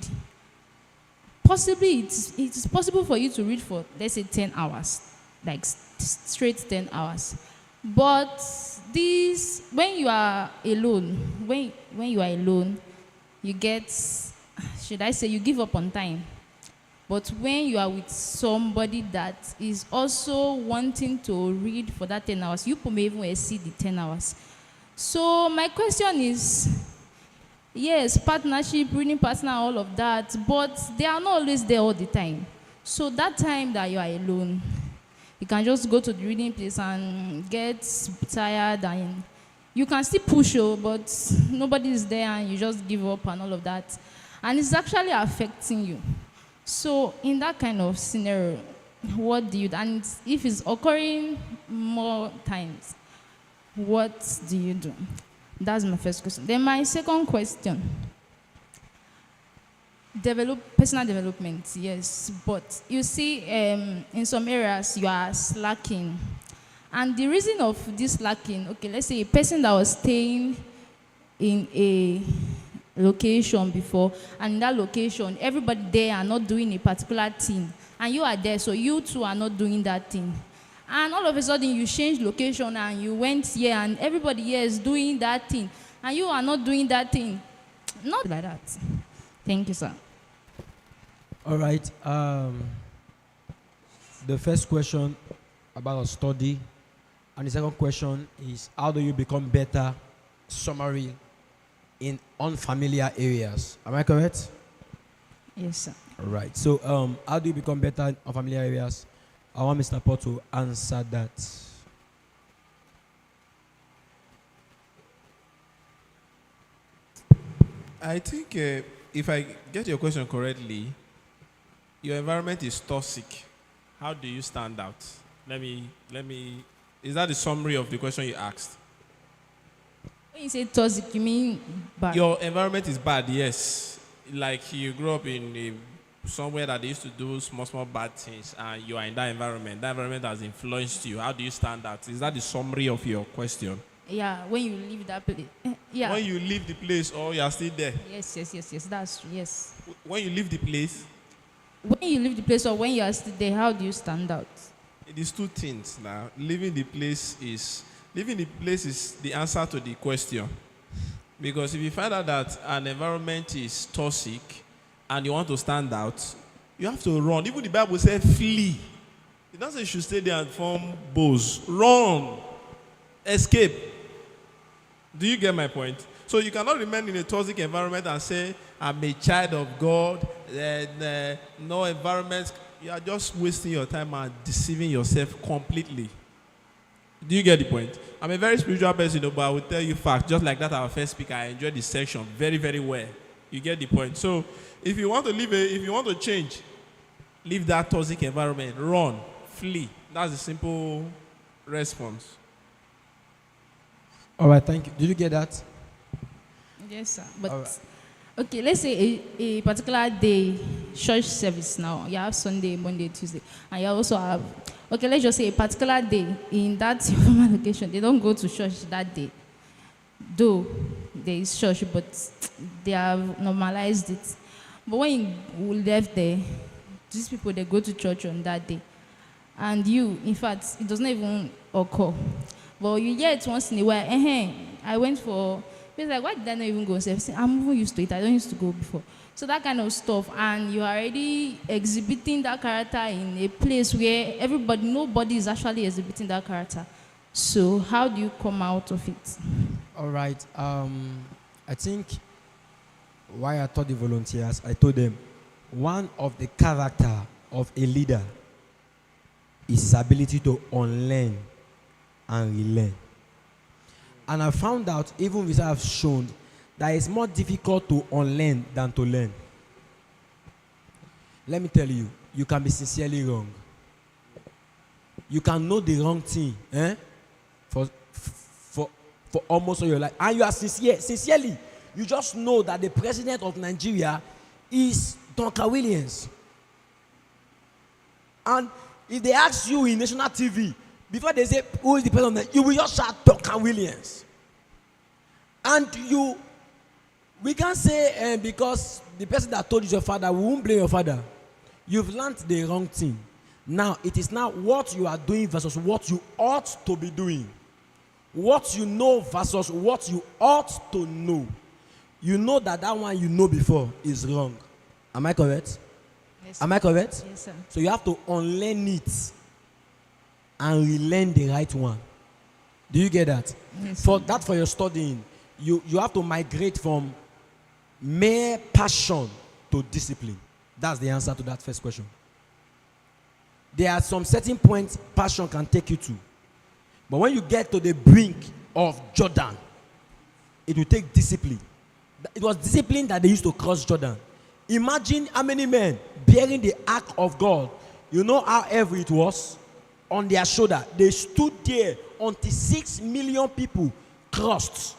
Possibly it's possible for you to read for, let's say, 10 hours, like straight 10 hours. But this, when you are alone, when you are alone, you get, should I say, you give up on time. But when you are with somebody that is also wanting to read for that 10 hours, you may even exceed the 10 hours. So my question is, yes, partnership, reading partner, all of that, but they are not always there all the time. So that time that you are alone, you can just go to the reading place and get tired, and you can still push, but nobody is there and you just give up and all of that. And it's actually affecting you. So in that kind of scenario, what do you do? And if it's occurring more times, what do you do? That's my first question. Then my second question. Personal development, yes. But you see, in some areas, you are slacking. And the reason of this slacking, okay, let's say a person that was staying in a location before, and in that location, everybody there are not doing a particular thing. And you are there, so you too are not doing that thing. And all of a sudden, you change location and you went here, and everybody here is doing that thing. And you are not doing that thing. Not like that. Thank you, sir. All right. The first question about study, and the second question is, how do you become better? Summary in unfamiliar areas. Am I correct? Yes, sir. All right. So, how do you become better in unfamiliar areas? I want Mr. Paul to answer that. I think if I get your question correctly, your environment is toxic. How do you stand out? Let me. Is that the summary of the question you asked? When you say toxic, you mean bad? Your environment is bad, yes. Like you grew up in somewhere that they used to do small bad things, and you are in that environment. That environment has influenced you. How do you stand out? Is that the summary of your question? Yeah, when you leave that place. Yeah. When you leave the place, or you are still there? Yes. That's true. Yes. When you leave the place, When you leave the place or when you are still there, how do you stand out? it is two things now. Leaving the place is the answer to the question. Because if you find out that an environment is toxic and you want to stand out, you have to run. Even the Bible says flee. It doesn't say you should stay there and form bows. Run. Escape. Do you get my point? So you cannot remain in a toxic environment and say, I'm a child of God, and no environment. You are just wasting your time and deceiving yourself completely. Do you get the point? I'm a very spiritual person, but I will tell you fact. Just like that, our first speaker, I enjoyed this section very, very well. You get the point. So if you want to if you want to change, leave that toxic environment, run, flee. That's the simple response. All right, thank you. Did you get that? Yes, sir. But Alright. okay, let's say a particular day, church service now. You have Sunday, Monday, Tuesday, and you also have. Okay, let's just say a particular day in that former location. They don't go to church that day. Though there is church, but they have normalized it. But when you left there, these people they go to church on that day, and you, in fact, it does not even occur. But you hear it once in a while. I went for. It's like, why did I not even go? So I'm even used to it. I don't used to go before. So that kind of stuff, and you're already exhibiting that character in a place where nobody is actually exhibiting that character. So how do you come out of it? All right. I think why I taught the volunteers, I told them one of the character of a leader is his ability to unlearn and relearn. And I found out, even research have shown, that it's more difficult to unlearn than to learn. Let me tell you, you can be sincerely wrong. You can know the wrong thing for almost all your life. And you are sincerely. You just know that the president of Nigeria is Duncan Williams. And if they ask you in national TV, before they say, who is the president, you will just shout Duncan Williams. And we can't say because the person that told you your father, we won't blame your father. You've learned the wrong thing. Now, it is now what you are doing versus what you ought to be doing. What you know versus what you ought to know. You know that one you know before is wrong. Am I correct? Yes, Am I correct? Yes, sir. So you have to unlearn it and relearn the right one. Do you get that? Yes, For your studying, you have to migrate from mere passion to discipline. That's the answer to that first question. There are some certain points passion can take you to. But when you get to the brink of Jordan, it will take discipline. It was discipline that they used to cross Jordan. Imagine how many men bearing the ark of God. You know how heavy it was? On their shoulder. They stood there until 6 million people crossed.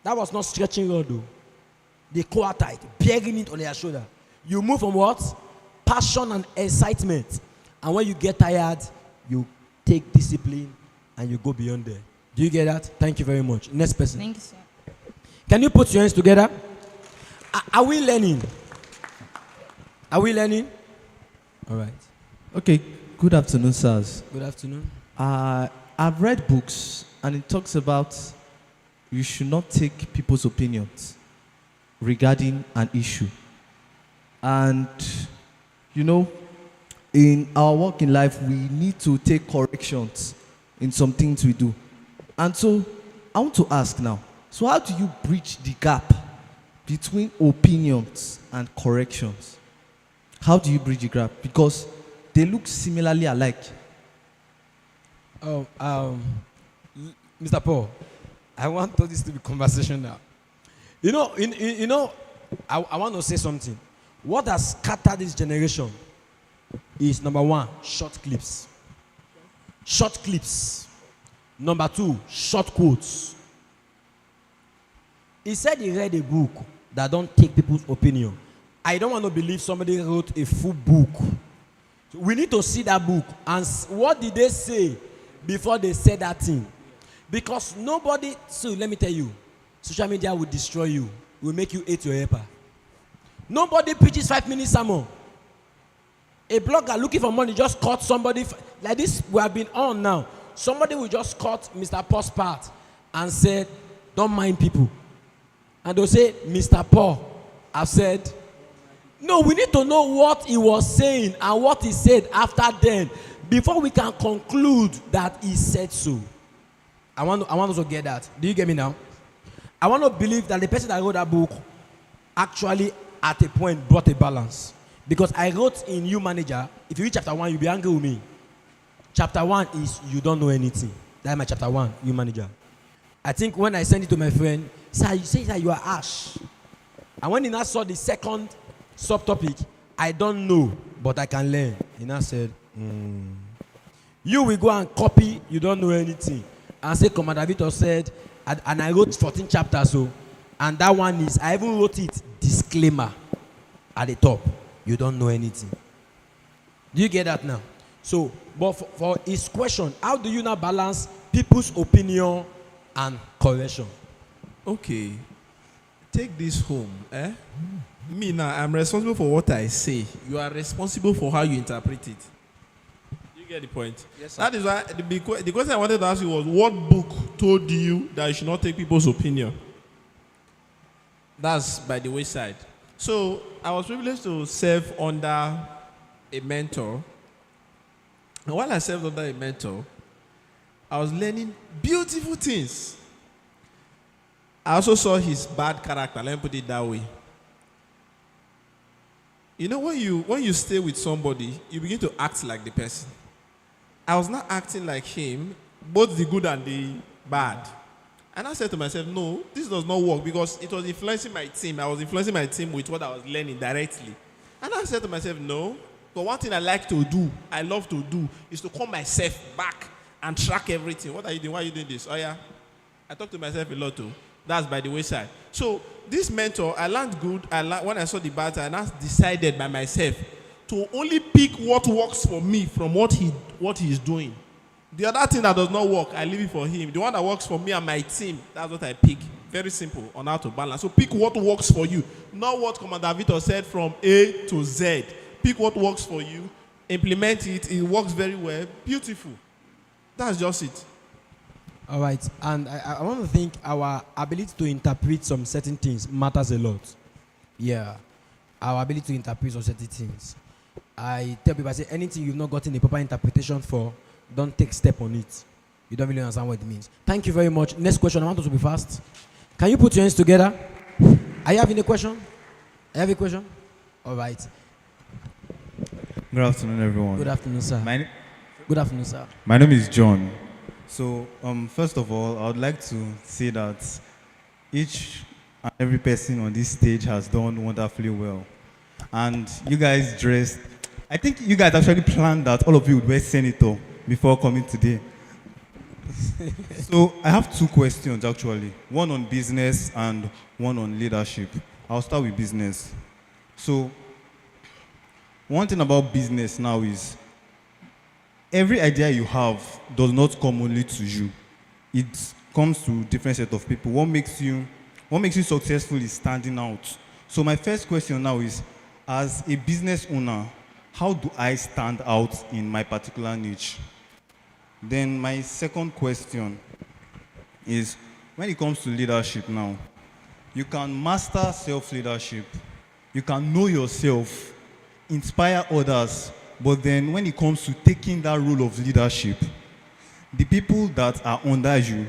That was not stretching rod though. They coated, bearing it on their shoulder. You move from what? Passion and excitement. And when you get tired, you take discipline and you go beyond there. Do you get that? Thank you very much. Next person. Thank you, sir. Can you put your hands together? Are we learning? Are we learning? All right. Okay, good afternoon, sirs. Good afternoon. I've read books, and it talks about you should not take people's opinions regarding an issue. And, you know, in our work in life, we need to take corrections in some things we do. And so, I want to ask now, so how do you bridge the gap between opinions and corrections? How do you bridge the gap? Because they look similarly alike. Mr. Paul, I want all this to be conversational. You know, I want to say something. What has scattered this generation is number one, short clips. Short clips. Number 2, short quotes. He said he read a book that don't take people's opinion. I don't want to believe somebody wrote a full book. So we need to see that book and what did they say before they said that thing. Because nobody, so let me tell you, social media will destroy you, will make you hate your helper. Nobody preaches 5 minutes sermon. A blogger looking for money just caught somebody, like this we have been on now. Somebody will just cut Mr. Paul's part and said, don't mind people. And they'll say, Mr. Paul, I've said, no, we need to know what he was saying and what he said after then before we can conclude that he said so. I want us to get that. Do you get me now? I want to believe that the person that wrote that book actually at a point brought a balance. Because I wrote in You Manager, if you read chapter 1, you'll be angry with me. Chapter 1 is you don't know anything. That's my chapter 1, You Manager. I think when I sent it to my friend, he said that you are Ash. And when he now saw the second subtopic, I don't know, but I can learn. He now said, you will go and copy, you don't know anything. And say, Commander Victor said, and I wrote 14 chapters, so, and that one is, I even wrote it, disclaimer at the top. You don't know anything. Do you get that now? So, but for his question, how do you now balance people's opinion and correction? Okay. Take this home. Me now, I'm responsible for what I say. You are responsible for how you interpret it. You get the point? Yes, sir. That is why the question I wanted to ask you was, what book told you that you should not take people's opinion? That's by the wayside. So I was privileged to serve under a mentor. And while I served under a mentor, I was learning beautiful things. I also saw his bad character. Let me put it that way. You know, when you stay with somebody, you begin to act like the person. I was not acting like him, both the good and the bad. And I said to myself, no, this does not work because it was influencing my team. I was influencing my team with what I was learning directly. And I said to myself, no, but one thing I like to do, I love to do, is to call myself back and track everything. What are you doing? Why are you doing this? Oh, yeah. I talk to myself a lot too. That's by the wayside. So this mentor, I learned good. When I saw the bad, I now decided by myself to only pick what works for me from what he is doing. The other thing that does not work, I leave it for him. The one that works for me and my team, that's what I pick. Very simple on how to balance. So pick what works for you, not what Commander Victor said from A to Z. Pick what works for you, implement it. It works very well. Beautiful. That's just it. All right, and I want to think our ability to interpret some certain things matters a lot. Yeah, our ability to interpret some certain things. I tell people, I say, anything you've not gotten a proper interpretation for, don't take step on it. You don't really understand what it means. Thank you very much. Next question, I want us to be fast. Can you put your hands together? Are you having a question? I have a question? All right. Good afternoon, everyone. Good afternoon, sir. Good afternoon, sir. My name is John. So, first of all, I would like to say that each and every person on this stage has done wonderfully well. And you guys dressed, I think you guys actually planned that all of you would wear senator before coming today. So, I have 2 questions actually. One on business and one on leadership. I'll start with business. So, one thing about business now is every idea you have does not come only to you. It comes to different set of people. What makes you successful is standing out. So my first question now is, as a business owner, how do I stand out in my particular niche? Then my second question is, when it comes to leadership now, you can master self-leadership. You can know yourself, inspire others. But then when it comes to taking that role of leadership, the people that are under you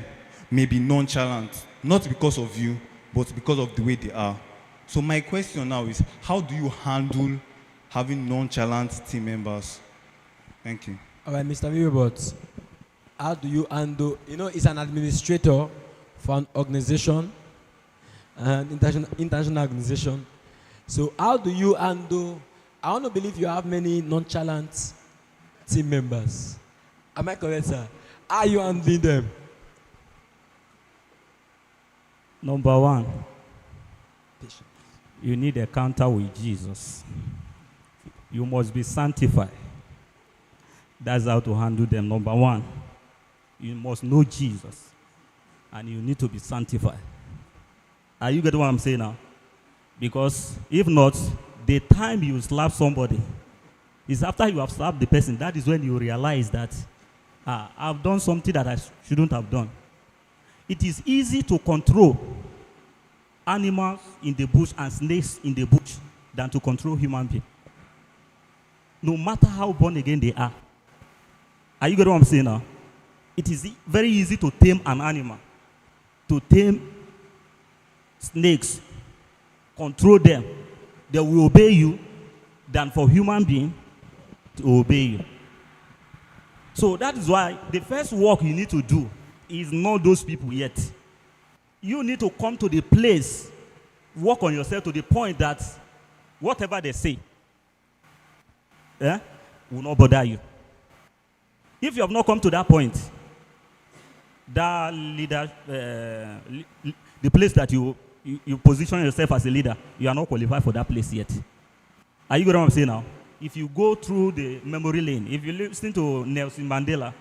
may be nonchalant, not because of you, but because of the way they are. So my question now is, how do you handle having nonchalant team members? Thank you. All right, Mr. Robert, how do you handle, it's an administrator for an organization, an international organization. So how do you handle, I want to believe you have many nonchalant team members. Am I correct, sir? How are you handling them? Number one, you need a encounter with Jesus. You must be sanctified. That's how to handle them. Number one, you must know Jesus, and you need to be sanctified. Are you getting what I'm saying now? Because if not, the time you slap somebody is after you have slapped the person. That is when you realize that I've done something that I shouldn't have done. It is easy to control animals in the bush and snakes in the bush than to control human beings. No matter how born again they are. Are you getting what I'm saying now? It is very easy to tame an animal, to tame snakes, control them. They will obey you than for human being to obey you. So that is why the first work you need to do is not those people yet. You need to come to the place, work on yourself to the point that whatever they say will not bother you. If you have not come to that point, that leader, the place that you position yourself as a leader, you are not qualified for that place yet. Are you getting what I'm saying now? If you go through the memory lane, if you listen to Nelson Mandela,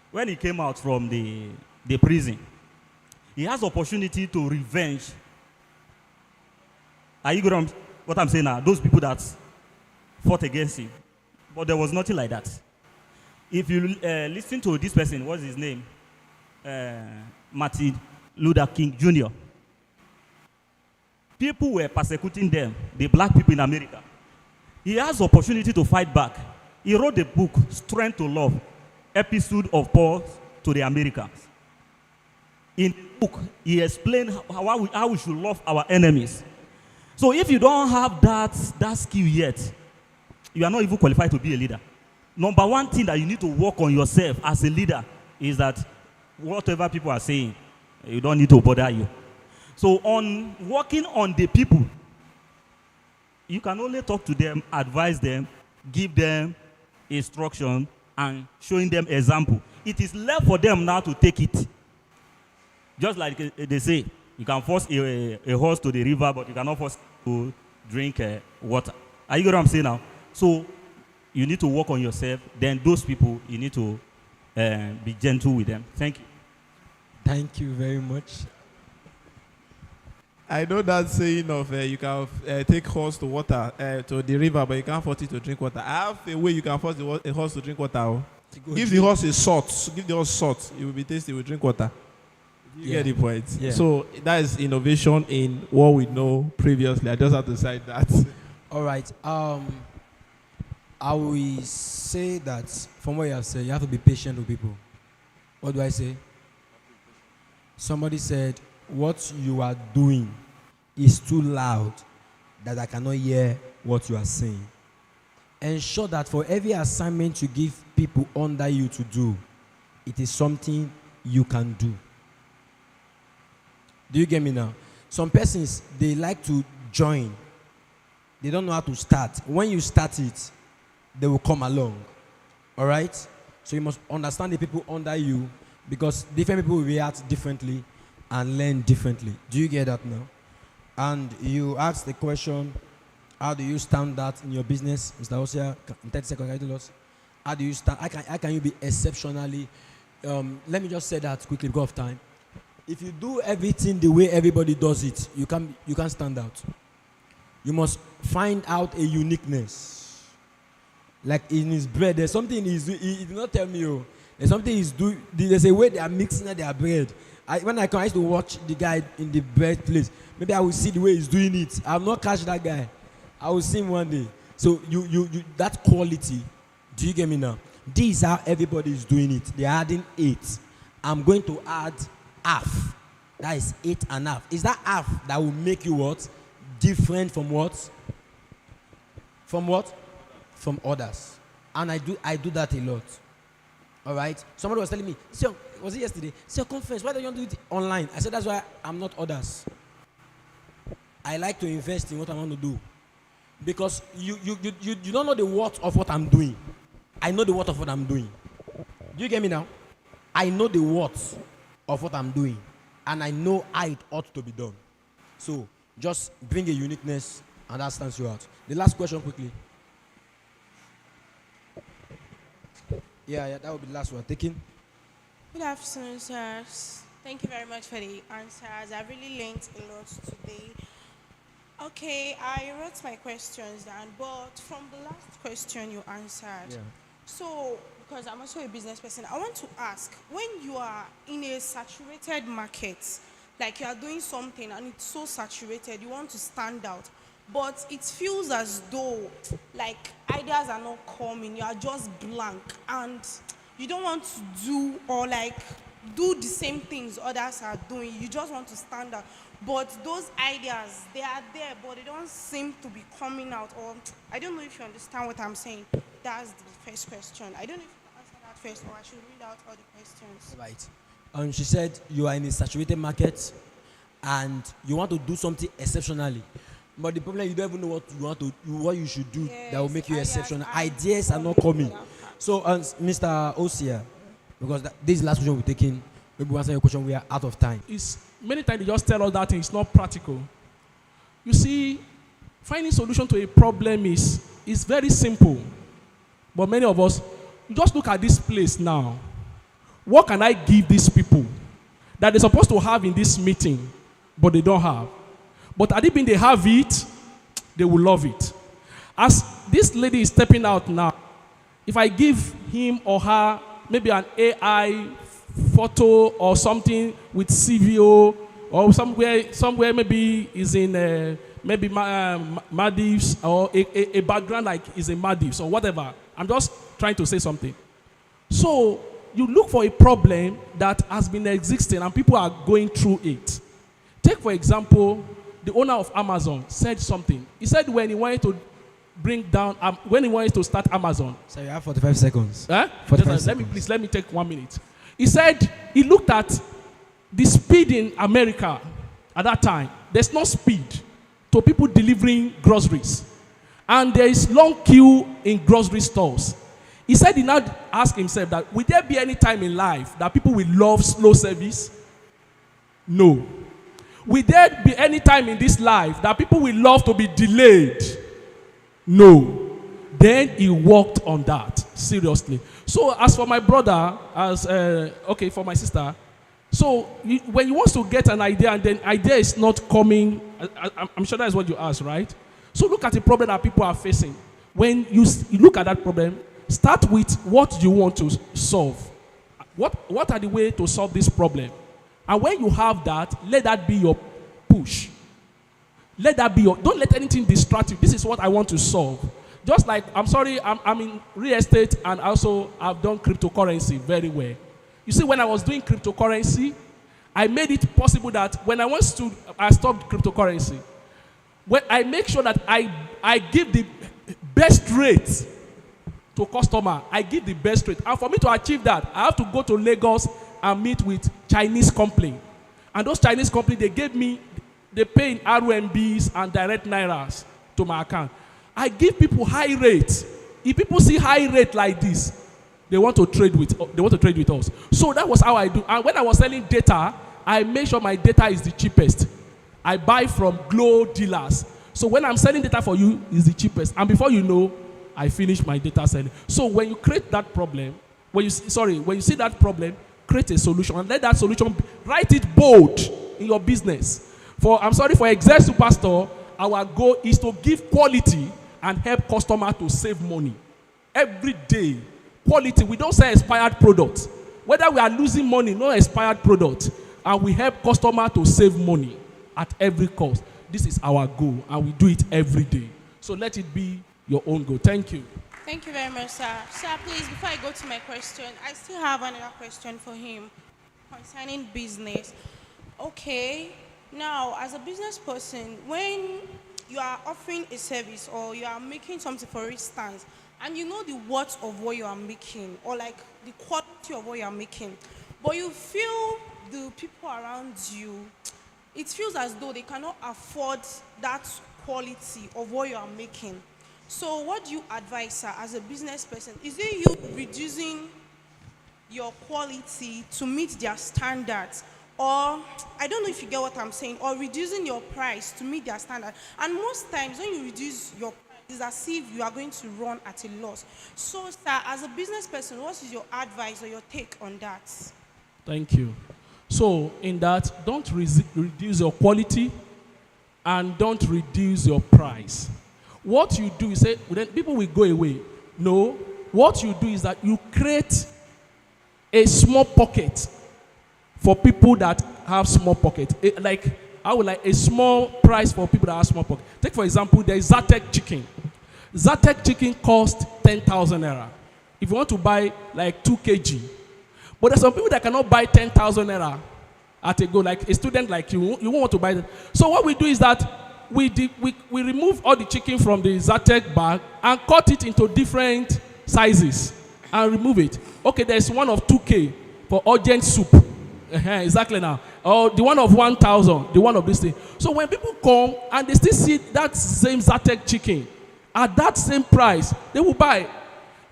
when he came out from the prison, he has opportunity to revenge. Are you getting what I'm saying now? Those people that fought against him. But there was nothing like that. If you listen to this person, what's his name? Martin Luther King Jr. People were persecuting them, the black people in America. He has opportunity to fight back. He wrote the book, Strength to Love, Episode of Paul to the Americans. In the book, he explained how we should love our enemies. So if you don't have that skill yet, you are not even qualified to be a leader. Number one thing that you need to work on yourself as a leader is that whatever people are saying, you don't need to bother you. So on working on the people, you can only talk to them, advise them, give them instruction, and showing them example. It is left for them now to take it. Just like they say, you can force a horse to the river, but you cannot force to drink water. Are you getting what I'm saying now? So you need to work on yourself. Then those people, you need to be gentle with them. Thank you. Thank you very much. I know that saying of you can take horse to water to the river, but you can't force it to drink water. I have a way you can force a horse to drink water. Oh. Give the horse a salt. Give the horse salt. It will be tasty. It will drink water. You get the point. Yeah. So that is innovation in what we know previously. I just have to cite that. All right. I will say that from what you have said, you have to be patient with people. What do I say? Somebody said, what you are doing is too loud that I cannot hear what you are saying. Ensure that for every assignment you give people under you to do, it is something you can do. Do you get me now? Some persons, they like to join. They don't know how to start. When you start it, they will come along. All right? So you must understand the people under you, because different people will react differently and learn differently. Do you get that now? And you asked the question, how do you stand that in your business? Mr. Osia, in 30 seconds, can you tell us? How do you stand? How can you be exceptionally? Let me just say that quickly because of time. If you do everything the way everybody does it, you can't stand out. You must find out a uniqueness. Like in his bread, there's something he did not tell me. Oh, there's something he's doing. There's a way they are mixing their bread. When I used to watch the guy in the bread place, maybe I will see the way he's doing it. I will not catch that guy. I will see him one day. So you that quality. Do you get me now? This is how everybody is doing it. They're adding 8. I'm going to add half. That is 8.5. Is that half that will make you what? Different from what? From what? From others. And I do that a lot. All right? Somebody was telling me, so, was it yesterday? Say, conference, why don't you do it online? I said, that's why I'm not others. I like to invest in what I want to do. Because you don't know the worth of what I'm doing. I know the worth of what I'm doing. Do you get me now? I know the worth of what I'm doing, and I know how it ought to be done. So just bring a uniqueness, and that stands you out. The last question quickly. Yeah, that will be the last one. Taking. Good afternoon, sirs. Thank you very much for the answers. I've really learned a lot today. Okay, I wrote my questions down, but from the last question you answered, so because I'm also a business person, I want to ask, when you are in a saturated market, like you are doing something and it's so saturated, you want to stand out, but it feels as though like ideas are not coming, you are just blank, and you don't want to do or like do the same things others are doing, you just want to stand out, but those ideas, they are there, but they don't seem to be coming out, or I don't know if you understand what I'm saying. That's the first question. I don't know if you can answer that first, or I should read out all the questions. Right. She said you are in a saturated market and you want to do something exceptionally, but the problem, you don't even know what you should do that will make you exceptional. Ideas are not coming. So, Mr. Osia, because this is the last question we're taking, maybe we'll answer your question, we are out of time. It's many times they just tell us that it's not practical. You see, finding solution to a problem is very simple. But many of us, just look at this place now. What can I give these people that they're supposed to have in this meeting, but they don't have? But had it been they have it, they will love it. As this lady is stepping out now, if I give him or her maybe an AI photo or something with CVO, or somewhere maybe is in maybe Maldives, or a background like is in Maldives or whatever. I'm just trying to say something. So you look for a problem that has been existing and people are going through it. Take for example, the owner of Amazon said something. He said when he wanted to when he wanted to start Amazon. So you have 45 seconds. 45 seconds. Let me take 1 minute. He said he looked at the speed in America at that time. There's no speed to people delivering groceries. And there is long queue in grocery stores. He said he now asked himself that, will there be any time in life that people will love slow service? No. Will there be any time in this life that people will love to be delayed? No. Then he worked on that seriously. So as for my brother, for my sister, so when you want to get an idea and then idea is not coming, I'm sure that's what you asked, right? So look at the problem that people are facing. When you look at that problem, start with what you want to solve. What are the ways to solve this problem? And when you have that, let that be your push. Let that be don't let anything distract you. This is what I want to solve. Just like, I'm in real estate and also I've done cryptocurrency very well. You see, when I was doing cryptocurrency, I made it possible that when I stopped cryptocurrency, when I make sure that I give the best rate to customer, I give the best rate. And for me to achieve that, I have to go to Lagos and meet with Chinese company. And those Chinese company, they pay in RMBs and direct Nairas to my account. I give people high rates. If people see high rate like this, they want to trade with us. So that was how I do. And when I was selling data, I make sure my data is the cheapest. I buy from Glow dealers. So when I'm selling data for you, it's the cheapest. And before you know, I finish my data selling. So when you create that problem, when you see that problem, create a solution and let that solution, write it bold in your business. For Excel Superstore, our goal is to give quality and help customer to save money. Every day, quality. We don't sell expired products. Whether we are losing money, no expired product. And we help customer to save money at every cost. This is our goal, and we do it every day. So let it be your own goal. Thank you. Thank you very much, sir. Sir, please, before I go to my question, I still have another question for him concerning business. Okay, now, as a business person, when you are offering a service or you are making something, for instance, and you know the worth of what you are making or like the quality of what you are making, but you feel the people around you, it feels as though they cannot afford that quality of what you are making. So what do you advise, sir, as a business person? Is it you reducing your quality to meet their standards, or I don't know if you get what I'm saying, or reducing your price to meet their standard. And most times when you reduce your price, it's as if you are going to run at a loss. So, sir, as a business person, what is your advice or your take on that? Thank you. So, in that, don't reduce your quality and don't reduce your price. What you do is say, well, then people will go away. No, what you do is that you create a small pocket for people that have small pocket. I would like a small price for people that have small pocket. Take for example, there is Zatek chicken. Zatek chicken costs 10,000 naira. If you want to buy like 2 kg, but there's some people that cannot buy 10,000 naira at a go, like a student like you won't want to buy that. So what we do is that we remove all the chicken from the Zatek bag and cut it into different sizes and remove it. Okay, there's one of 2K for urgent soup. Exactly now. Or the one of 1,000, the one of this thing. So when people come and they still see that same Zatek chicken at that same price, they will buy.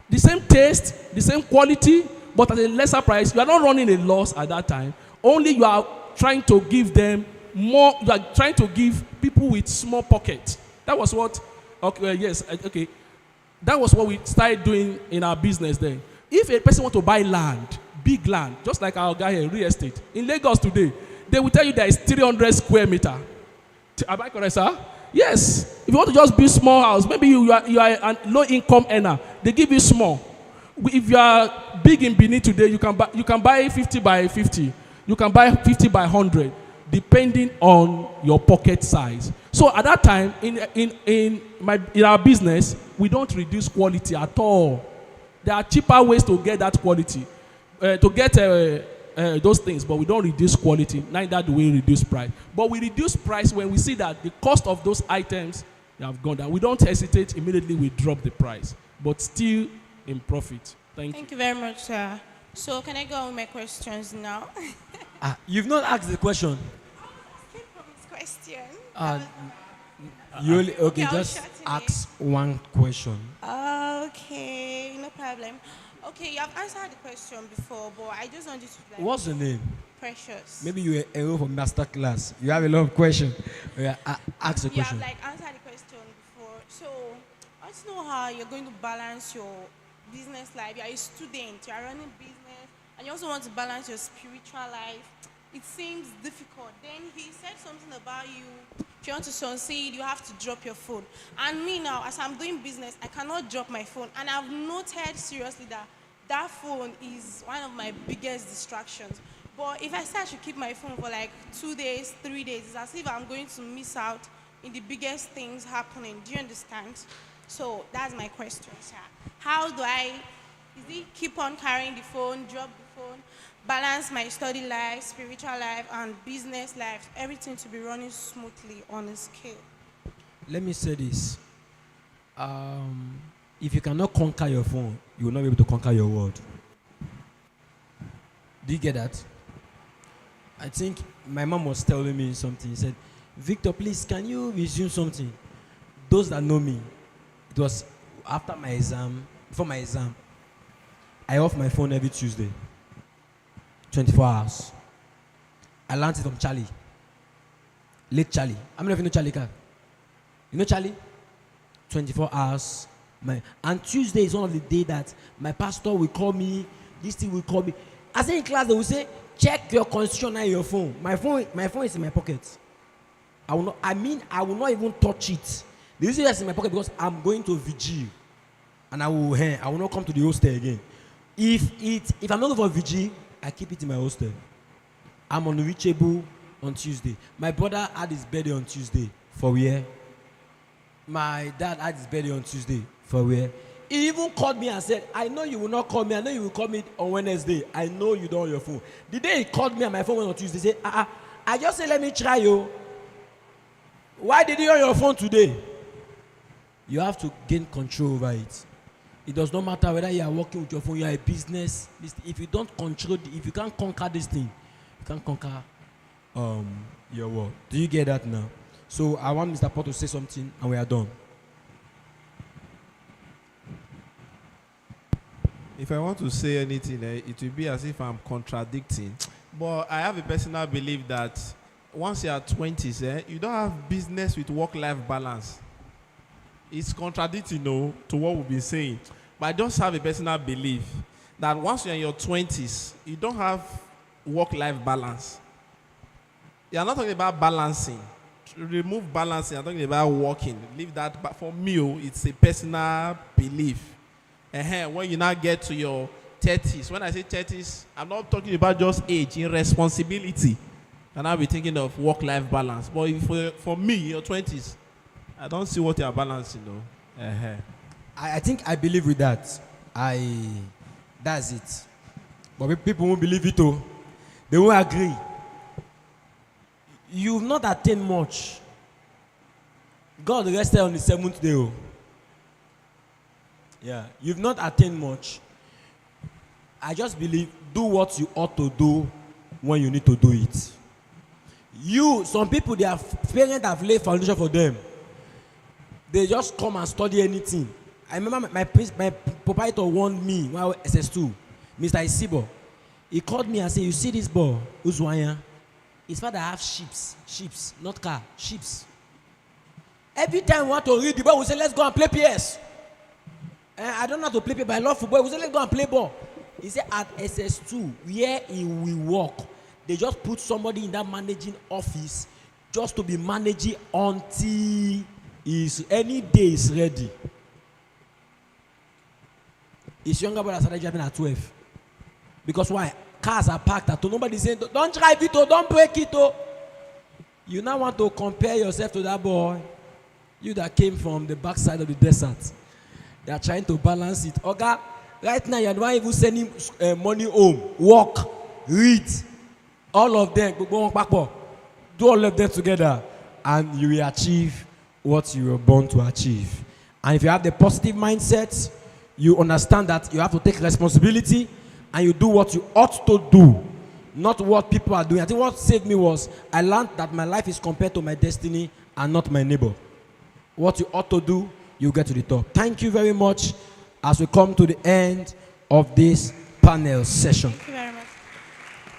The same taste, the same quality, but at a lesser price. You are not running a loss at that time. Only you are trying to give them more. You are trying to give people with small pockets. That was what, okay. That was what we started doing in our business then. If a person wants to buy land, big land, just like our guy here, real estate, in Lagos today, they will tell you there is 300 square meter. Am I correct, sir? Yes. If you want to just build small house, maybe you are a low income earner, they give you small. If you are big in Benin today, you can buy 50 by 50. You can buy 50 by 100, depending on your pocket size. So at that time, in our business, we don't reduce quality at all. There are cheaper ways to get that quality, to get those things, but we don't reduce quality. Neither do we reduce price. But we reduce price when we see that the cost of those items have gone down. We don't hesitate, immediately we drop the price, but still in profit. Thank you very much, sir. So can I go on with my questions now? You've not asked the question. Question. Okay, just ask one question. Okay, no problem. Okay, you have answered the question before, but I just want you to What's your name? Precious. Maybe you enroll for master class. You have a lot of questions. Ask the You question. have answered the question before. So I want to know how you're going to balance your business life. You're a student, you're running business, and you also want to balance your spiritual life. It seems difficult. Then he said something about if you want to succeed, you have to drop your phone. And me now, as I'm doing business, I cannot drop my phone. And I've noted seriously that phone is one of my biggest distractions. But if I say I should keep my phone for like 2 days, 3 days, it's as if I'm going to miss out in the biggest things happening. Do you understand? So that's my question, sir. How do is it keep on carrying the phone, drop the phone, balance my study life, spiritual life, and business life, everything to be running smoothly on a scale? Let me say this. If you cannot conquer your phone, you will not be able to conquer your world. Do you get that? I think my mom was telling me something. She said, Victor, please, can you resume something? Those that know me, it was after my exam, before my exam, I off my phone every Tuesday, 24 hours. I learned it from Charlie. Late Charlie. How many of you know Charlie Car? You know Charlie? 24 hours. And Tuesday is one of the days that my pastor will call me, this thing will call me. I say in class, they will say, check your constitution and your phone. My phone is in my pocket. I will not even touch it. The reason it's in my pocket because I'm going to vigil. And I will not come to the hostel again. If I'm not going for vigil, I keep it in my hostel. I'm unreachable on Tuesday. My brother had his birthday on Tuesday. For where? My dad had his birthday on Tuesday. For where? He even called me and said, I know you will not call me. I know you will call me on Wednesday. I know you don't on your phone. The day he called me and my phone went on Tuesday, he said, I just said, let me try you. Why did you on your phone today? You have to gain control over it. It does not matter whether you are working with your phone, you are a business. If you don't control, if you can't conquer this thing, you can't conquer your world. Do you get that now? So I want Mr. Paul to say something and we are done. if I want to say anything, it will be as if I'm contradicting. But I have a personal belief that once you are 20s, you don't have business with work-life balance. It's contradicting, to what we've been saying. But I just have a personal belief that once you're in your 20s, you don't have work-life balance. You're not talking about balancing. To remove balancing, I'm talking about working. Leave that. But for me, it's a personal belief. When you now get to your 30s, when I say 30s, I'm not talking about just age, in responsibility. And I'll be thinking of work-life balance. But if for me, your 20s, I don't see what you're balancing, though. I think I believe with that. That's it. But people won't believe it, though. They won't agree. You've not attained much. God rested on the 7th day. Oh. Yeah, you've not attained much. I just believe do what you ought to do when you need to do it. Some people, their parents have laid foundation for them. They just come and study anything. I remember my proprietor warned me when I was SS2, Mr. Isibo. He called me and said, "You see this boy, Uzwanya? His father have sheeps, not car, sheeps. Every time we want to read the ball, we say, let's go and play PS. I don't know how to play PS, but I love football. We say, let's go and play ball." He said, at SS2, where he will work, they just put somebody in that managing office just to be managing until any day is ready. His younger brother started driving at 12. Because why? Cars are parked at home. Nobody saying, don't drive it, don't break it. You now want to compare yourself to that boy. You that came from the backside of the desert. They are trying to balance it. Okay, right now you're not even sending money home. Work, read. All of them, go on back. Do all of them together. And you will achieve what you were born to achieve. And if you have the positive mindset, you understand that you have to take responsibility and you do what you ought to do, not what people are doing. I think what saved me was I learned that my life is compared to my destiny and not my neighbor. What you ought to do, you get to the top. Thank you very much as we come to the end of this panel session. Thank you very much.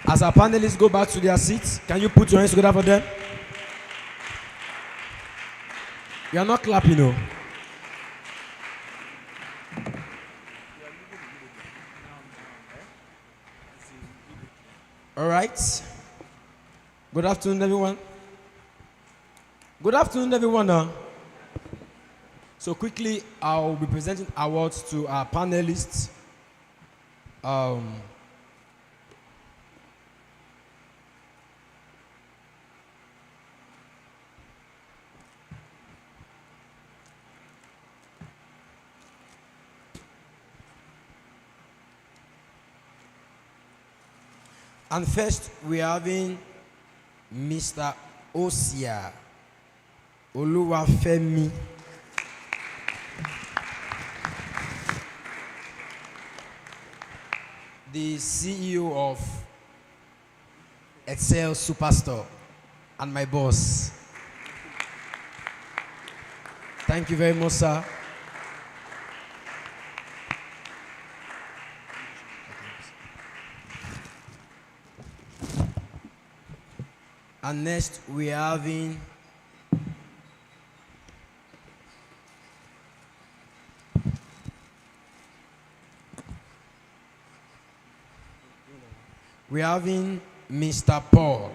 As our panelists go back to their seats, can you put your hands together for them? You are not clapping, no. All right. Good afternoon, everyone. Good afternoon, everyone. So quickly, I'll be presenting awards to our panelists. And first, we are having Mr. Osia Oluwafemi. The CEO of Excel Superstore and my boss. Thank you very much, sir. And next we are having Mr. Paul.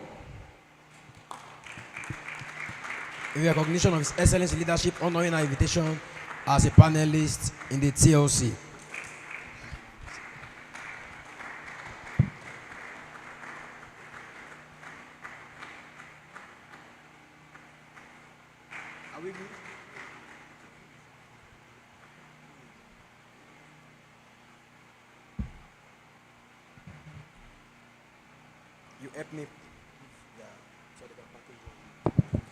In recognition of his excellence in leadership, honoring our invitation as a panelist in the TLC. Are we good? You help me. Yeah, so they can package it.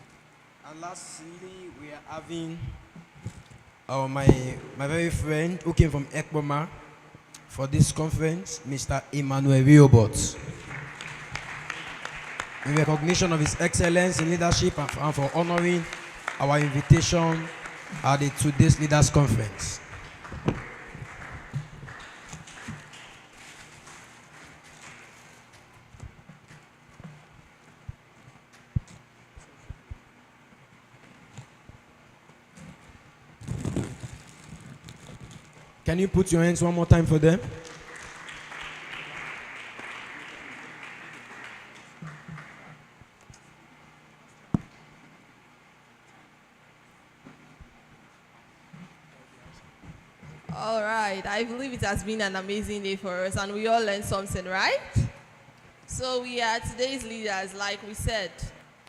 And lastly, we are having my very friend who came from Ekboma for this conference, Mr. Emmanuel Riobot. In recognition of his excellence in leadership and for honoring our invitation at today's Leaders Conference. Can you put your hands one more time for them? All right, I believe it has been an amazing day for us, and we all learned something, right? So we are today's leaders, like we said,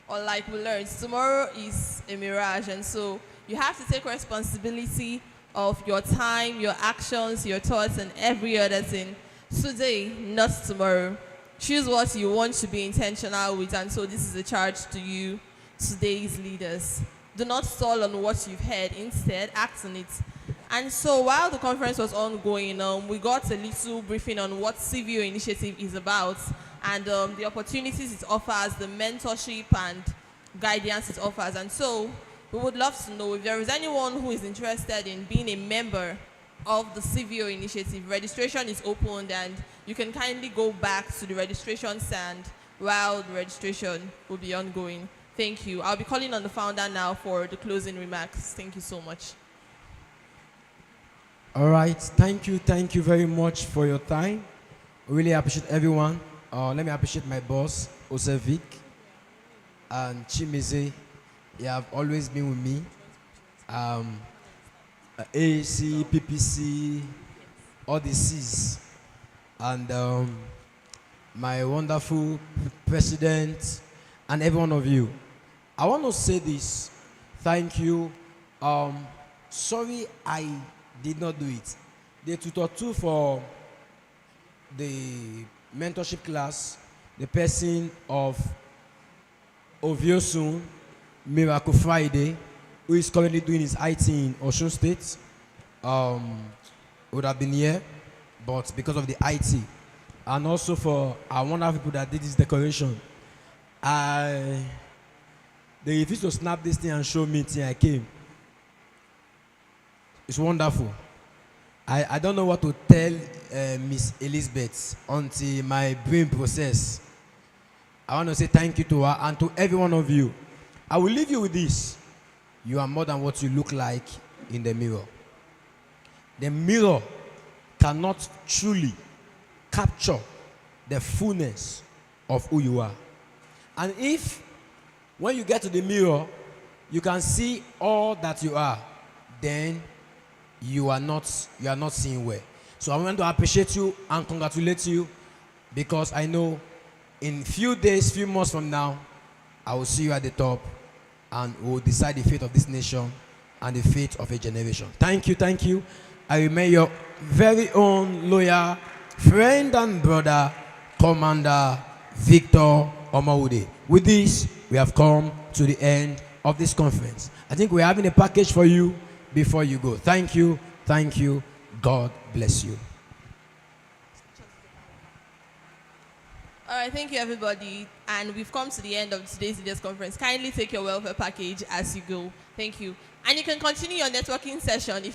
or like we learned. Tomorrow is a mirage, and so you have to take responsibility of your time, your actions, your thoughts, and every other thing. Today, not tomorrow. Choose what you want to be intentional with, and so this is a charge to you, today's leaders. Do not stall on what you've heard. Instead, act on it. And so while the conference was ongoing, we got a little briefing on what CVO Initiative is about and the opportunities it offers, the mentorship and guidance it offers. And so we would love to know if there is anyone who is interested in being a member of the CVO Initiative. Registration is opened, and you can kindly go back to the registration stand while the registration will be ongoing. Thank you. I'll be calling on the founder now for the closing remarks. Thank you so much. All right, thank you very much for your time. Really appreciate everyone. Let me appreciate my boss, Osevik, and Chimize. You have always been with me. AAC, PPC, all the C's. And my wonderful president and every one of you. I want to say this. Thank you. Sorry I did not do it. The tutor 2 for the mentorship class, the person of Oviosun, Miracle Friday, who is currently doing his IT in Osun State, would have been here, but because of the IT, and also for our wonderful people that did this decoration, they refused to snap this thing and show me till I came. It's wonderful. I don't know what to tell Miss Elizabeth until my brain process. I want to say thank you to her and to every one of you. I will leave you with this. You are more than what you look like in the mirror. The mirror cannot truly capture the fullness of who you are. And if, when you get to the mirror, you can see all that you are, then you are not seeing well. So I want to appreciate you and congratulate you, because I know in few days, few months from now, I will see you at the top and we will decide the fate of this nation and the fate of a generation. Thank you. I remain your very own loyal friend and brother, Commander Victor Omawude. With this, we have come to the end of this conference. I think we're having a package for you before you go. Thank you. God bless you. All right, thank you, everybody. And we've come to the end of today's leaders conference. Kindly take your welfare package as you go. Thank you. And you can continue your networking session if